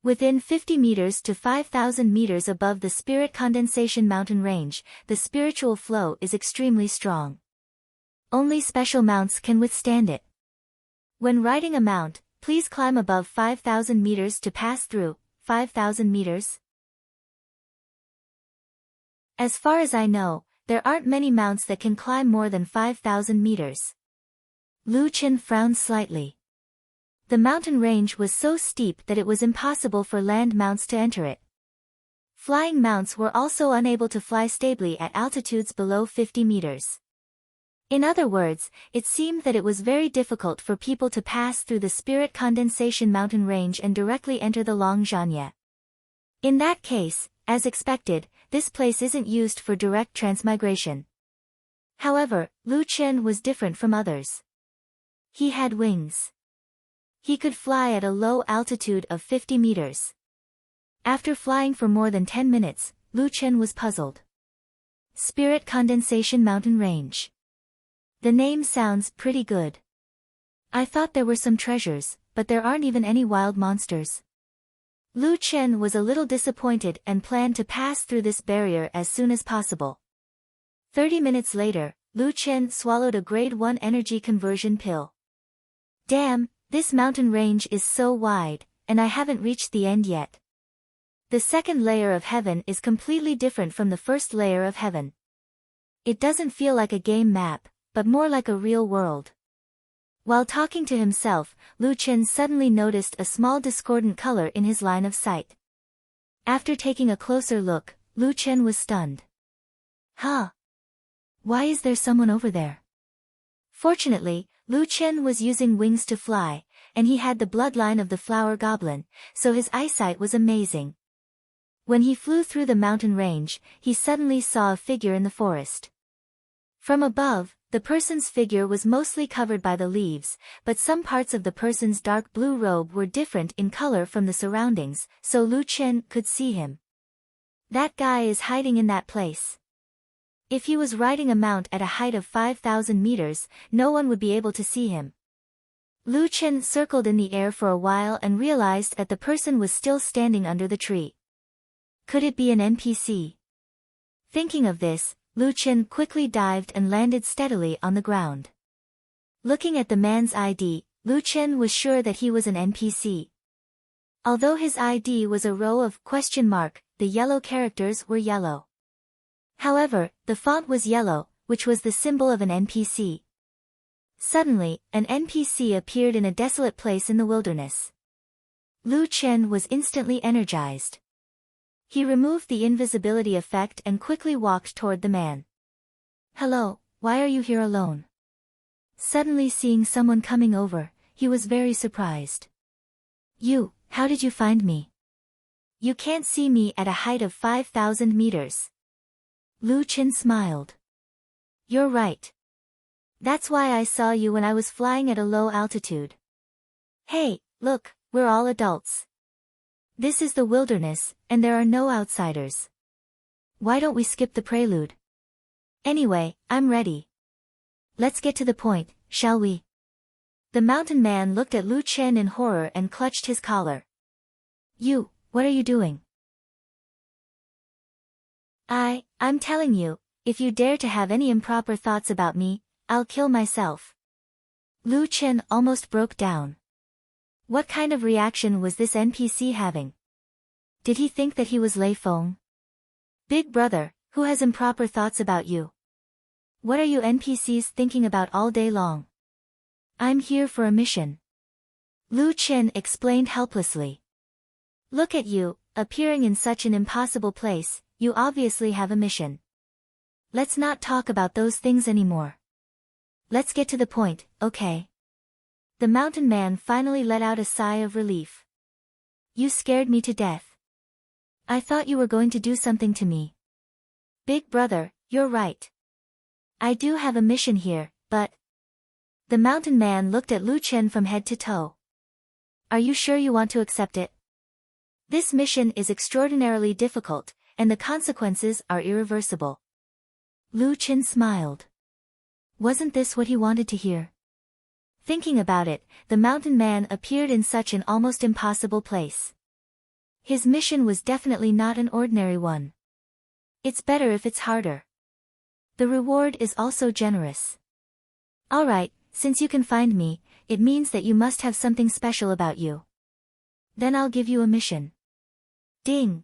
Within 50 meters to 5,000 meters above the Spirit Condensation Mountain Range, the spiritual flow is extremely strong. Only special mounts can withstand it. When riding a mount, please climb above 5,000 meters to pass through 5,000 meters. As far as I know, there aren't many mounts that can climb more than 5,000 meters. Lu Chen frowned slightly. The mountain range was so steep that it was impossible for land mounts to enter it. Flying mounts were also unable to fly stably at altitudes below 50 meters. In other words, it seemed that it was very difficult for people to pass through the Spirit Condensation Mountain Range and directly enter the Longzhanye. In that case, as expected, this place isn't used for direct transmigration. However, Lu Chen was different from others. He had wings. He could fly at a low altitude of 50 meters. After flying for more than 10 minutes, Lu Chen was puzzled. Spirit Condensation Mountain Range. The name sounds pretty good. I thought there were some treasures, but there aren't even any wild monsters. Lu Chen was a little disappointed and planned to pass through this barrier as soon as possible. 30 minutes later, Lu Chen swallowed a grade 1 energy conversion pill. Damn, this mountain range is so wide, and I haven't reached the end yet. The second layer of heaven is completely different from the first layer of heaven. It doesn't feel like a game map, but more like a real world. While talking to himself, Lu Chen suddenly noticed a small discordant color in his line of sight. After taking a closer look, Lu Chen was stunned. Huh? Why is there someone over there? Fortunately, Lu Chen was using wings to fly, and he had the bloodline of the flower goblin, so his eyesight was amazing. When he flew through the mountain range, he suddenly saw a figure in the forest. From above, the person's figure was mostly covered by the leaves, but some parts of the person's dark blue robe were different in color from the surroundings, so Lu Chen could see him. That guy is hiding in that place. If he was riding a mount at a height of 5,000 meters, no one would be able to see him. Lu Chen circled in the air for a while and realized that the person was still standing under the tree. Could it be an NPC? Thinking of this, Lu Chen quickly dived and landed steadily on the ground. Looking at the man's ID, Lu Chen was sure that he was an NPC. Although his ID was a row of question mark, the yellow characters were yellow. However, the font was yellow, which was the symbol of an NPC. Suddenly, an NPC appeared in a desolate place in the wilderness. Lu Chen was instantly energized. He removed the invisibility effect and quickly walked toward the man. Hello, why are you here alone? Suddenly seeing someone coming over, he was very surprised. How did you find me? You can't see me at a height of 5,000 meters. Lu Chen smiled. You're right. That's why I saw you when I was flying at a low altitude. Hey, look, we're all adults. This is the wilderness, and there are no outsiders. Why don't we skip the prelude? Anyway, I'm ready. Let's get to the point, shall we? The mountain man looked at Lu Chen in horror and clutched his collar. What are you doing? I'm telling you, if you dare to have any improper thoughts about me, I'll kill myself. Lu Chen almost broke down. What kind of reaction was this NPC having? Did he think that he was Lei Feng? Big brother, who has improper thoughts about you? What are you NPCs thinking about all day long? I'm here for a mission. Lu Chen explained helplessly. Look at you, appearing in such an impossible place, you obviously have a mission. Let's not talk about those things anymore. Let's get to the point, okay? The mountain man finally let out a sigh of relief. You scared me to death. I thought you were going to do something to me. Big brother, you're right. I do have a mission here, but... The mountain man looked at Lu Chen from head to toe. Are you sure you want to accept it? This mission is extraordinarily difficult, and the consequences are irreversible. Lu Chen smiled. Wasn't this what he wanted to hear? Thinking about it, the mountain man appeared in such an almost impossible place. His mission was definitely not an ordinary one. It's better if it's harder. The reward is also generous. Alright, since you can find me, it means that you must have something special about you. Then I'll give you a mission. Ding!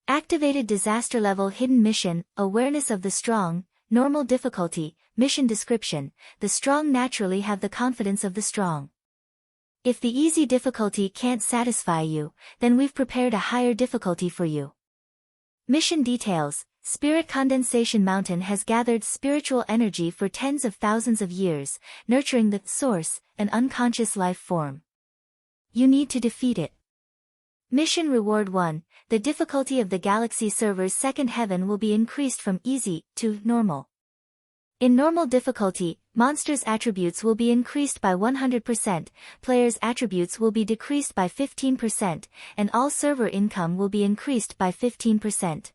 Activated disaster level hidden mission, awareness of the strong, normal difficulty, mission description, the strong naturally have the confidence of the strong. If the easy difficulty can't satisfy you, then we've prepared a higher difficulty for you. Mission details, Spirit Condensation Mountain has gathered spiritual energy for tens of thousands of years, nurturing the source, an unconscious life form. You need to defeat it. Mission Reward 1, the difficulty of the Galaxy server's second heaven will be increased from easy to normal. In normal difficulty, monsters' attributes will be increased by 100%, players' attributes will be decreased by 15%, and all server income will be increased by 15%.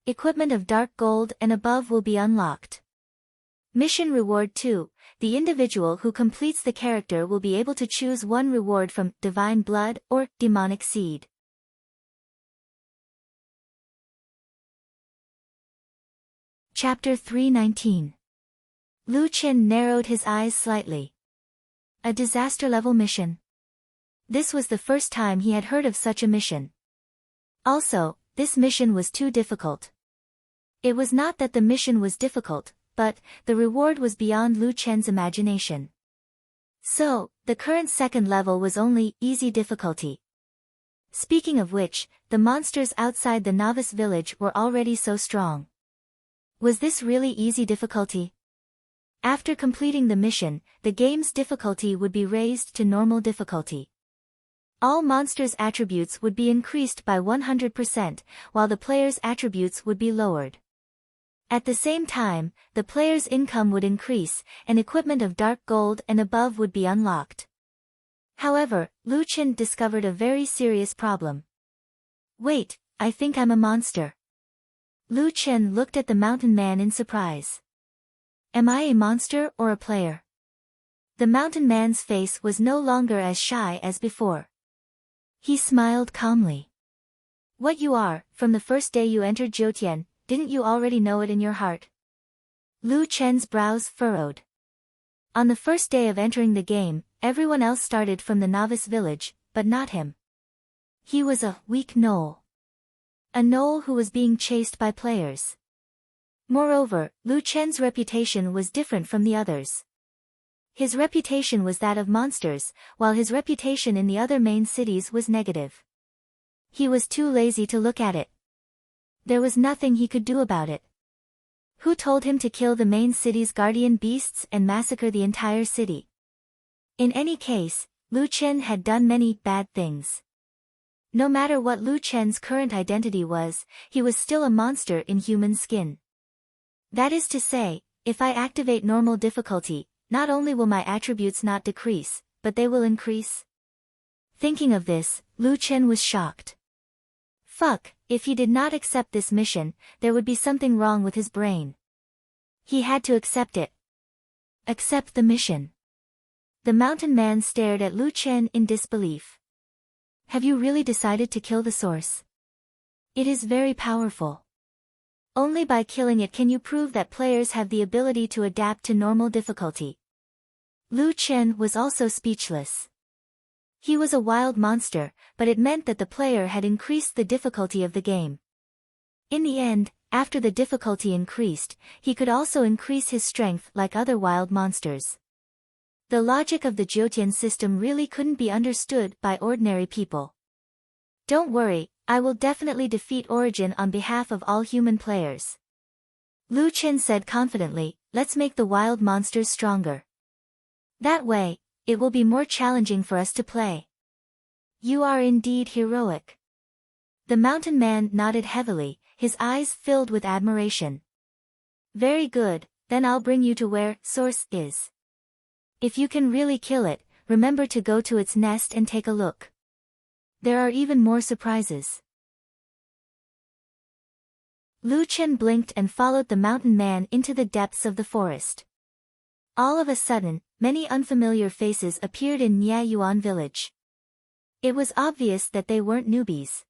Equipment of dark gold and above will be unlocked. Mission Reward 2, the individual who completes the character will be able to choose one reward from Divine Blood or Demonic Seed. Chapter 319. Lu Chen narrowed his eyes slightly. A disaster-level mission. This was the first time he had heard of such a mission. Also, this mission was too difficult. It was not that the mission was difficult, but the reward was beyond Lu Chen's imagination. So, the current second level was only easy difficulty. Speaking of which, the monsters outside the novice village were already so strong. Was this really easy difficulty? After completing the mission, the game's difficulty would be raised to normal difficulty. All monsters' attributes would be increased by 100%, while the player's attributes would be lowered. At the same time, the player's income would increase, and equipment of dark gold and above would be unlocked. However, Lu Chen discovered a very serious problem. Wait, I think I'm a monster. Lu Chen looked at the mountain man in surprise. Am I a monster or a player? The mountain man's face was no longer as shy as before. He smiled calmly. What you are, from the first day you entered Jiutian, didn't you already know it in your heart? Lu Chen's brows furrowed. On the first day of entering the game, everyone else started from the novice village, but not him. He was a weak gnoll. A gnoll who was being chased by players. Moreover, Lu Chen's reputation was different from the others. His reputation was that of monsters, while his reputation in the other main cities was negative. He was too lazy to look at it. There was nothing he could do about it. Who told him to kill the main city's guardian beasts and massacre the entire city? In any case, Lu Chen had done many bad things. No matter what Lu Chen's current identity was, he was still a monster in human skin. That is to say, if I activate normal difficulty, not only will my attributes not decrease, but they will increase. Thinking of this, Lu Chen was shocked. Fuck, if he did not accept this mission, there would be something wrong with his brain. He had to accept it. Accept the mission. The mountain man stared at Lu Chen in disbelief. Have you really decided to kill the source? It is very powerful. Only by killing it can you prove that players have the ability to adapt to normal difficulty. Lu Chen was also speechless. He was a wild monster, but it meant that the player had increased the difficulty of the game. In the end, after the difficulty increased, he could also increase his strength like other wild monsters. The logic of the Jiutian system really couldn't be understood by ordinary people. Don't worry, I will definitely defeat Origin on behalf of all human players. Lu Chen said confidently, let's make the wild monsters stronger. That way, it will be more challenging for us to play. You are indeed heroic. The mountain man nodded heavily, his eyes filled with admiration. Very good, then I'll bring you to where Source is. If you can really kill it, remember to go to its nest and take a look. There are even more surprises. Lu Chen blinked and followed the mountain man into the depths of the forest. All of a sudden, many unfamiliar faces appeared in Niayuan village. It was obvious that they weren't newbies.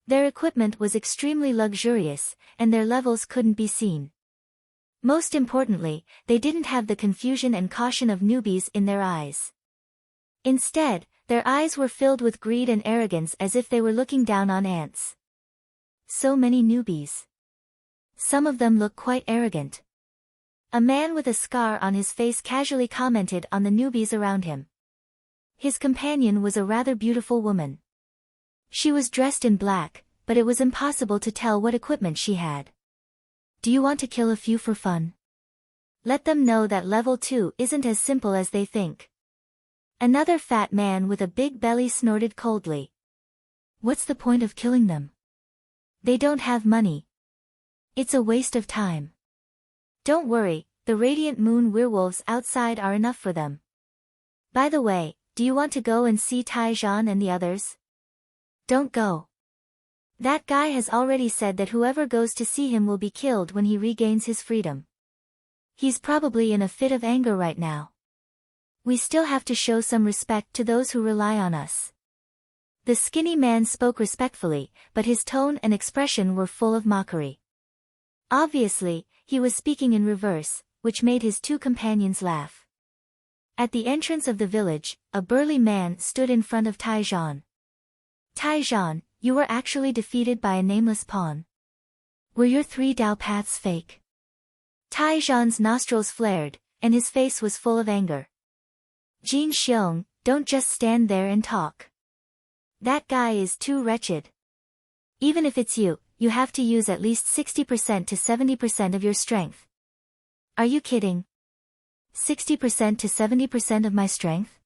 Their equipment was extremely luxurious, and their levels couldn't be seen. Most importantly, they didn't have the confusion and caution of newbies in their eyes. Instead, their eyes were filled with greed and arrogance as if they were looking down on ants. So many newbies. Some of them look quite arrogant. A man with a scar on his face casually commented on the newbies around him. His companion was a rather beautiful woman. She was dressed in black, but it was impossible to tell what equipment she had. Do you want to kill a few for fun? Let them know that level 2 isn't as simple as they think. Another fat man with a big belly snorted coldly. What's the point of killing them? They don't have money. It's a waste of time. Don't worry, the radiant moon werewolves outside are enough for them. By the way, do you want to go and see Taizhan and the others? Don't go. That guy has already said that whoever goes to see him will be killed when he regains his freedom. He's probably in a fit of anger right now. We still have to show some respect to those who rely on us. The skinny man spoke respectfully, but his tone and expression were full of mockery. Obviously, he was speaking in reverse, which made his two companions laugh. At the entrance of the village, a burly man stood in front of Taizhan. Taizhan, you were actually defeated by a nameless pawn. Were your 3 Dao paths fake? Taizhan's nostrils flared, and his face was full of anger. Jin Xiong, don't just stand there and talk. That guy is too wretched. Even if it's you, you have to use at least 60% to 70% of your strength. Are you kidding? 60% to 70% of my strength?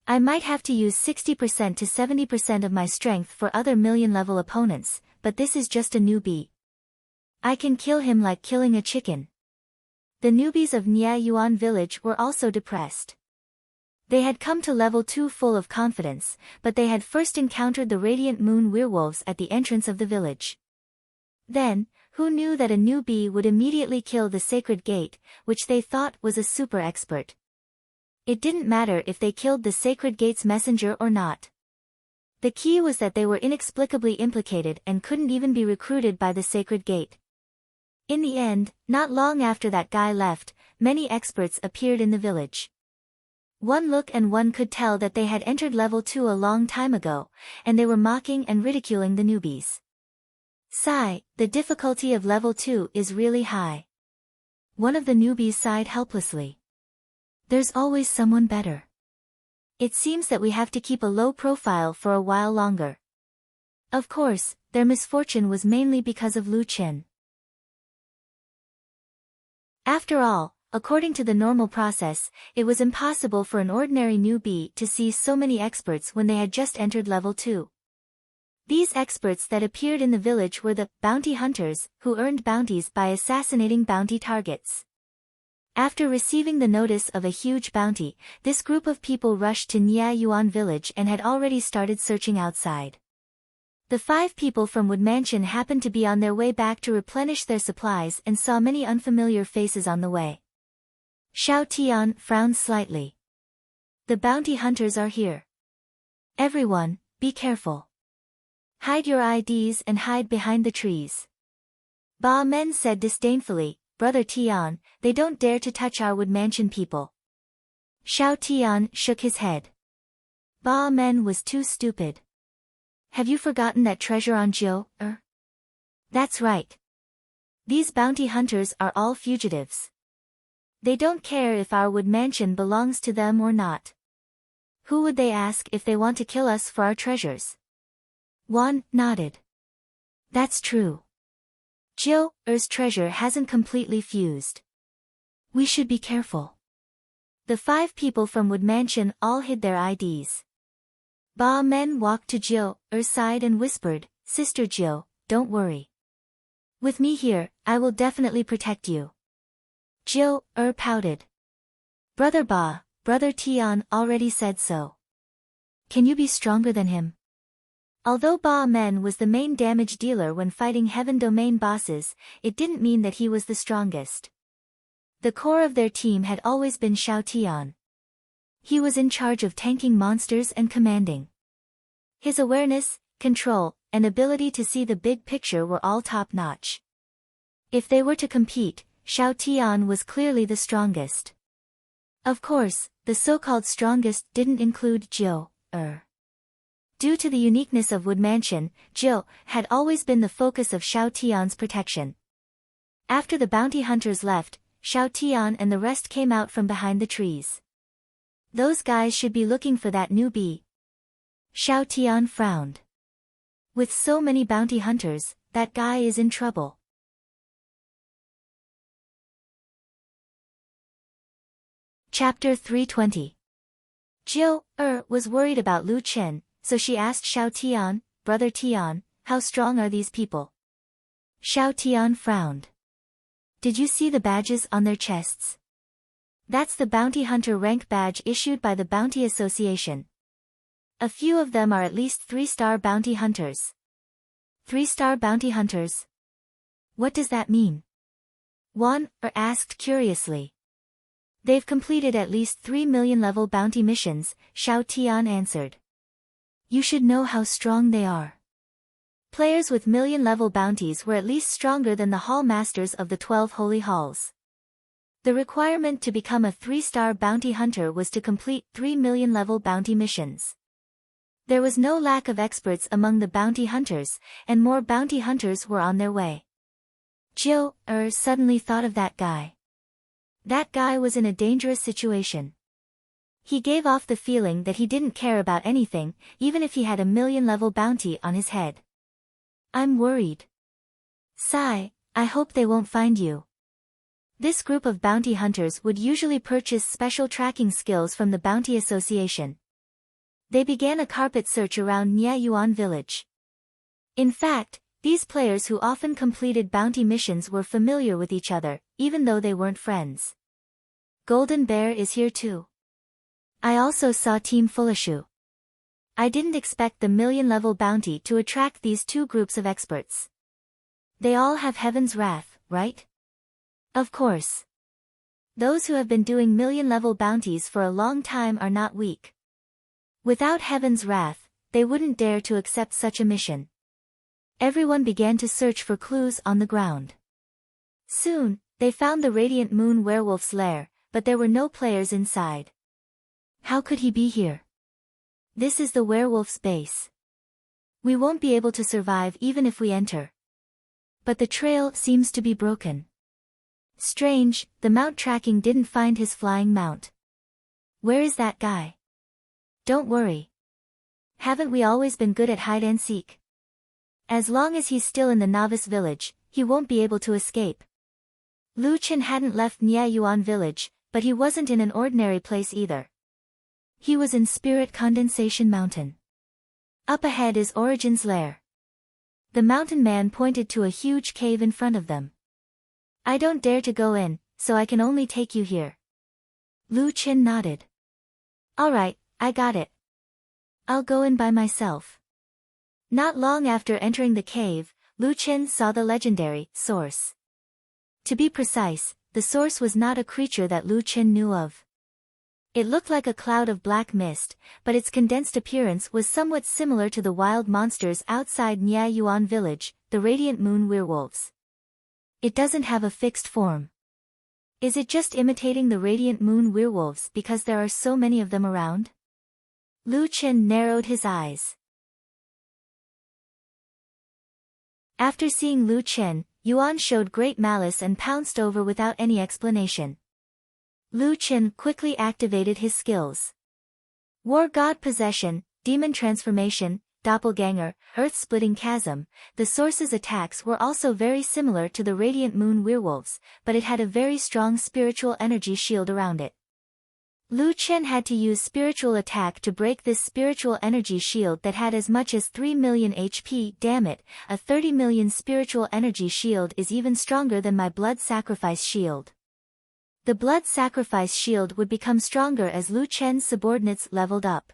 I might have to use 60% to 70% of my strength for other million-level opponents, but this is just a newbie. I can kill him like killing a chicken. The newbies of Niayuan village were also depressed. They had come to level 2 full of confidence, but they had first encountered the radiant moon werewolves at the entrance of the village. Then, who knew that a newbie would immediately kill the sacred gate, which they thought was a super expert. It didn't matter if they killed the sacred gate's messenger or not. The key was that they were inexplicably implicated and couldn't even be recruited by the sacred gate. In the end, not long after that guy left, many experts appeared in the village. One look and one could tell that they had entered level 2 a long time ago, and they were mocking and ridiculing the newbies. Sigh, the difficulty of level 2 is really high. One of the newbies sighed helplessly. There's always someone better. It seems that we have to keep a low profile for a while longer. Of course, their misfortune was mainly because of Lu Chen. After all, according to the normal process, it was impossible for an ordinary newbie to see so many experts when they had just entered level 2. These experts that appeared in the village were the bounty hunters, who earned bounties by assassinating bounty targets. After receiving the notice of a huge bounty, this group of people rushed to Nya Yuan village and had already started searching outside. The 5 people from Wood Mansion happened to be on their way back to replenish their supplies and saw many unfamiliar faces on the way. Xiao Tian frowned slightly. The bounty hunters are here. Everyone, be careful. Hide your IDs and hide behind the trees. Ba Men said disdainfully, Brother Tian, they don't dare to touch our Wood Mansion people. Xiao Tian shook his head. Ba Men was too stupid. Have you forgotten that treasure on Jiu? That's right. These bounty hunters are all fugitives. They don't care if our Wood Mansion belongs to them or not. Who would they ask if they want to kill us for our treasures? Wan nodded. That's true. Jiu's treasure hasn't completely fused. We should be careful. The 5 people from Wood Mansion all hid their IDs. Ba Men walked to Jiu's side and whispered, Sister Jiu, don't worry. With me here, I will definitely protect you. Jiu pouted. Brother Ba, Brother Tian already said so. Can you be stronger than him? Although Ba Men was the main damage dealer when fighting Heaven Domain bosses, it didn't mean that he was the strongest. The core of their team had always been Xiao Tian. He was in charge of tanking monsters and commanding. His awareness, control, and ability to see the big picture were all top-notch. If they were to compete, Xiao Tian was clearly the strongest. Of course, the so-called strongest didn't include Jiu. Due to the uniqueness of Wood Mansion, Jiu had always been the focus of Xiao Tian's protection. After the bounty hunters left, Xiao Tian and the rest came out from behind the trees. Those guys should be looking for that newbie. Xiao Tian frowned. With so many bounty hunters, that guy is in trouble. Chapter 320. Jiu was worried about Lu Chen, so she asked Xiao Tian, Brother Tian, how strong are these people? Xiao Tian frowned. Did you see the badges on their chests? That's the bounty hunter rank badge issued by the Bounty Association. A few of them are at least 3-star bounty hunters. 3-star bounty hunters? What does that mean? Wan asked curiously. They've completed at least 3 million level bounty missions, Xiao Tian answered. You should know how strong they are. Players with million-level bounties were at least stronger than the Hall Masters of the 12 Holy Halls. The requirement to become a 3-star bounty hunter was to complete 3 million-level bounty missions. There was no lack of experts among the bounty hunters, and more bounty hunters were on their way. Jiu suddenly thought of that guy. That guy was in a dangerous situation. He gave off the feeling that he didn't care about anything, even if he had a million-level bounty on his head. I'm worried. Sigh, I hope they won't find you. This group of bounty hunters would usually purchase special tracking skills from the Bounty Association. They began a carpet search around Nya Yuan village. In fact, these players who often completed bounty missions were familiar with each other, even though they weren't friends. Golden Bear is here too. I also saw Team Fulishu. I didn't expect the million-level bounty to attract these 2 groups of experts. They all have Heaven's Wrath, right? Of course. Those who have been doing million-level bounties for a long time are not weak. Without Heaven's Wrath, they wouldn't dare to accept such a mission. Everyone began to search for clues on the ground. Soon, they found the Radiant Moon Werewolf's lair, but there were no players inside. How could he be here? This is the werewolf's base. We won't be able to survive even if we enter. But the trail seems to be broken. Strange, the mount tracking didn't find his flying mount. Where is that guy? Don't worry. Haven't we always been good at hide and seek? As long as he's still in the novice village, he won't be able to escape. Lu Chen hadn't left Niayuan village, but he wasn't in an ordinary place either. He was in Spirit Condensation Mountain. Up ahead is Origin's lair. The mountain man pointed to a huge cave in front of them. I don't dare to go in, so I can only take you here. Lu Chen nodded. Alright, I got it. I'll go in by myself. Not long after entering the cave, Lu Chen saw the legendary source. To be precise, the source was not a creature that Lu Chen knew of. It looked like a cloud of black mist, but its condensed appearance was somewhat similar to the wild monsters outside Niayuan village, the Radiant Moon werewolves. It doesn't have a fixed form. Is it just imitating the Radiant Moon werewolves because there are so many of them around? Lu Chen narrowed his eyes. After seeing Lu Chen, Yuan showed great malice and pounced over without any explanation. Lu Chen quickly activated his skills. War God Possession, Demon Transformation, Doppelganger, Earth-Splitting Chasm. The source's attacks were also very similar to the Radiant Moon werewolves, but it had a very strong spiritual energy shield around it. Lu Chen had to use spiritual attack to break this spiritual energy shield that had as much as 3 million HP. Damn it, a 30 million spiritual energy shield is even stronger than my blood sacrifice shield. The blood sacrifice shield would become stronger as Lu Chen's subordinates leveled up.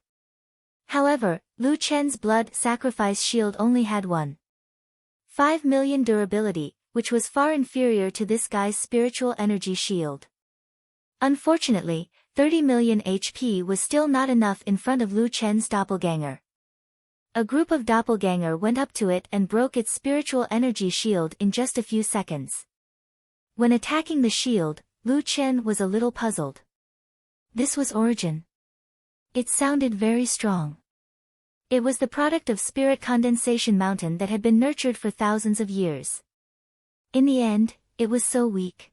However, Lu Chen's blood sacrifice shield only had 1.5 million durability, which was far inferior to this guy's spiritual energy shield. Unfortunately, 30 million HP was still not enough in front of Lu Chen's doppelganger. A group of doppelganger went up to it and broke its spiritual energy shield in just a few seconds. When attacking the shield, Lu Chen was a little puzzled. This was Origin. It sounded very strong. It was the product of Spirit Condensation Mountain that had been nurtured for thousands of years. In the end, it was so weak.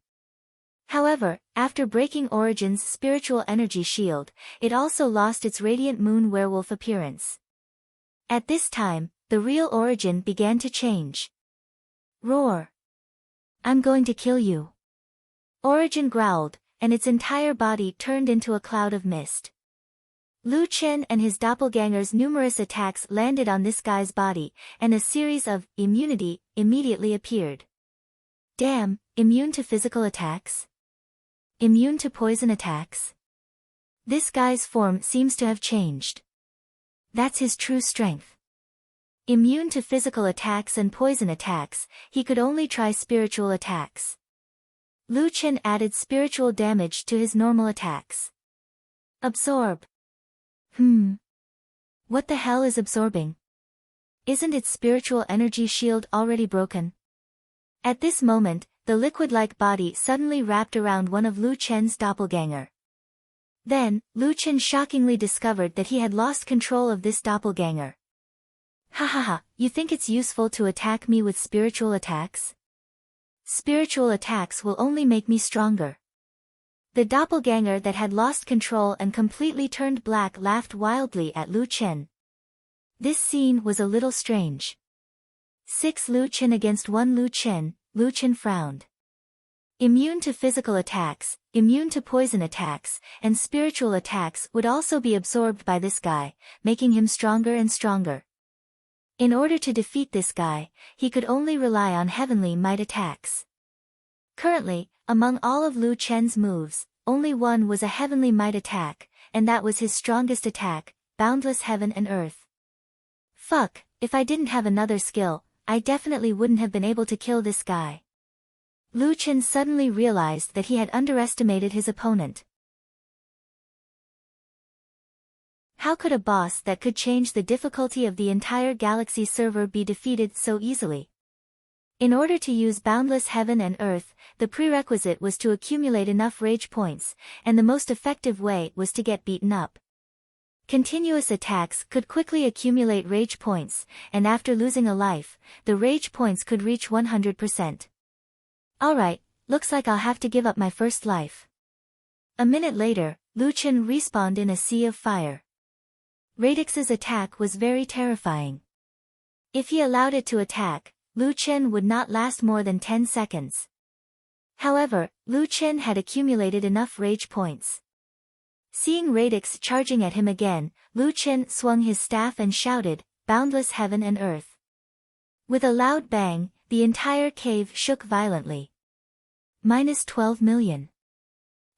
However, after breaking Origin's spiritual energy shield, it also lost its Radiant Moon werewolf appearance. At this time, the real Origin began to change. Roar! I'm going to kill you. Origin growled, and its entire body turned into a cloud of mist. Lu Chen and his doppelganger's numerous attacks landed on this guy's body, and a series of immunity immediately appeared. Damn, immune to physical attacks? Immune to poison attacks? This guy's form seems to have changed. That's his true strength. Immune to physical attacks and poison attacks, he could only try spiritual attacks. Lu Chen added spiritual damage to his normal attacks. Absorb. What the hell is absorbing? Isn't its spiritual energy shield already broken? At this moment, the liquid-like body suddenly wrapped around one of Lu Chen's doppelganger. Then, Lu Chen shockingly discovered that he had lost control of this doppelganger. Ha, you think it's useful to attack me with spiritual attacks? Spiritual attacks will only make me stronger. The doppelganger that had lost control and completely turned black laughed wildly at Lu Chen. This scene was a little strange. 6 Lu Chen against 1 Lu Chen frowned. Immune to physical attacks, immune to poison attacks, and spiritual attacks would also be absorbed by this guy, making him stronger and stronger. In order to defeat this guy, he could only rely on heavenly might attacks. Currently, among all of Lu Chen's moves, only one was a heavenly might attack, and that was his strongest attack, Boundless Heaven and Earth. Fuck, if I didn't have another skill, I definitely wouldn't have been able to kill this guy. Lu Chen suddenly realized that he had underestimated his opponent. How could a boss that could change the difficulty of the entire galaxy server be defeated so easily? In order to use Boundless Heaven and Earth, the prerequisite was to accumulate enough rage points, and the most effective way was to get beaten up. Continuous attacks could quickly accumulate rage points, and after losing a life, the rage points could reach 100%. Alright, looks like I'll have to give up my first life. A minute later, Lu Chen respawned in a sea of fire. Radix's attack was very terrifying. If he allowed it to attack, Lu Chen would not last more than 10 seconds. However, Lu Chen had accumulated enough rage points. Seeing Radix charging at him again, Lu Chen swung his staff and shouted, "Boundless heaven and earth." With a loud bang, the entire cave shook violently. -12 million.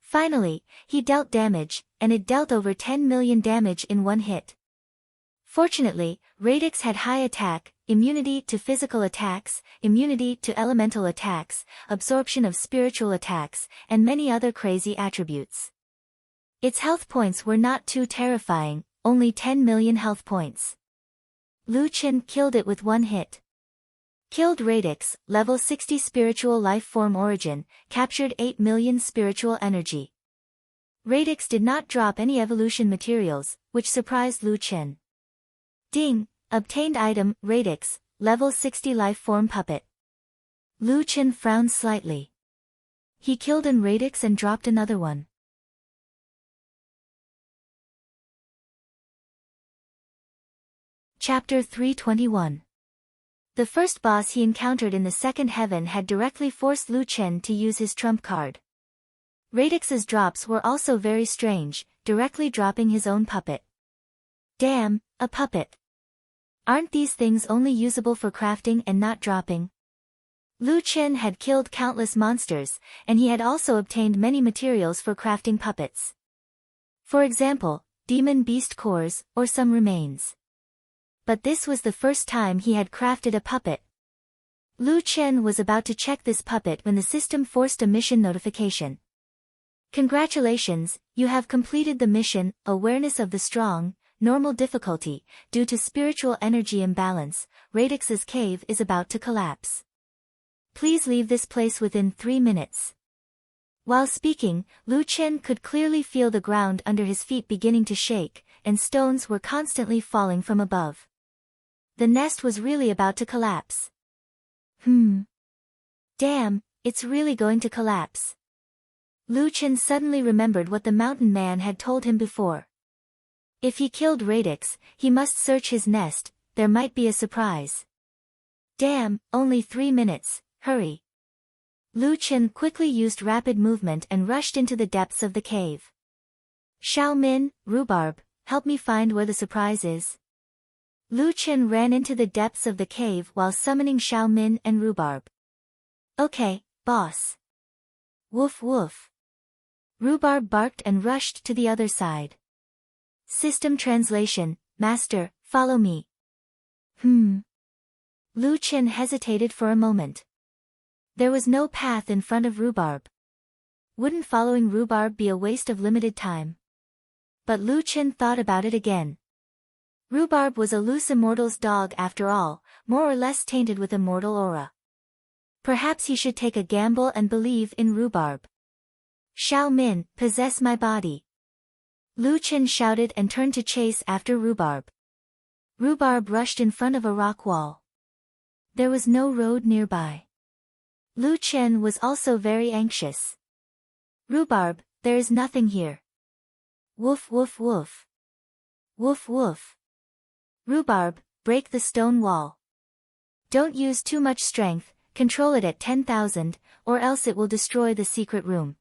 Finally, he dealt damage, and it dealt over 10 million damage in one hit. Fortunately, Radix had high attack, immunity to physical attacks, immunity to elemental attacks, absorption of spiritual attacks, and many other crazy attributes. Its health points were not too terrifying, only 10 million health points. Lu Chen killed it with one hit. Killed Radix, level 60 spiritual life form origin, captured 8 million spiritual energy. Radix did not drop any evolution materials, which surprised Lu Chen. Ding! Obtained item, Radix, level 60 life form puppet. Lu Chen frowned slightly. He killed an Radix and dropped another one. Chapter 321. The first boss he encountered in the second heaven had directly forced Lu Chen to use his trump card. Radix's drops were also very strange, directly dropping his own puppet. Damn, a puppet. Aren't these things only usable for crafting and not dropping? Lu Chen had killed countless monsters, and he had also obtained many materials for crafting puppets. For example, demon beast cores, or some remains. But this was the first time he had crafted a puppet. Lu Chen was about to check this puppet when the system forced a mission notification. Congratulations, you have completed the mission, Awareness of the Strong, normal difficulty. Due to spiritual energy imbalance, Radix's cave is about to collapse. Please leave this place within 3 minutes. While speaking, Lu Chen could clearly feel the ground under his feet beginning to shake, and stones were constantly falling from above. The nest was really about to collapse. Damn, it's really going to collapse. Lu Chen suddenly remembered what the mountain man had told him before. If he killed Radix, he must search his nest, there might be a surprise. Damn, only 3 minutes, hurry. Lu Chen quickly used rapid movement and rushed into the depths of the cave. Xiao Min, Rhubarb, help me find where the surprise is. Lu Chen ran into the depths of the cave while summoning Xiao Min and Rhubarb. Okay, boss. Woof woof. Rhubarb barked and rushed to the other side. System translation, Master, follow me. Lu Chen hesitated for a moment. There was no path in front of Rhubarb. Wouldn't following Rhubarb be a waste of limited time? But Lu Chen thought about it again. Rhubarb was a loose immortal's dog after all, more or less tainted with immortal aura. Perhaps he should take a gamble and believe in Rhubarb. Xiao Min, possess my body. Lu Chen shouted and turned to chase after Rhubarb. Rhubarb rushed in front of a rock wall. There was no road nearby. Lu Chen was also very anxious. Rhubarb, there is nothing here. Woof woof woof. Woof woof. Rhubarb, break the stone wall. Don't use too much strength, control it at 10,000, or else it will destroy the secret room.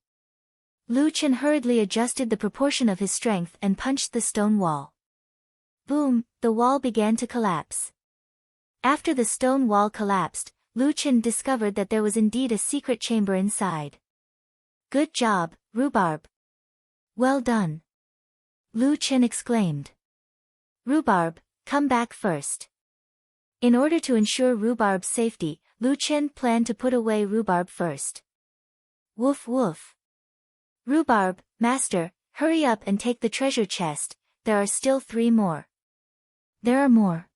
Lu Chen hurriedly adjusted the proportion of his strength and punched the stone wall. Boom, the wall began to collapse. After the stone wall collapsed, Lu Chen discovered that there was indeed a secret chamber inside. Good job, Rhubarb. Well done. Lu Chen exclaimed. Rhubarb, come back first. In order to ensure Rhubarb's safety, Lu Chen planned to put away Rhubarb first. Woof woof. Rhubarb, Master, hurry up and take the treasure chest, there are still 3 more. There are more.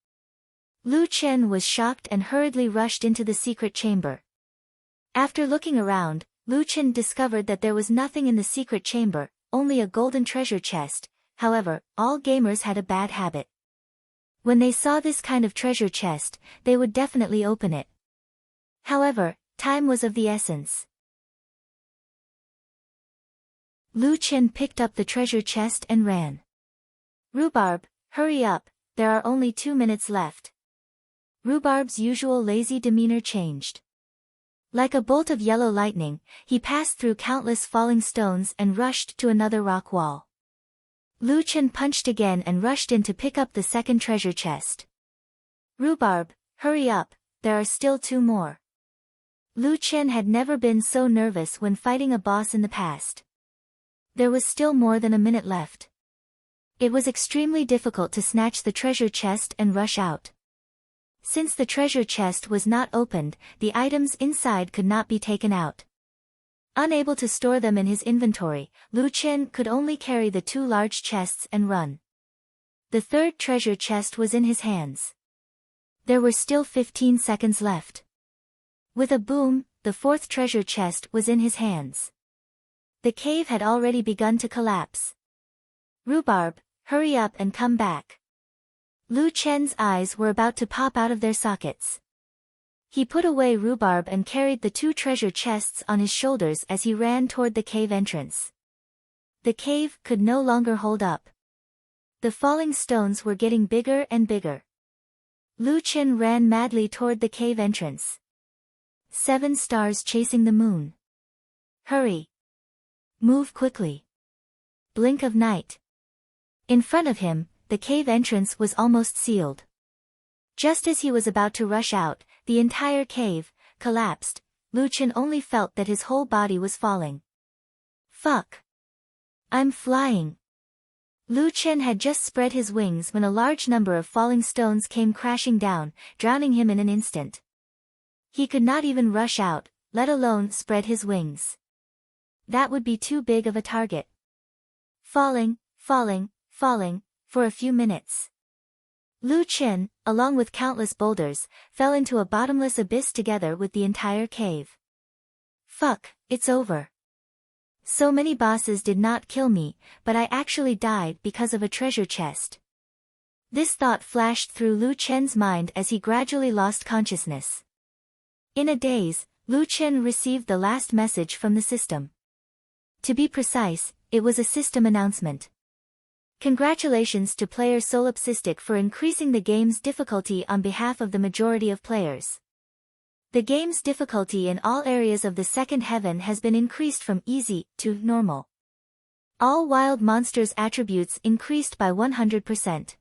Lu Chen was shocked and hurriedly rushed into the secret chamber. After looking around, Lu Chen discovered that there was nothing in the secret chamber, only a golden treasure chest. However, all gamers had a bad habit. When they saw this kind of treasure chest, they would definitely open it. However, time was of the essence. Lu Chen picked up the treasure chest and ran. Rhubarb, hurry up, there are only 2 minutes left. Rhubarb's usual lazy demeanor changed. Like a bolt of yellow lightning, he passed through countless falling stones and rushed to another rock wall. Lu Chen punched again and rushed in to pick up the second treasure chest. Rhubarb, hurry up, there are still 2 more. Lu Chen had never been so nervous when fighting a boss in the past. There was still more than a minute left. It was extremely difficult to snatch the treasure chest and rush out. Since the treasure chest was not opened, the items inside could not be taken out. Unable to store them in his inventory, Lu Chen could only carry the 2 large chests and run. The third treasure chest was in his hands. There were still 15 seconds left. With a boom, the 4th treasure chest was in his hands. The cave had already begun to collapse. Rhubarb, hurry up and come back. Lu Chen's eyes were about to pop out of their sockets. He put away Rhubarb and carried the 2 treasure chests on his shoulders as he ran toward the cave entrance. The cave could no longer hold up. The falling stones were getting bigger and bigger. Lu Chen ran madly toward the cave entrance. 7 stars chasing the moon. Hurry! Move quickly! Blink of night. In front of him, the cave entrance was almost sealed. Just as he was about to rush out, the entire cave collapsed. Lu Chen only felt that his whole body was falling. Fuck! I'm flying! Lu Chen had just spread his wings when a large number of falling stones came crashing down, drowning him in an instant. He could not even rush out, let alone spread his wings. That would be too big of a target. Falling, for a few minutes. Lu Chen, along with countless boulders, fell into a bottomless abyss together with the entire cave. Fuck, it's over. So many bosses did not kill me, but I actually died because of a treasure chest. This thought flashed through Lu Chen's mind as he gradually lost consciousness. In a daze, Lu Chen received the last message from the system. To be precise, it was a system announcement. Congratulations to player Solipsistic for increasing the game's difficulty on behalf of the majority of players. The game's difficulty in all areas of the second heaven has been increased from easy to normal. All wild monsters' attributes increased by 100%.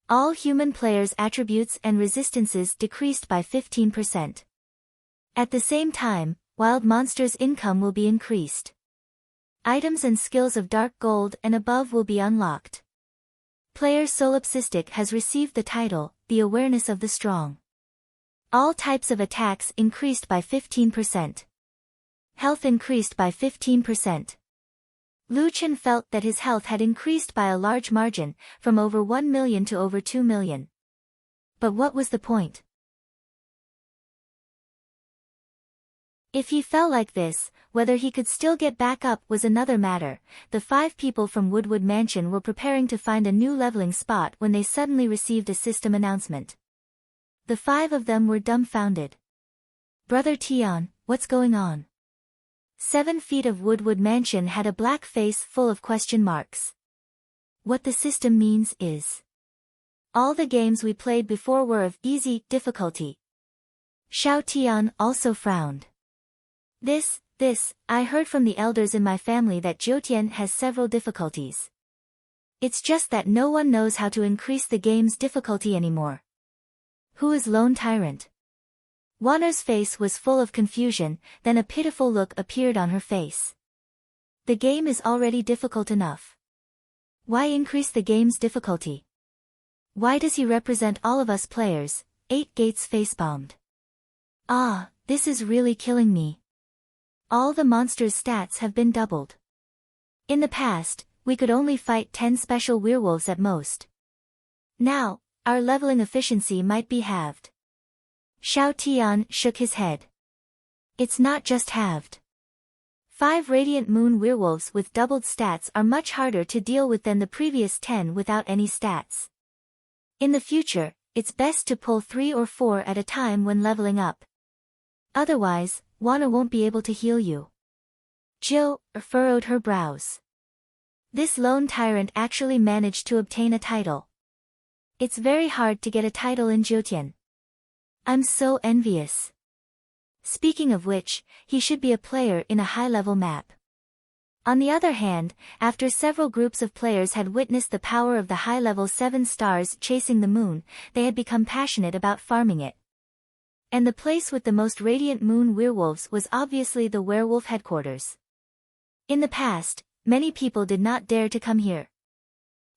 All human players' attributes and resistances decreased by 15%. At the same time, wild monsters' income will be increased. Items and skills of dark gold and above will be unlocked. Player Solipsistic has received the title, The Awareness of the Strong. All types of attacks increased by 15%. Health increased by 15%. Lu Chen felt that his health had increased by a large margin, from over 1 million to over 2 million. But what was the point? If he fell like this, whether he could still get back up was another matter. The 5 people from Woodwood Mansion were preparing to find a new leveling spot when they suddenly received a system announcement. The 5 of them were dumbfounded. Brother Tian, what's going on? 7 feet of Woodwood Mansion had a black face full of question marks. What the system means is, all the games we played before were of easy difficulty. Xiao Tian also frowned. I heard from the elders in my family that Jiutian has several difficulties. It's just that no one knows how to increase the game's difficulty anymore. Who is Lone Tyrant? Wanner's face was full of confusion, then a pitiful look appeared on her face. The game is already difficult enough. Why increase the game's difficulty? Why does he represent all of us players? 8 Gates facepalmed. Ah, this is really killing me. All the monsters' stats have been doubled. In the past, we could only fight 10 special werewolves at most. Now, our leveling efficiency might be halved. Xiao Tian shook his head. It's not just halved. 5 Radiant Moon werewolves with doubled stats are much harder to deal with than the previous 10 without any stats. In the future, it's best to pull 3 or 4 at a time when leveling up. Otherwise, Wanner won't be able to heal you. Jill furrowed her brows. This Lone Tyrant actually managed to obtain a title. It's very hard to get a title in Jiutian. I'm so envious. Speaking of which, he should be a player in a high-level map. On the other hand, after several groups of players had witnessed the power of the high-level 7 stars chasing the moon, they had become passionate about farming it. And the place with the most radiant moon werewolves was obviously the werewolf headquarters. In the past, many people did not dare to come here.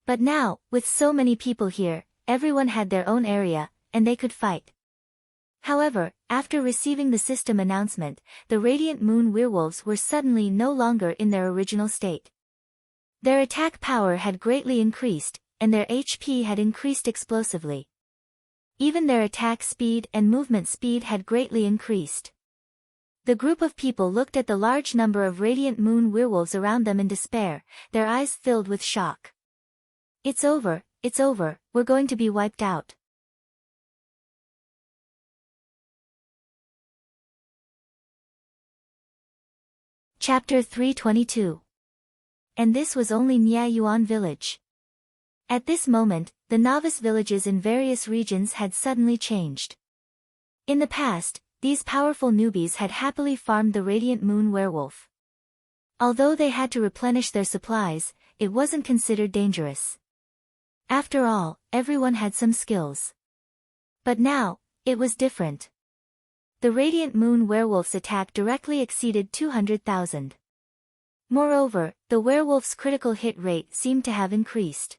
But now, with so many people here, everyone had their own area, and they could fight. However, after receiving the system announcement, the Radiant Moon werewolves were suddenly no longer in their original state. Their attack power had greatly increased, and their HP had increased explosively. Even their attack speed and movement speed had greatly increased. The group of people looked at the large number of Radiant Moon werewolves around them in despair, their eyes filled with shock. It's over, we're going to be wiped out. Chapter 322. And this was only Niayuan village. At this moment, the novice villages in various regions had suddenly changed. In the past, these powerful newbies had happily farmed the Radiant Moon werewolf. Although they had to replenish their supplies, it wasn't considered dangerous. After all, everyone had some skills. But now, it was different. The Radiant Moon werewolf's attack directly exceeded 200,000. Moreover, the werewolf's critical hit rate seemed to have increased.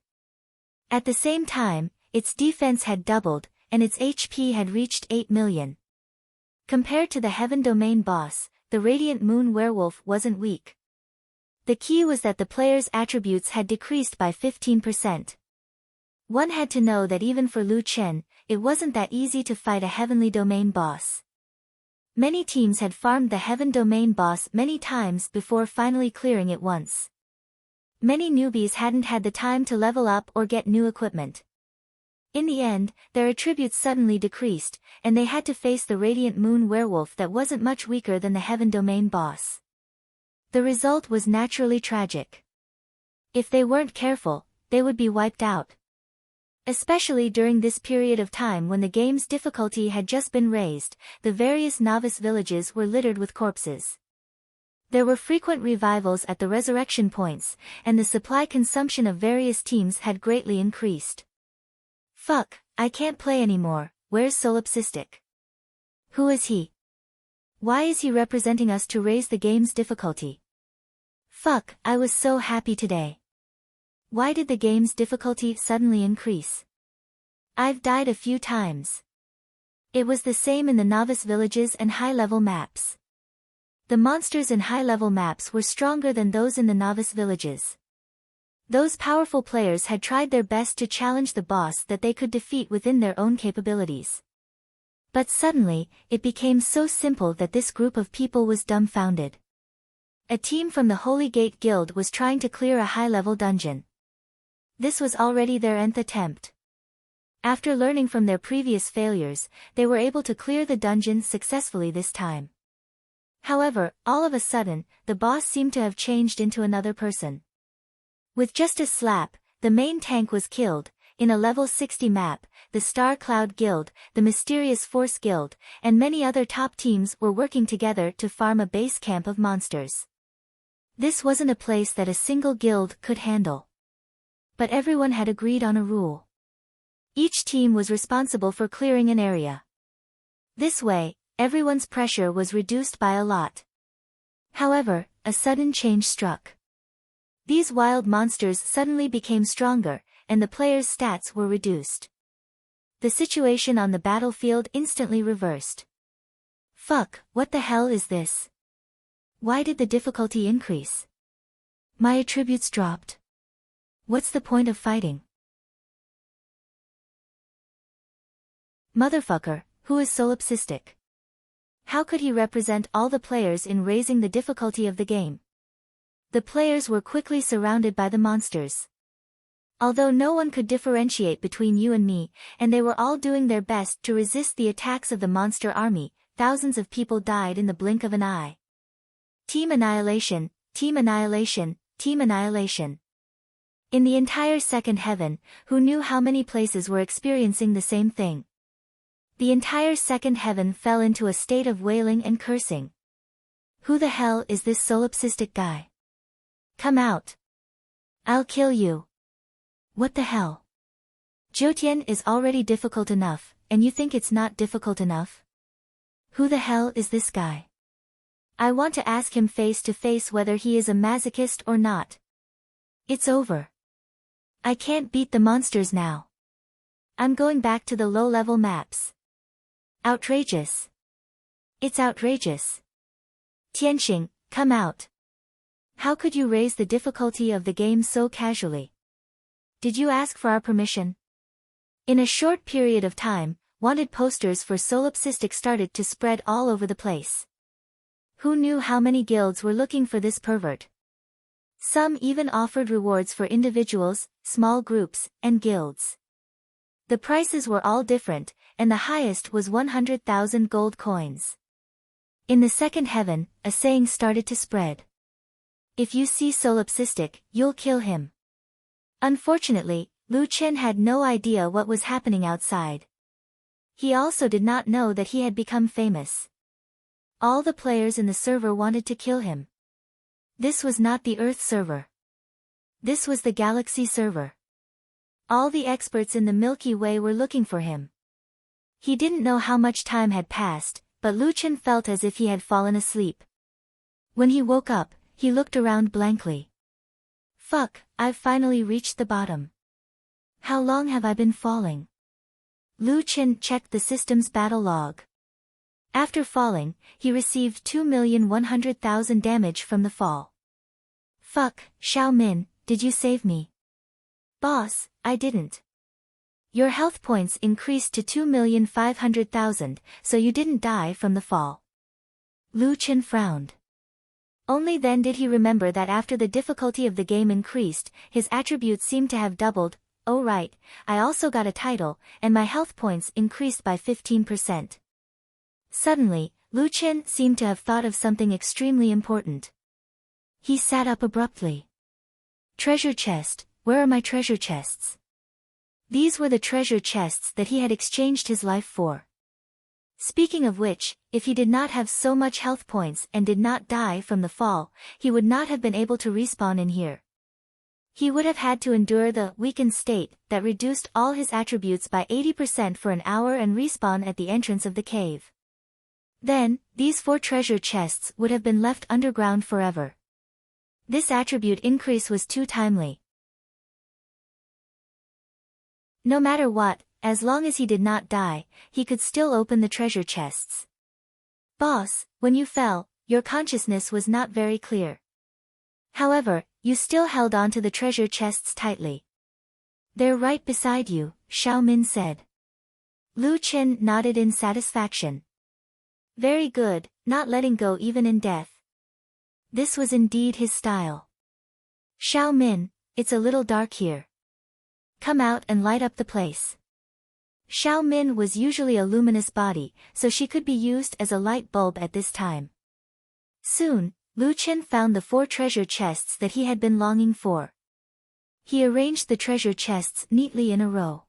At the same time, its defense had doubled, and its HP had reached 8 million. Compared to the Heaven Domain boss, the Radiant Moon werewolf wasn't weak. The key was that the player's attributes had decreased by 15%. One had to know that even for Lu Chen, it wasn't that easy to fight a Heavenly Domain boss. Many teams had farmed the Heaven Domain boss many times before finally clearing it once. Many newbies hadn't had the time to level up or get new equipment. In the end, their attributes suddenly decreased, and they had to face the Radiant Moon werewolf that wasn't much weaker than the Heaven Domain boss. The result was naturally tragic. If they weren't careful, they would be wiped out. Especially during this period of time when the game's difficulty had just been raised, the various novice villages were littered with corpses. There were frequent revivals at the resurrection points, and the supply consumption of various teams had greatly increased. Fuck, I can't play anymore, where's Solipsistic? Who is he? Why is he representing us to raise the game's difficulty? Fuck, I was so happy today. Why did the game's difficulty suddenly increase? I've died a few times. It was the same in the novice villages and high-level maps. The monsters in high-level maps were stronger than those in the novice villages. Those powerful players had tried their best to challenge the boss that they could defeat within their own capabilities. But suddenly, it became so simple that this group of people was dumbfounded. A team from the Holy Gate Guild was trying to clear a high-level dungeon. This was already their nth attempt. After learning from their previous failures, they were able to clear the dungeon successfully this time. However, all of a sudden, the boss seemed to have changed into another person. With just a slap, the main tank was killed. In a level 60 map, the Star Cloud Guild, the Mysterious Force Guild, and many other top teams were working together to farm a base camp of monsters. This wasn't a place that a single guild could handle. But everyone had agreed on a rule. Each team was responsible for clearing an area. This way, everyone's pressure was reduced by a lot. However, a sudden change struck. These wild monsters suddenly became stronger, and the players' stats were reduced. The situation on the battlefield instantly reversed. Fuck, what the hell is this? Why did the difficulty increase? My attributes dropped. What's the point of fighting? Motherfucker, who is Solipsistic? How could he represent all the players in raising the difficulty of the game? The players were quickly surrounded by the monsters. Although no one could differentiate between you and me, and they were all doing their best to resist the attacks of the monster army, thousands of people died in the blink of an eye. Team annihilation, team annihilation, team annihilation. In the entire second heaven, who knew how many places were experiencing the same thing? The entire second heaven fell into a state of wailing and cursing. Who the hell is this solipsistic guy? Come out. I'll kill you. What the hell? Jotian is already difficult enough, and you think it's not difficult enough? Who the hell is this guy? I want to ask him face to face whether he is a masochist or not. It's over. I can't beat the monsters now. I'm going back to the low-level maps. Outrageous. It's outrageous. Tianxing, come out. How could you raise the difficulty of the game so casually? Did you ask for our permission? In a short period of time, wanted posters for solipsistic started to spread all over the place. Who knew how many guilds were looking for this pervert? Some even offered rewards for individuals, small groups, and guilds. The prices were all different, and the highest was 100,000 gold coins. In the second heaven, a saying started to spread. If you see solipsistic, you'll kill him. Unfortunately, Lu Chen had no idea what was happening outside. He also did not know that he had become famous. All the players in the server wanted to kill him. This was not the Earth server. This was the Galaxy server. All the experts in the Milky Way were looking for him. He didn't know how much time had passed, but Lu Chen felt as if he had fallen asleep. When he woke up, he looked around blankly. Fuck, I've finally reached the bottom. How long have I been falling? Lu Chen checked the system's battle log. After falling, he received 2,100,000 damage from the fall. Fuck, Xiao Min, did you save me? Boss, I didn't. Your health points increased to 2,500,000, so you didn't die from the fall. Lu Chen frowned. Only then did he remember that after the difficulty of the game increased, his attributes seemed to have doubled. Oh right, I also got a title, and my health points increased by 15%. Suddenly, Lu Chen seemed to have thought of something extremely important. He sat up abruptly. Treasure chest, where are my treasure chests? These were the treasure chests that he had exchanged his life for. Speaking of which, if he did not have so much health points and did not die from the fall, he would not have been able to respawn in here. He would have had to endure the weakened state that reduced all his attributes by 80% for an hour and respawn at the entrance of the cave. Then, these 4 treasure chests would have been left underground forever. This attribute increase was too timely. No matter what, as long as he did not die, he could still open the treasure chests. Boss, when you fell, your consciousness was not very clear. However, you still held on to the treasure chests tightly. They're right beside you, Xiao Min said. Lu Chen nodded in satisfaction. Very good, not letting go even in death. This was indeed his style. Xiao Min, it's a little dark here. Come out and light up the place. Xiao Min was usually a luminous body, so she could be used as a light bulb at this time. Soon, Lu Chen found the 4 treasure chests that he had been longing for. He arranged the treasure chests neatly in a row.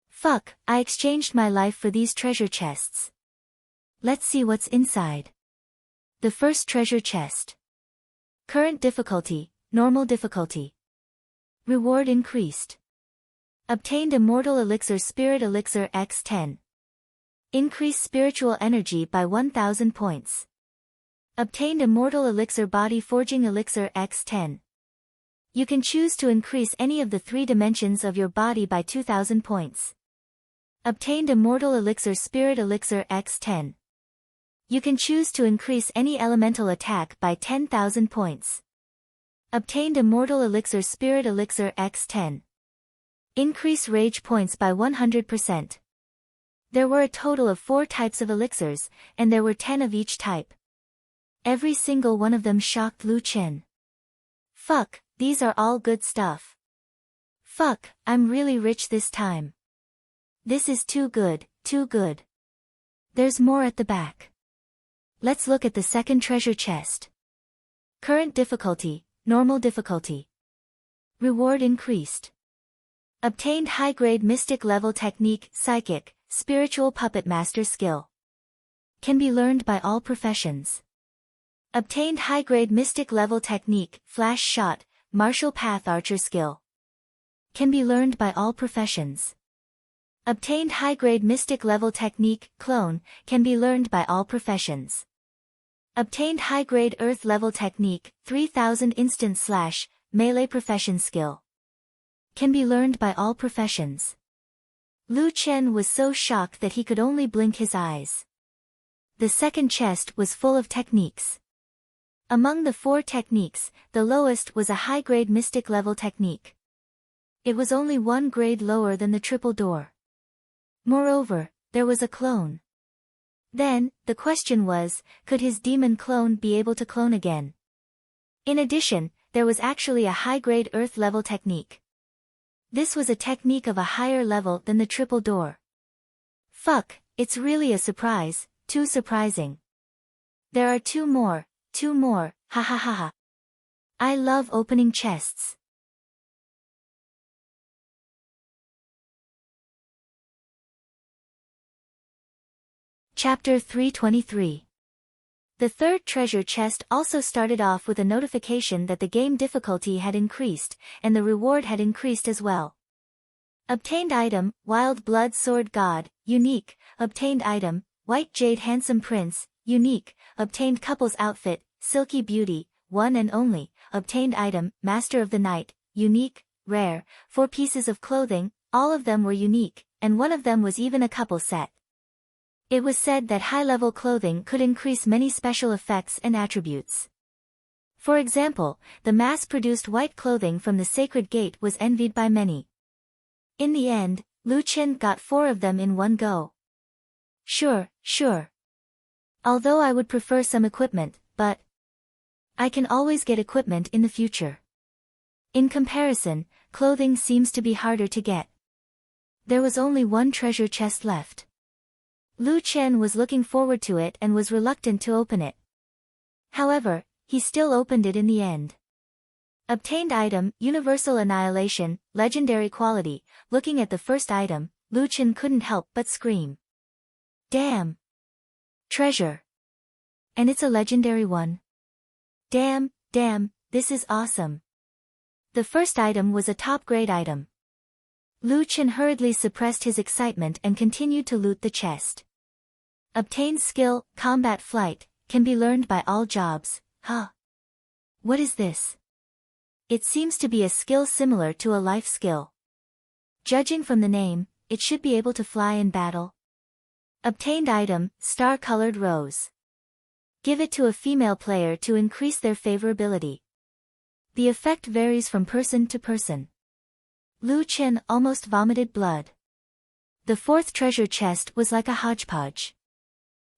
Fuck, I exchanged my life for these treasure chests. Let's see what's inside. The first treasure chest. Current difficulty, normal difficulty. Reward increased. Obtained Immortal Elixir Spirit Elixir x 10. Increased spiritual energy by 1000 points. Obtained Immortal Elixir Body Forging Elixir x 10. You can choose to increase any of the 3 dimensions of your body by 2000 points. Obtained Immortal Elixir Spirit Elixir x 10. You can choose to increase any elemental attack by 10,000 points. Obtained Immortal Elixir Spirit Elixir x 10. Increase rage points by 100%. There were a total of 4 types of elixirs, and there were 10 of each type. Every single one of them shocked Lu Chen. Fuck, these are all good stuff. Fuck, I'm really rich this time. This is too good, too good. There's more at the back. Let's look at the second treasure chest. Current difficulty, normal difficulty. Reward increased. Obtained high-grade mystic level technique, psychic spiritual puppet master skill. Can be learned by all professions. Obtained high-grade mystic level technique, flash shot, martial path archer skill. Can be learned by all professions. Obtained high-grade mystic level technique, clone, can be learned by all professions. Obtained high-grade earth level technique, 3000 instant slash, melee profession skill. Can be learned by all professions. Lu Chen was so shocked that he could only blink his eyes. The second chest was full of techniques. Among the 4 techniques, the lowest was a high-grade mystic level technique. It was only 1 grade lower than the triple door. Moreover, there was a clone. Then, the question was, could his demon clone be able to clone again? In addition, there was actually a high-grade earth level technique. This was a technique of a higher level than the triple door. Fuck, it's really a surprise, too surprising. There are 2 more, ha ha ha ha. I love opening chests. Chapter 323. The third treasure chest also started off with a notification that the game difficulty had increased, and the reward had increased as well. Obtained item, Wild Blood Sword God, unique. Obtained item, White Jade Handsome Prince, unique. Obtained couple's outfit, Silky Beauty, one and only. Obtained item, Master of the Night, unique, rare. 4 pieces of clothing, all of them were unique, and one of them was even a couple set. It was said that high-level clothing could increase many special effects and attributes. For example, the mass-produced white clothing from the Sacred Gate was envied by many. In the end, Lu Chen got 4 of them in one go. Sure. Although I would prefer some equipment, but I can always get equipment in the future. In comparison, clothing seems to be harder to get. There was only 1 treasure chest left. Lu Chen was looking forward to it and was reluctant to open it. However, he still opened it in the end. Obtained item, Universal Annihilation, legendary quality. Looking at the first item, Lu Chen couldn't help but scream. Damn! Treasure! And it's a legendary one. Damn, this is awesome. The first item was a top-grade item. Lu Chen hurriedly suppressed his excitement and continued to loot the chest. Obtained skill, Combat Flight, can be learned by all jobs. Huh? What is this? It seems to be a skill similar to a life skill. Judging from the name, it should be able to fly in battle. Obtained item, Star-Colored Rose. Give it to a female player to increase their favorability. The effect varies from person to person. Lu Chen almost vomited blood. The 4th treasure chest was like a hodgepodge.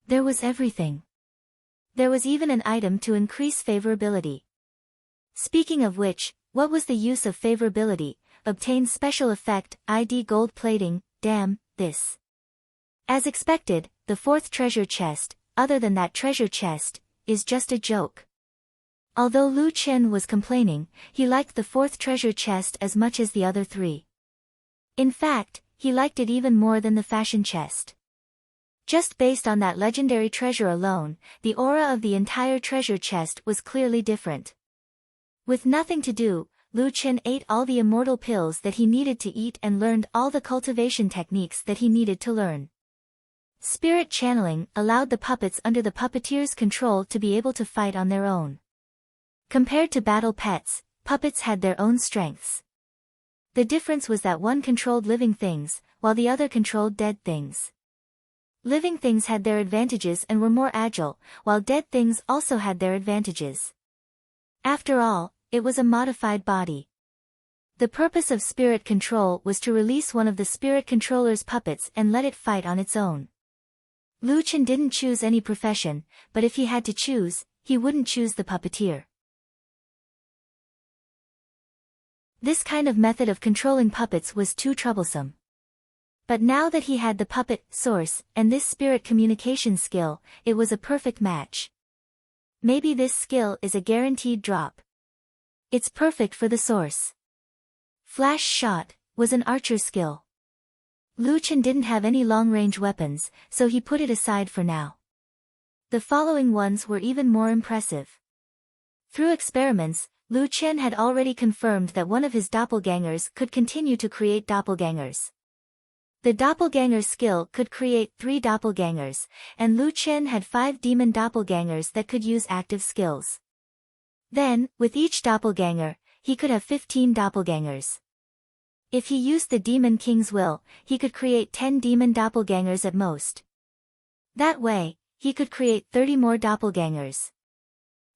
There was everything. There was even an item to increase favorability. Speaking of which, what was the use of favorability? Obtained special effect, ID gold plating. Damn, this. As expected, the 4th treasure chest, other than that treasure chest, is just a joke. Although Lu Chen was complaining, he liked the 4th treasure chest as much as the other 3. In fact, he liked it even more than the fashion chest. Just based on that legendary treasure alone, the aura of the entire treasure chest was clearly different. With nothing to do, Lu Chen ate all the immortal pills that he needed to eat and learned all the cultivation techniques that he needed to learn. Spirit channeling allowed the puppets under the puppeteer's control to be able to fight on their own. Compared to battle pets, puppets had their own strengths. The difference was that one controlled living things, while the other controlled dead things. Living things had their advantages and were more agile, while dead things also had their advantages. After all, it was a modified body. The purpose of spirit control was to release one of the spirit controller's puppets and let it fight on its own. Lu Chen didn't choose any profession, but if he had to choose, he wouldn't choose the puppeteer. This kind of method of controlling puppets was too troublesome. But now that he had the puppet source and this spirit communication skill, it was a perfect match. Maybe this skill is a guaranteed drop. It's perfect for the source. Flash shot was an archer skill. Lu Chen didn't have any long-range weapons, so he put it aside for now. The following ones were even more impressive. Through experiments, Lu Chen had already confirmed that one of his doppelgangers could continue to create doppelgangers. The doppelganger skill could create 3 doppelgangers, and Lu Chen had 5 demon doppelgangers that could use active skills. Then, with each doppelganger, he could have 15 doppelgangers. If he used the Demon King's will, he could create 10 demon doppelgangers at most. That way, he could create 30 more doppelgangers.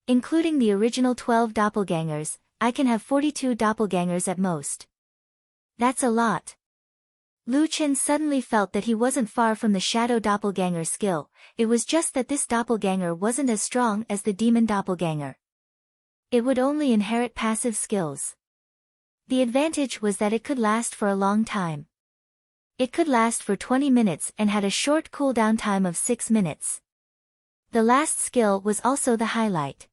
Including the original 12 doppelgangers, I can have 42 doppelgangers at most. That's a lot. Lu Chen suddenly felt that he wasn't far from the shadow doppelganger skill, it was just that this doppelganger wasn't as strong as the demon doppelganger. It would only inherit passive skills. The advantage was that it could last for a long time. It could last for 20 minutes and had a short cooldown time of 6 minutes. The last skill was also the highlight.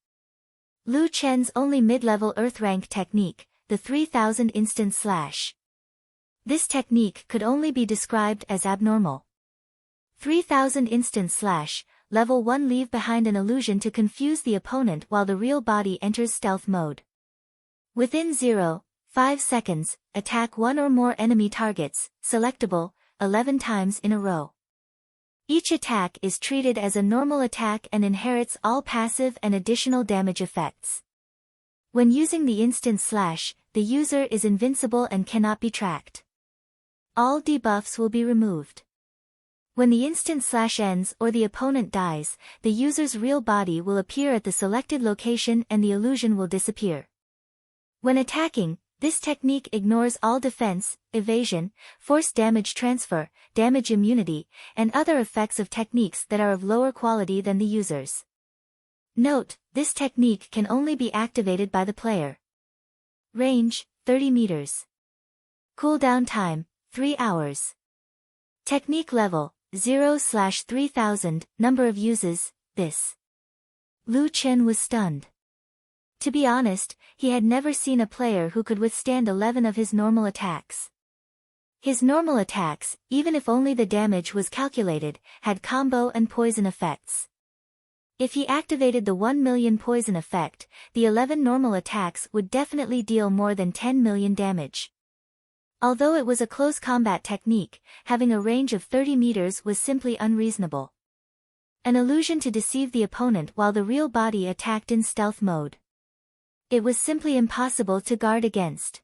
Lu Chen's only mid-level earth rank technique, the 3000 instant slash. This technique could only be described as abnormal. 3000 instant slash, level 1 leave behind an illusion to confuse the opponent while the real body enters stealth mode. Within 0.5 seconds, attack 1 or more enemy targets, selectable, 11 times in a row. Each attack is treated as a normal attack and inherits all passive and additional damage effects. When using the instant slash, the user is invincible and cannot be tracked. All debuffs will be removed. When the instant slash ends or the opponent dies, the user's real body will appear at the selected location and the illusion will disappear. When attacking, this technique ignores all defense, evasion, force damage transfer, damage immunity, and other effects of techniques that are of lower quality than the user's. Note, this technique can only be activated by the player. Range, 30 meters. Cooldown time, 3 hours. Technique level, 0/3000, number of uses, this. Lu Chen was stunned. To be honest, he had never seen a player who could withstand 11 of his normal attacks. His normal attacks, even if only the damage was calculated, had combo and poison effects. If he activated the 1 million poison effect, the 11 normal attacks would definitely deal more than 10 million damage. Although it was a close combat technique, having a range of 30 meters was simply unreasonable. An illusion to deceive the opponent while the real body attacked in stealth mode. It was simply impossible to guard against.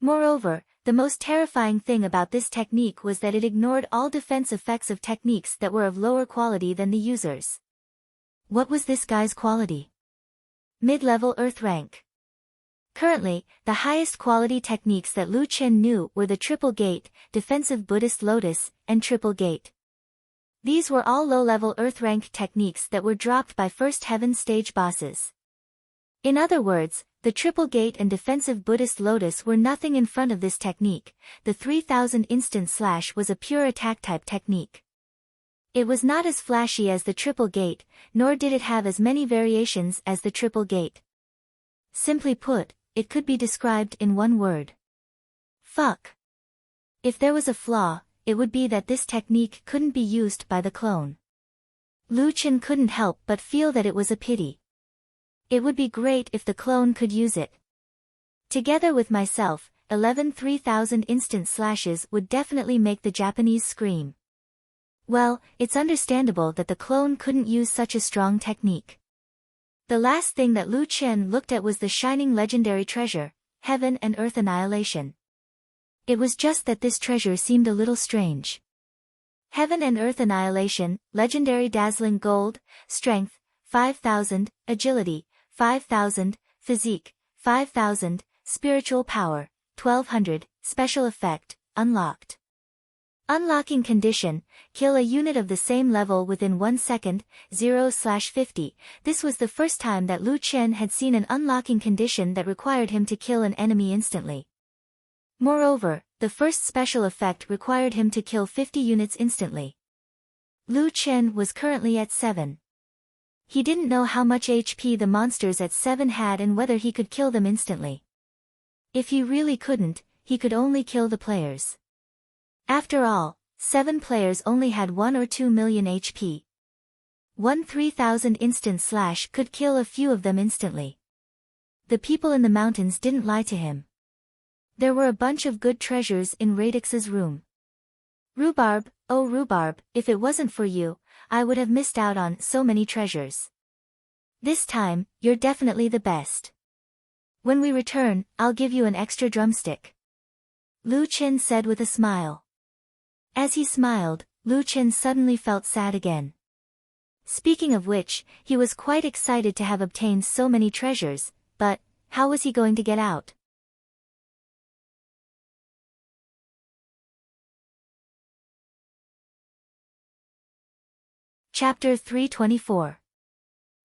Moreover, the most terrifying thing about this technique was that it ignored all defense effects of techniques that were of lower quality than the user's. What was this guy's quality? Mid-level earth rank. Currently, the highest quality techniques that Lu Chen knew were the Triple Gate, Defensive Buddhist Lotus, and Triple Gate. These were all low-level earth rank techniques that were dropped by First Heaven stage bosses. In other words, the Triple Gate and Defensive Buddhist Lotus were nothing in front of this technique. The 3000 instant slash was a pure attack type technique. It was not as flashy as the Triple Gate, nor did it have as many variations as the Triple Gate. Simply put, it could be described in one word. Fuck. If there was a flaw, it would be that this technique couldn't be used by the clone. Lu Chen couldn't help but feel that it was a pity. It would be great if the clone could use it. Together with myself, 11 3000 instant slashes would definitely make the Japanese scream. Well, it's understandable that the clone couldn't use such a strong technique. The last thing that Lu Chen looked at was the shining legendary treasure, Heaven and Earth Annihilation. It was just that this treasure seemed a little strange. Heaven and Earth Annihilation, legendary dazzling gold, strength, 5000, agility, 5000, physique, 5000, spiritual power, 1200, special effect, unlocked. Unlocking condition, kill a unit of the same level within 1 second, 0/50. This was the first time that Lu Chen had seen an unlocking condition that required him to kill an enemy instantly. Moreover, the first special effect required him to kill 50 units instantly. Lu Chen was currently at 7. He didn't know how much HP the monsters at 7 had and whether he could kill them instantly. If he really couldn't, he could only kill the players. After all, 7 players only had 1 or 2 million HP. One 3000 instant slash could kill a few of them instantly. The people in the mountains didn't lie to him. There were a bunch of good treasures in Radix's room. Rhubarb, oh Rhubarb, if it wasn't for you, I would have missed out on so many treasures. This time, you're definitely the best. When we return, I'll give you an extra drumstick. Lu Qin said with a smile. As he smiled, Lu Qin suddenly felt sad again. Speaking of which, he was quite excited to have obtained so many treasures, but how was he going to get out? Chapter 324.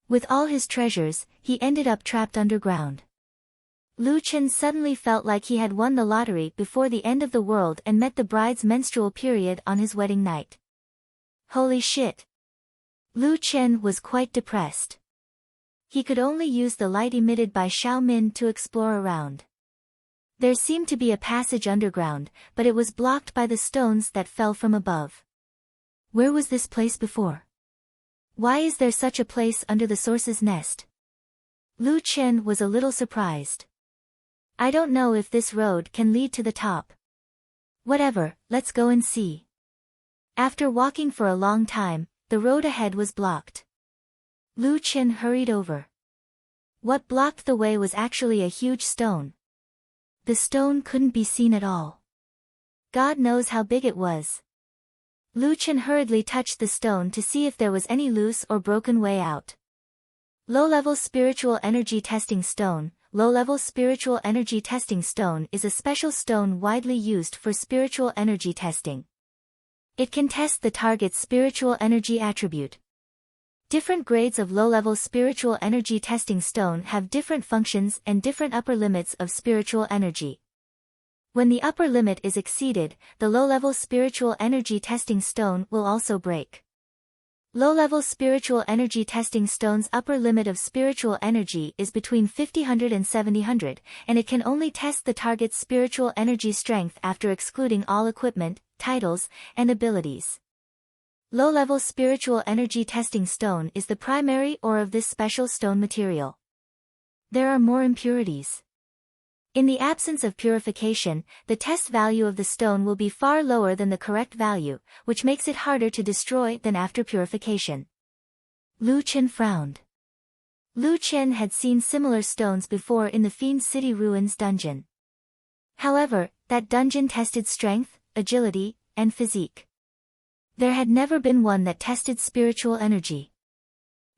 With all his treasures, he ended up trapped underground. Lu Qin suddenly felt like he had won the lottery before the end of the world and met the bride's menstrual period on his wedding night. Holy shit! Lu Qin was quite depressed. He could only use the light emitted by Xiao Min to explore around. There seemed to be a passage underground, but it was blocked by the stones that fell from above. Where was this place before? Why is there such a place under the source's nest? Lu Qin was a little surprised. I don't know if this road can lead to the top. Whatever, let's go and see. After walking for a long time, the road ahead was blocked. Lu Qin hurried over. What blocked the way was actually a huge stone. The stone couldn't be seen at all. God knows how big it was. Lu Qin hurriedly touched the stone to see if there was any loose or broken way out. Low-level spiritual energy testing stone. Low-level spiritual energy testing stone is a special stone widely used for spiritual energy testing. It can test the target's spiritual energy attribute. Different grades of low-level spiritual energy testing stone have different functions and different upper limits of spiritual energy. When the upper limit is exceeded, the low-level spiritual energy testing stone will also break. Low-level spiritual energy testing stone's upper limit of spiritual energy is between 5000 and 7000, and it can only test the target's spiritual energy strength after excluding all equipment, titles, and abilities. Low-level spiritual energy testing stone is the primary ore of this special stone material. There are more impurities. In the absence of purification, the test value of the stone will be far lower than the correct value, which makes it harder to destroy than after purification. Lu Qin frowned. Lu Qin had seen similar stones before in the Fiend City Ruins dungeon. However, that dungeon tested strength, agility, and physique. There had never been one that tested spiritual energy.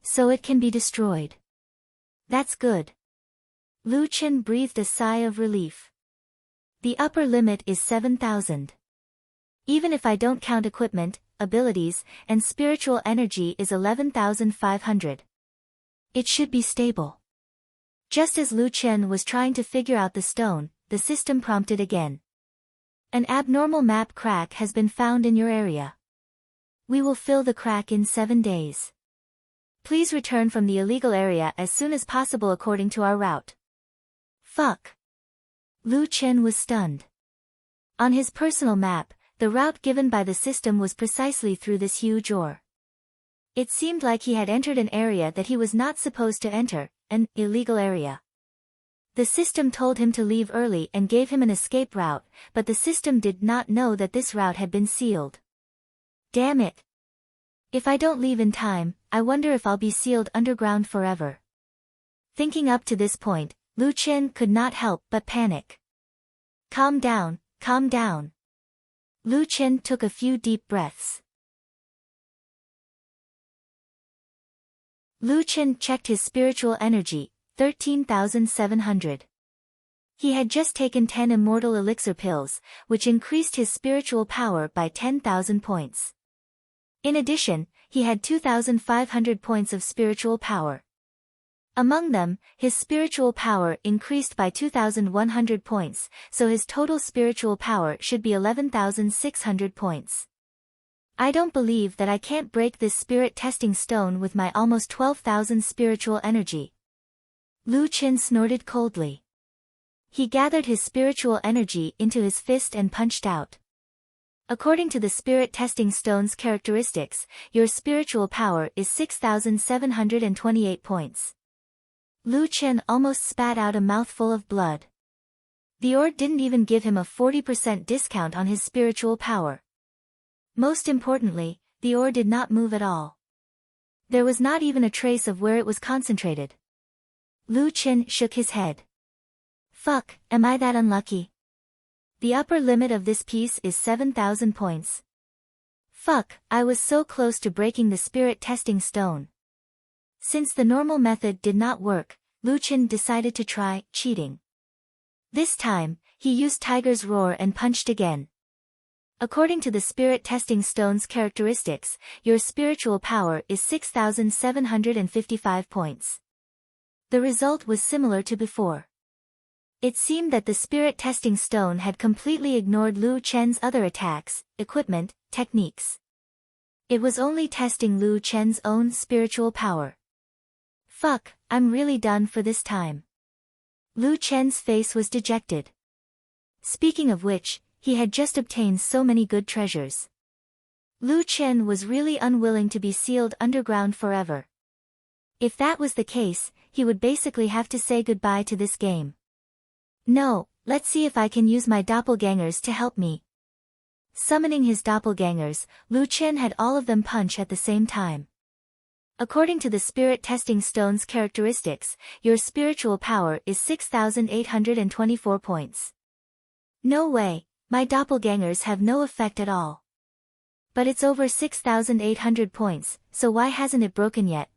So it can be destroyed. That's good. Lu Qin breathed a sigh of relief. The upper limit is 7000. Even if I don't count equipment, abilities, and spiritual energy is 11,500. It should be stable. Just as Lu Qin was trying to figure out the stone, the system prompted again. An abnormal map crack has been found in your area. We will fill the crack in 7 days. Please return from the illegal area as soon as possible according to our route. Fuck. Lu Qin was stunned. On his personal map, the route given by the system was precisely through this huge ore. It seemed like he had entered an area that he was not supposed to enter, an illegal area. The system told him to leave early and gave him an escape route, but the system did not know that this route had been sealed. Damn it. If I don't leave in time, I wonder if I'll be sealed underground forever. Thinking up to this point, Lu Qin could not help but panic. Calm down, calm down. Lu Qin took a few deep breaths. Lu Qin checked his spiritual energy, 13,700. He had just taken 10 immortal elixir pills, which increased his spiritual power by 10,000 points. In addition, he had 2,500 points of spiritual power. Among them, his spiritual power increased by 2,100 points, so his total spiritual power should be 11,600 points. I don't believe that I can't break this spirit testing stone with my almost 12,000 spiritual energy. Lu Qin snorted coldly. He gathered his spiritual energy into his fist and punched out. According to the spirit testing stone's characteristics, your spiritual power is 6,728 points. Lu Chen almost spat out a mouthful of blood. The ore didn't even give him a 40% discount on his spiritual power. Most importantly, the ore did not move at all. There was not even a trace of where it was concentrated. Lu Chen shook his head. Fuck, am I that unlucky? The upper limit of this piece is 7,000 points. Fuck, I was so close to breaking the spirit testing stone. Since the normal method did not work, Lu Chen decided to try cheating. This time, he used Tiger's Roar and punched again. According to the spirit testing stone's characteristics, your spiritual power is 6,755 points. The result was similar to before. It seemed that the spirit testing stone had completely ignored Lu Chen's other attacks, equipment, techniques. It was only testing Lu Chen's own spiritual power. Fuck, I'm really done for this time. Lu Chen's face was dejected. Speaking of which, he had just obtained so many good treasures. Lu Chen was really unwilling to be sealed underground forever. If that was the case, he would basically have to say goodbye to this game. No, let's see if I can use my doppelgangers to help me. Summoning his doppelgangers, Lu Chen had all of them punch at the same time. According to the spirit testing stone's characteristics, your spiritual power is 6,824 points. No way, my doppelgangers have no effect at all. But it's over 6,800 points, so why hasn't it broken yet?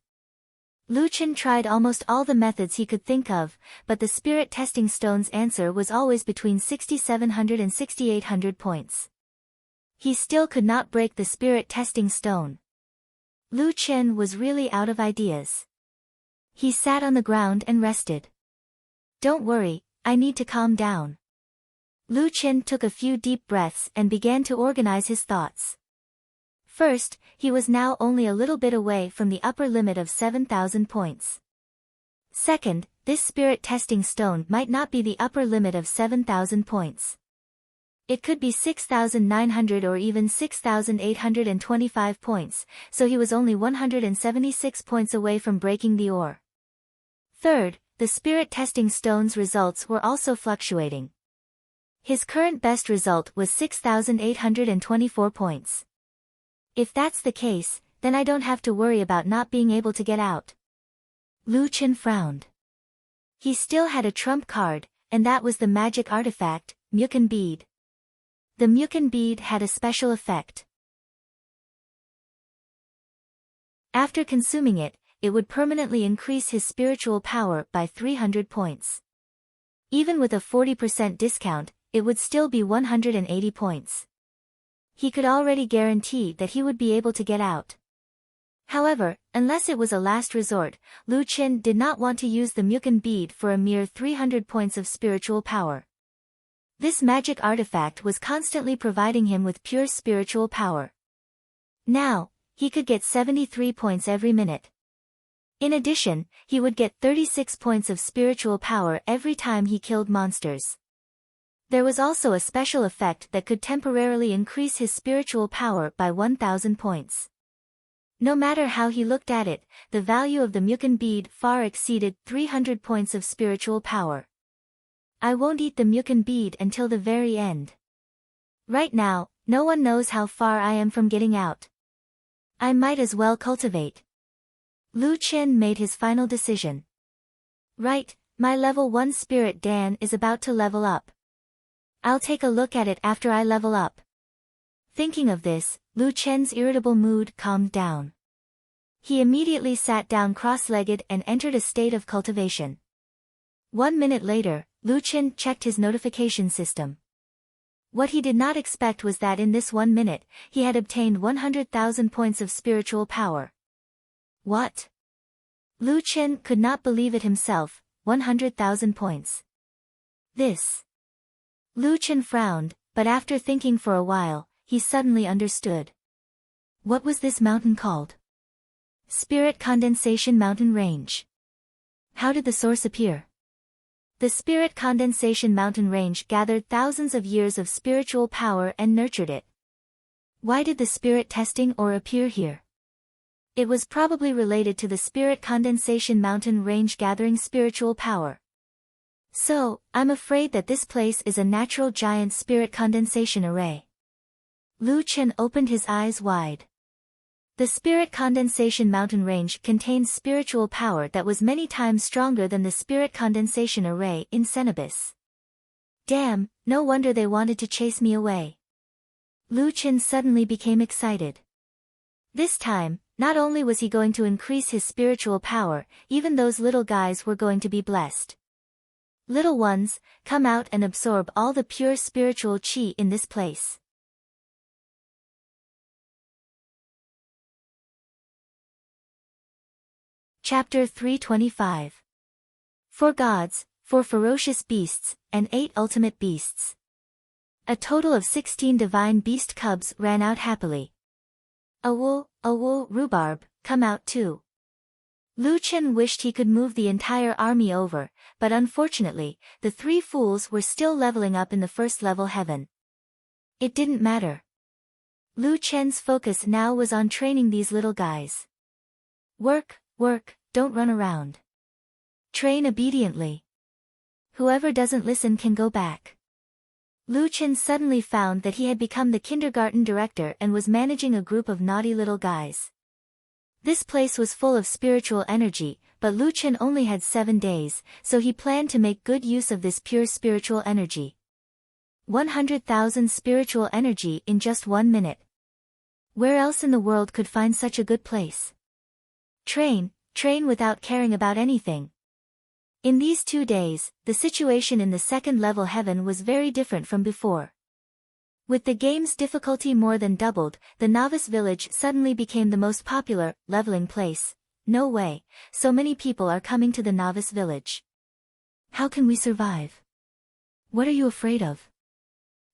Lu Chen tried almost all the methods he could think of, but the spirit testing stone's answer was always between 6,700 and 6,800 points. He still could not break the spirit testing stone. Lu Chen was really out of ideas. He sat on the ground and rested. Don't worry, I need to calm down. Lu Chen took a few deep breaths and began to organize his thoughts. First, he was now only a little bit away from the upper limit of 7,000 points. Second, this spirit testing stone might not be the upper limit of 7,000 points. It could be 6,900 or even 6,825 points, so he was only 176 points away from breaking the ore. Third, the spirit testing stone's results were also fluctuating. His current best result was 6,824 points. If that's the case, then I don't have to worry about not being able to get out. Lu Chen frowned. He still had a trump card, and that was the magic artifact, Mukan Bead. The Mukan Bead had a special effect. After consuming it, it would permanently increase his spiritual power by 300 points. Even with a 40% discount, it would still be 180 points. He could already guarantee that he would be able to get out. However, unless it was a last resort, Lu Chen did not want to use the Mukan Bead for a mere 300 points of spiritual power. This magic artifact was constantly providing him with pure spiritual power. Now, he could get 73 points every minute. In addition, he would get 36 points of spiritual power every time he killed monsters. There was also a special effect that could temporarily increase his spiritual power by 1,000 points. No matter how he looked at it, the value of the Mukan Bead far exceeded 300 points of spiritual power. I won't eat the Mukan Bead until the very end. Right now, no one knows how far I am from getting out. I might as well cultivate. Lu Chen made his final decision. Right, my level 1 spirit Dan is about to level up. I'll take a look at it after I level up. Thinking of this, Lu Chen's irritable mood calmed down. He immediately sat down cross-legged and entered a state of cultivation. 1 minute later, Lu Chen checked his notification system. What he did not expect was that in this 1 minute, he had obtained 100,000 points of spiritual power. What? Lu Chen could not believe it himself, 100,000 points. This. Lu Chen frowned, but after thinking for a while, he suddenly understood. What was this mountain called? Spirit Condensation Mountain Range. How did the source appear? The Spirit Condensation Mountain Range gathered thousands of years of spiritual power and nurtured it. Why did the spirit testing ore appear here? It was probably related to the Spirit Condensation Mountain Range gathering spiritual power. So, I'm afraid that this place is a natural giant spirit condensation array. Lu Chen opened his eyes wide. The Spirit Condensation Mountain Range contains spiritual power that was many times stronger than the Spirit Condensation Array in Cenobus. Damn, no wonder they wanted to chase me away. Lu Chen suddenly became excited. This time, not only was he going to increase his spiritual power, even those little guys were going to be blessed. Little ones, come out and absorb all the pure spiritual chi in this place. Chapter 325. For gods, for ferocious beasts, and 8 ultimate beasts. A total of 16 divine beast cubs ran out happily. Awul, rhubarb, come out too. Lu Chen wished he could move the entire army over, but unfortunately, the 3 fools were still leveling up in the first level heaven. It didn't matter. Lu Chen's focus now was on training these little guys. Work, don't run around. Train obediently. Whoever doesn't listen can go back. Lu Chen suddenly found that he had become the kindergarten director and was managing a group of naughty little guys. This place was full of spiritual energy, but Lu Chen only had 7 days, so he planned to make good use of this pure spiritual energy. 100,000 spiritual energy in just 1 minute. Where else in the world could find such a good place? Train without caring about anything. In these 2 days, the situation in the second level heaven was very different from before. With the game's difficulty more than doubled, the novice village suddenly became the most popular leveling place. No way, so many people are coming to the novice village. How can we survive? What are you afraid of?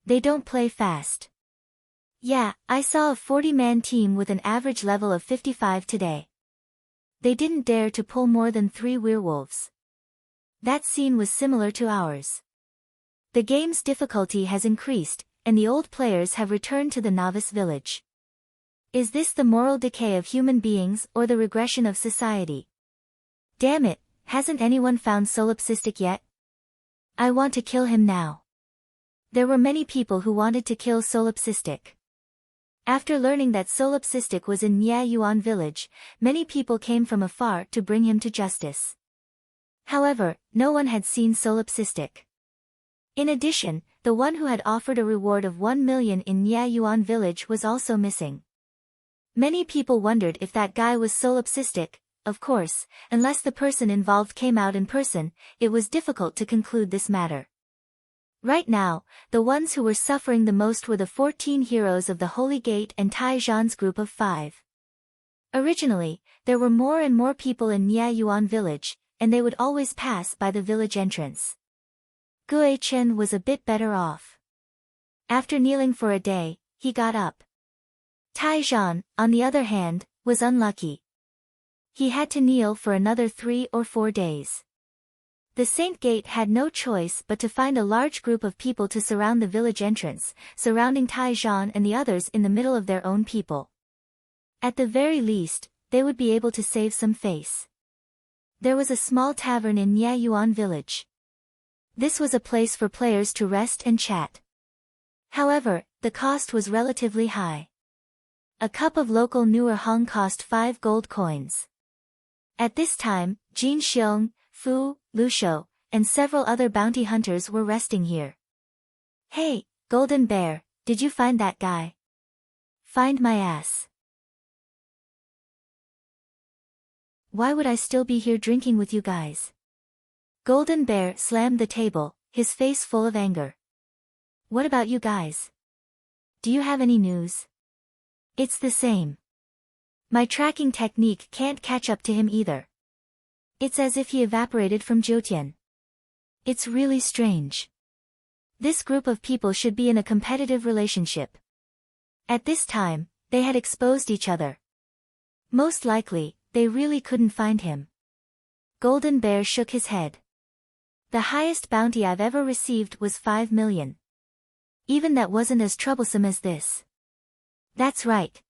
They don't play fast. Yeah, I saw a 40-man team with an average level of 55 today. They didn't dare to pull more than 3 werewolves. That scene was similar to ours. The game's difficulty has increased, and the old players have returned to the novice village. Is this the moral decay of human beings or the regression of society? Damn it, hasn't anyone found Solipsistic yet? I want to kill him now. There were many people who wanted to kill Solipsistic. After learning that Solipsistic was in Niayuan village, many people came from afar to bring him to justice. However, no one had seen Solipsistic. In addition, the one who had offered a reward of 1 million in Niayuan village was also missing. Many people wondered if that guy was Solipsistic. Of course, unless the person involved came out in person, it was difficult to conclude this matter. Right now, the ones who were suffering the most were the 14 heroes of the Holy Gate and Tai Zhan's group of 5. Originally, there were more and more people in Niayuan village, and they would always pass by the village entrance. Gue Chen was a bit better off. After kneeling for a day, he got up. Tai Zhan, on the other hand, was unlucky. He had to kneel for another 3 or 4 days. The Saint Gate had no choice but to find a large group of people to surround the village entrance, surrounding Tai Zhan and the others in the middle of their own people. At the very least, they would be able to save some face. There was a small tavern in Niayuan village. This was a place for players to rest and chat. However, the cost was relatively high. A cup of local Nuer Hong cost 5 gold coins. At this time, Jin Xiong, Fu, Lushou, and several other bounty hunters were resting here. Hey, Golden Bear, did you find that guy? Find my ass. Why would I still be here drinking with you guys? Golden Bear slammed the table, his face full of anger. What about you guys? Do you have any news? It's the same. My tracking technique can't catch up to him either. It's as if he evaporated from Jiutian. It's really strange. This group of people should be in a competitive relationship. At this time, they had exposed each other. Most likely, they really couldn't find him. Golden Bear shook his head. The highest bounty I've ever received was 5 million. Even that wasn't as troublesome as this. That's right.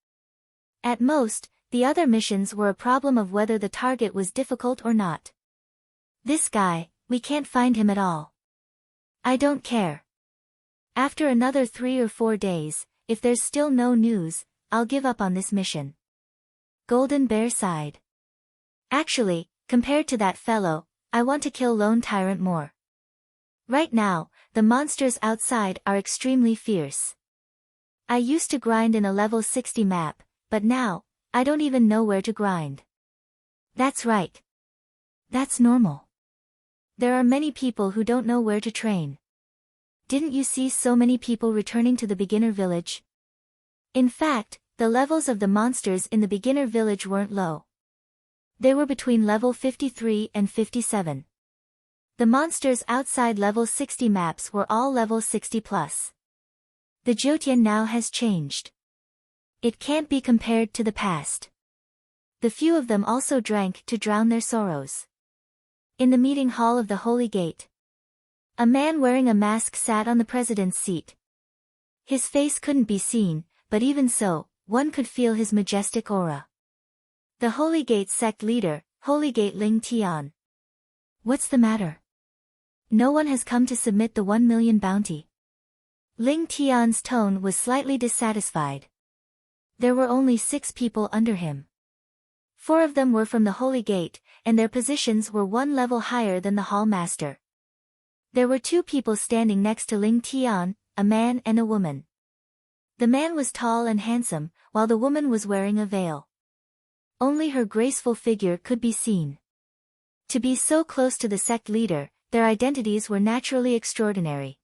At most, the other missions were a problem of whether the target was difficult or not. This guy, we can't find him at all. I don't care. After another 3 or 4 days, if there's still no news, I'll give up on this mission. Golden Bear sighed. Actually, compared to that fellow, I want to kill Lone Tyrant more. Right now, the monsters outside are extremely fierce. I used to grind in a level 60 map, but now, I don't even know where to grind. That's right. That's normal. There are many people who don't know where to train. Didn't you see so many people returning to the beginner village? In fact, the levels of the monsters in the beginner village weren't low. They were between level 53 and 57. The monsters outside level 60 maps were all level 60 plus. The Jotian now has changed. It can't be compared to the past. The few of them also drank to drown their sorrows. In the meeting hall of the Holy Gate, a man wearing a mask sat on the president's seat. His face couldn't be seen, but even so, one could feel his majestic aura. The Holy Gate sect leader, Holy Gate Ling Tian. What's the matter? No one has come to submit the 1 million bounty. Ling Tian's tone was slightly dissatisfied. There were only 6 people under him. 4 of them were from the Holy Gate, and their positions were 1 level higher than the Hall Master. There were 2 people standing next to Ling Tian, a man and a woman. The man was tall and handsome, while the woman was wearing a veil. Only her graceful figure could be seen. To be so close to the sect leader, their identities were naturally extraordinary.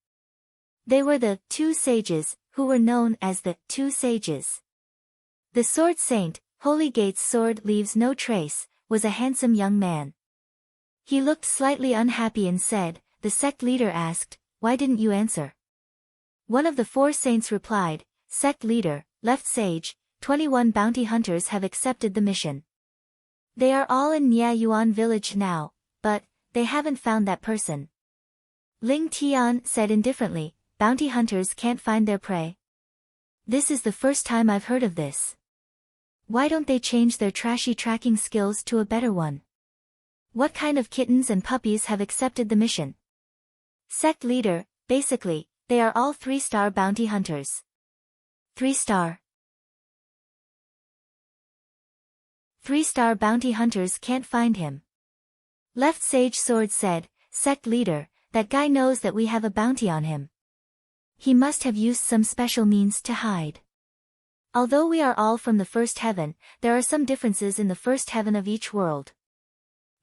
They were the 2 sages, who were known as the 2 sages. The Sword Saint, Holy Gate's sword leaves no trace, was a handsome young man. He looked slightly unhappy and said, the sect leader asked, why didn't you answer? One of the 4 saints replied, sect leader, left sage, 21 bounty hunters have accepted the mission. They are all in Niayuan village now, but, they haven't found that person. Ling Tian said indifferently, bounty hunters can't find their prey. This is the first time I've heard of this. Why don't they change their trashy tracking skills to a better one? What kind of kittens and puppies have accepted the mission? Sect leader, basically, they are all 3-star bounty hunters. 3-star. 3-star bounty hunters can't find him. Left Sage Sword said, sect leader, that guy knows that we have a bounty on him. He must have used some special means to hide. Although we are all from the first heaven, there are some differences in the first heaven of each world.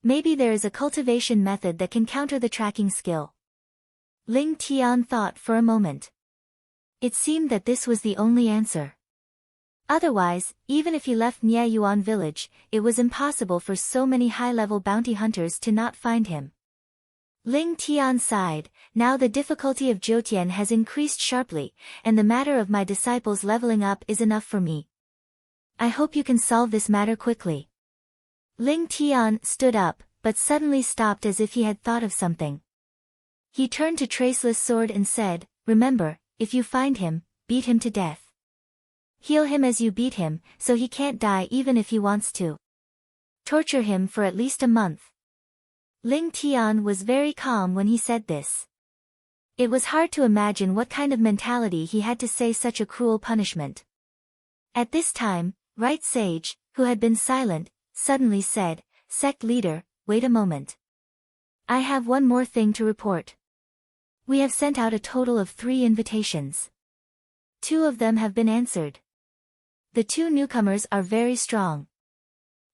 Maybe there is a cultivation method that can counter the tracking skill. Ling Tian thought for a moment. It seemed that this was the only answer. Otherwise, even if he left Niayuan village, it was impossible for so many high-level bounty hunters to not find him. Ling Tian sighed, now the difficulty of Jotian has increased sharply, and the matter of my disciples leveling up is enough for me. I hope you can solve this matter quickly. Ling Tian stood up, but suddenly stopped as if he had thought of something. He turned to Traceless Sword and said, remember, if you find him, beat him to death. Heal him as you beat him, so he can't die even if he wants to. Torture him for at least a month. Ling Tian was very calm when he said this. It was hard to imagine what kind of mentality he had to say such a cruel punishment. At this time, Right Sage, who had been silent, suddenly said, sect leader, wait a moment. I have one more thing to report. We have sent out a total of 3 invitations. 2 of them have been answered. The 2 newcomers are very strong.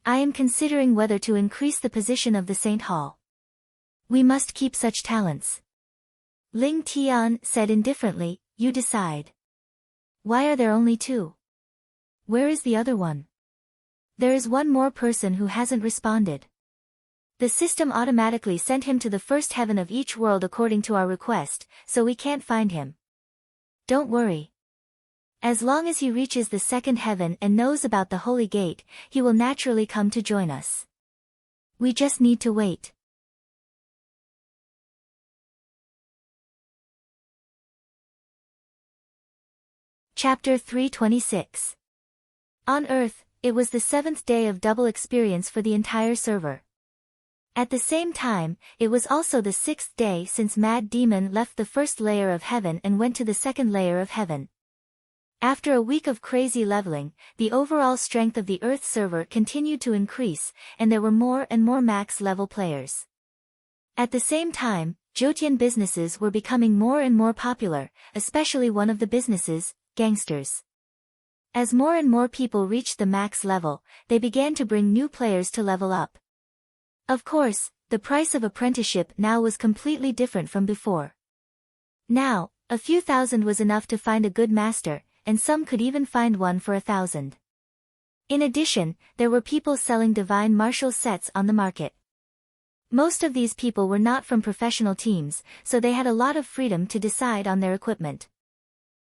I am considering whether to increase the position of the Saint Hall. We must keep such talents. Ling Tian said indifferently, you decide. Why are there only 2? Where is the other one? There is one more person who hasn't responded. The system automatically sent him to the first heaven of each world according to our request, so we can't find him. Don't worry. As long as he reaches the second heaven and knows about the Holy Gate, he will naturally come to join us. We just need to wait. Chapter 326. On Earth, it was the seventh day of double experience for the entire server. At the same time, it was also the sixth day since Mad Demon left the first layer of heaven and went to the second layer of heaven. After a week of crazy leveling, the overall strength of the Earth server continued to increase, and there were more and more max level players. At the same time, Jotian businesses were becoming more and more popular, especially one of the businesses, gangsters. As more and more people reached the max level, they began to bring new players to level up. Of course, the price of apprenticeship now was completely different from before. Now, a few thousand was enough to find a good master, and some could even find one for 1,000. In addition, there were people selling divine martial sets on the market. Most of these people were not from professional teams, so they had a lot of freedom to decide on their equipment.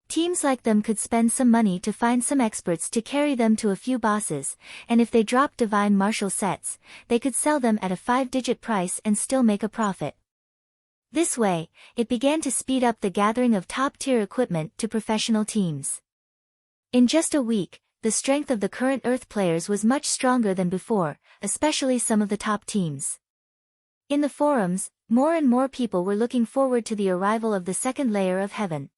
Teams like them could spend some money to find some experts to carry them to a few bosses, and if they dropped divine martial sets, they could sell them at a 5-digit price and still make a profit. This way, it began to speed up the gathering of top-tier equipment to professional teams. In just a week, the strength of the current Earth players was much stronger than before, especially some of the top teams. In the forums, more and more people were looking forward to the arrival of the second layer of heaven.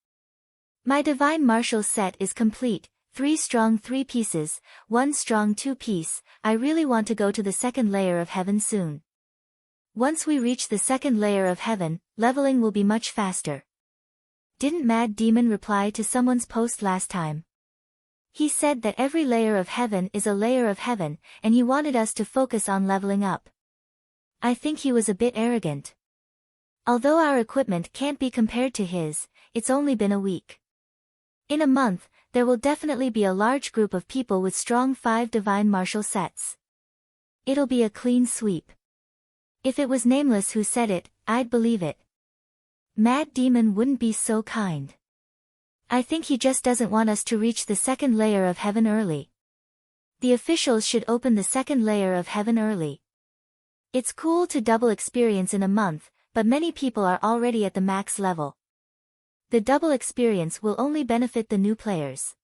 My divine martial set is complete, 3 strong 3 pieces, 1 strong 2 piece. I really want to go to the second layer of heaven soon. Once we reach the second layer of heaven, leveling will be much faster. Didn't Mad Demon reply to someone's post last time? He said that every layer of heaven is a layer of heaven, and he wanted us to focus on leveling up. I think he was a bit arrogant. Although our equipment can't be compared to his, it's only been a week. In a month, there will definitely be a large group of people with strong 5 divine martial sets. It'll be a clean sweep. If it was Nameless who said it, I'd believe it. Mad Demon wouldn't be so kind. I think he just doesn't want us to reach the second layer of heaven early. The officials should open the second layer of heaven early. It's cool to double experience in a month, but many people are already at the max level. The double experience will only benefit the new players.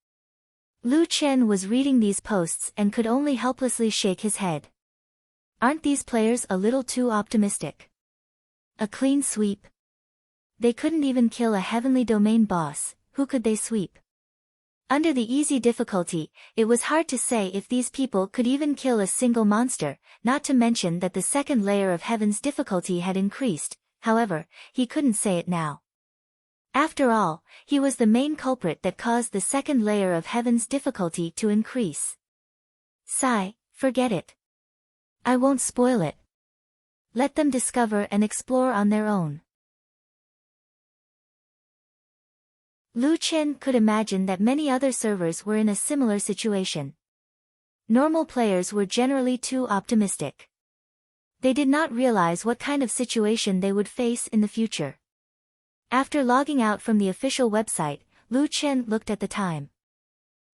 Lu Chen was reading these posts and could only helplessly shake his head. Aren't these players a little too optimistic? A clean sweep? They couldn't even kill a heavenly domain boss, who could they sweep? Under the easy difficulty, it was hard to say if these people could even kill a single monster, not to mention that the second layer of heaven's difficulty had increased. However, he couldn't say it now. After all, he was the main culprit that caused the second layer of heaven's difficulty to increase. Sigh, forget it. I won't spoil it. Let them discover and explore on their own. Lu Chen could imagine that many other servers were in a similar situation. Normal players were generally too optimistic. They did not realize what kind of situation they would face in the future. After logging out from the official website, Lu Chen looked at the time.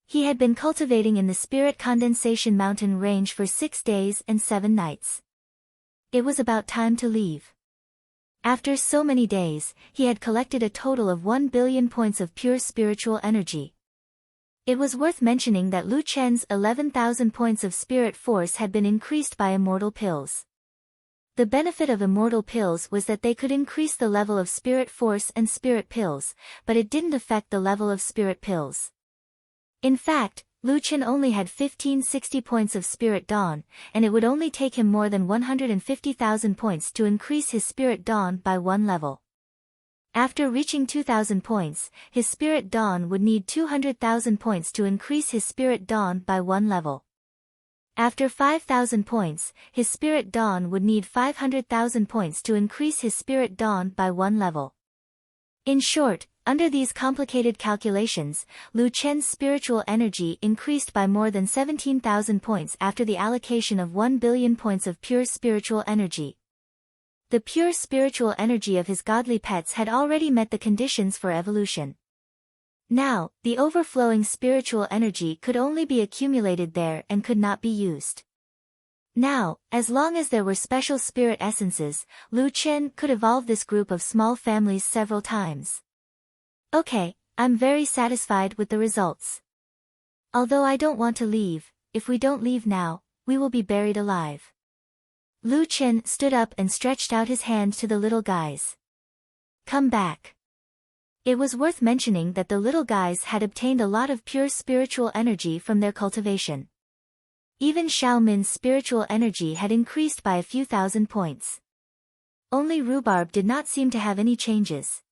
He had been cultivating in the Spirit Condensation Mountain range for 6 days and 7 nights. It was about time to leave. After so many days, he had collected a total of 1 billion points of pure spiritual energy. It was worth mentioning that Lu Chen's 11,000 points of spirit force had been increased by immortal pills. The benefit of immortal pills was that they could increase the level of spirit force and spirit pills, but it didn't affect the level of spirit pills. In fact, Lu Chen only had 1560 points of spirit dawn, and it would only take him more than 150,000 points to increase his spirit dawn by 1 level. After reaching 2,000 points, his spirit dawn would need 200,000 points to increase his spirit dawn by 1 level. After 5,000 points, his spirit dawn would need 500,000 points to increase his spirit dawn by 1 level. In short, under these complicated calculations, Lu Chen's spiritual energy increased by more than 17,000 points after the allocation of 1 billion points of pure spiritual energy. The pure spiritual energy of his godly pets had already met the conditions for evolution. Now, the overflowing spiritual energy could only be accumulated there and could not be used. Now, as long as there were special spirit essences, Lu Chen could evolve this group of small families several times. Okay, I'm very satisfied with the results. Although I don't want to leave, if we don't leave now, we will be buried alive. Lu Chen stood up and stretched out his hand to the little guys. Come back. It was worth mentioning that the little guys had obtained a lot of pure spiritual energy from their cultivation. Even Xiao Min's spiritual energy had increased by a few thousand points. Only Rhubarb did not seem to have any changes.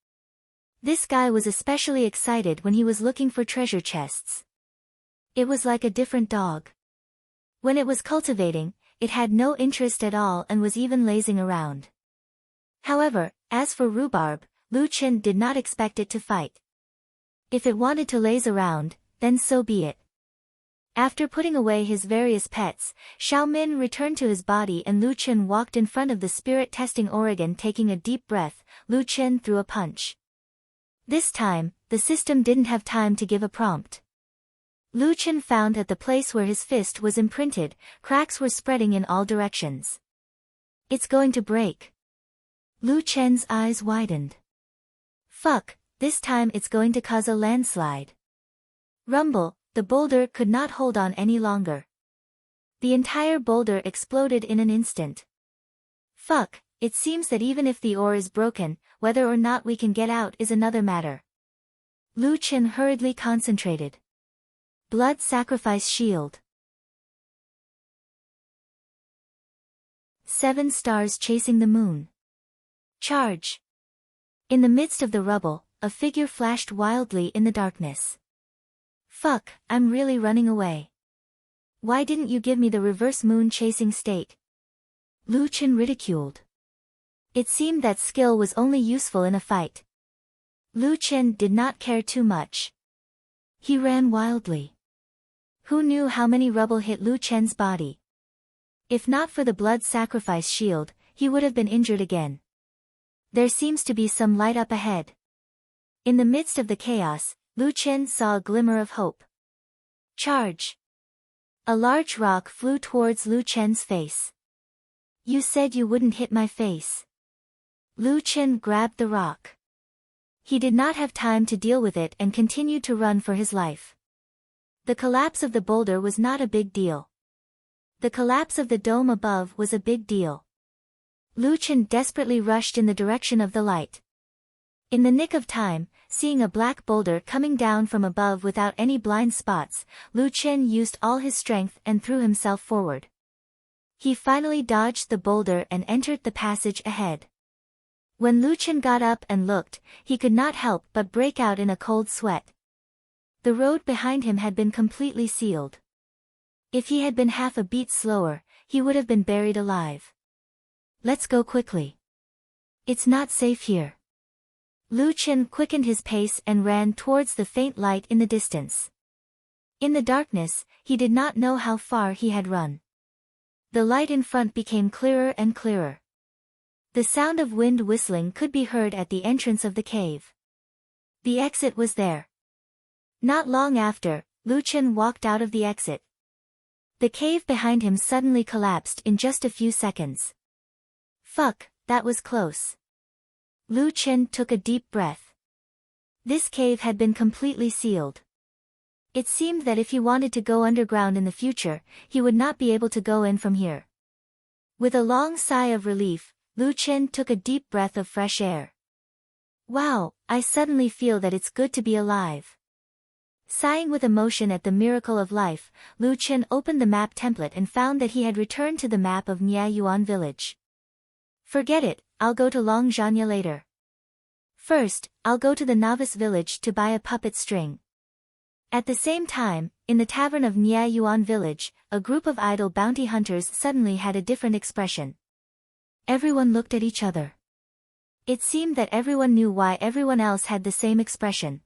This guy was especially excited when he was looking for treasure chests. It was like a different dog. When it was cultivating, it had no interest at all and was even lazing around. However, as for Rhubarb, Lu Chen did not expect it to fight. If it wanted to laze around, then so be it. After putting away his various pets, Xiao Min returned to his body and Lu Chen walked in front of the spirit testing organ. Taking a deep breath, Lu Chen threw a punch. This time, the system didn't have time to give a prompt. Lu Chen found at the place where his fist was imprinted, cracks were spreading in all directions. It's going to break. Lu Chen's eyes widened. Fuck, this time it's going to cause a landslide. Rumble, the boulder could not hold on any longer. The entire boulder exploded in an instant. Fuck, it seems that even if the ore is broken, whether or not we can get out is another matter. Lu Chen hurriedly concentrated. Blood sacrifice shield. 7 stars chasing the moon. Charge. In the midst of the rubble, a figure flashed wildly in the darkness. Fuck, I'm really running away. Why didn't you give me the reverse moon chasing state? Lu Chen ridiculed. It seemed that skill was only useful in a fight. Lu Chen did not care too much. He ran wildly. Who knew how many rubble hit Lu Chen's body? If not for the blood sacrifice shield, he would have been injured again. There seems to be some light up ahead. In the midst of the chaos, Lu Chen saw a glimmer of hope. Charge. A large rock flew towards Lu Chen's face. You said you wouldn't hit my face. Lu Chen grabbed the rock. He did not have time to deal with it and continued to run for his life. The collapse of the boulder was not a big deal. The collapse of the dome above was a big deal. Lu Chen desperately rushed in the direction of the light. In the nick of time, seeing a black boulder coming down from above without any blind spots, Lu Chen used all his strength and threw himself forward. He finally dodged the boulder and entered the passage ahead. When Lu Chen got up and looked, he could not help but break out in a cold sweat. The road behind him had been completely sealed. If he had been half a beat slower, he would have been buried alive. Let's go quickly. It's not safe here. Lu Chen quickened his pace and ran towards the faint light in the distance. In the darkness, he did not know how far he had run. The light in front became clearer and clearer. The sound of wind whistling could be heard at the entrance of the cave. The exit was there. Not long after, Lu Chen walked out of the exit. The cave behind him suddenly collapsed in just a few seconds. Fuck, that was close. Lu Chen took a deep breath. This cave had been completely sealed. It seemed that if he wanted to go underground in the future, he would not be able to go in from here. With a long sigh of relief, Lu Chen took a deep breath of fresh air. Wow, I suddenly feel that it's good to be alive. Sighing with emotion at the miracle of life, Lu Chen opened the map template and found that he had returned to the map of Niayuan village. Forget it, I'll go to Longzhanya later. First, I'll go to the novice village to buy a puppet string. At the same time, in the tavern of Niayuan village, a group of idle bounty hunters suddenly had a different expression. Everyone looked at each other. It seemed that everyone knew why everyone else had the same expression.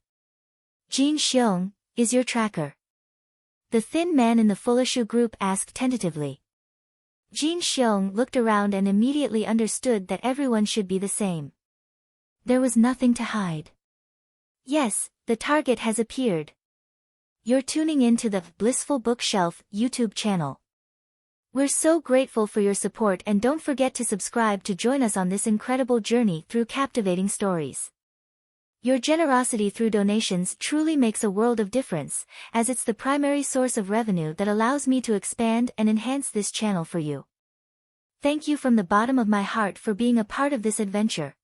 Jin Xiong, is your tracker? The thin man in the Fulishu group asked tentatively. Jin Xiong looked around and immediately understood that everyone should be the same. There was nothing to hide. Yes, the target has appeared. You're tuning in to the Blissful Bookshelf YouTube channel. We're so grateful for your support and don't forget to subscribe to join us on this incredible journey through captivating stories. Your generosity through donations truly makes a world of difference, as it's the primary source of revenue that allows me to expand and enhance this channel for you. Thank you from the bottom of my heart for being a part of this adventure.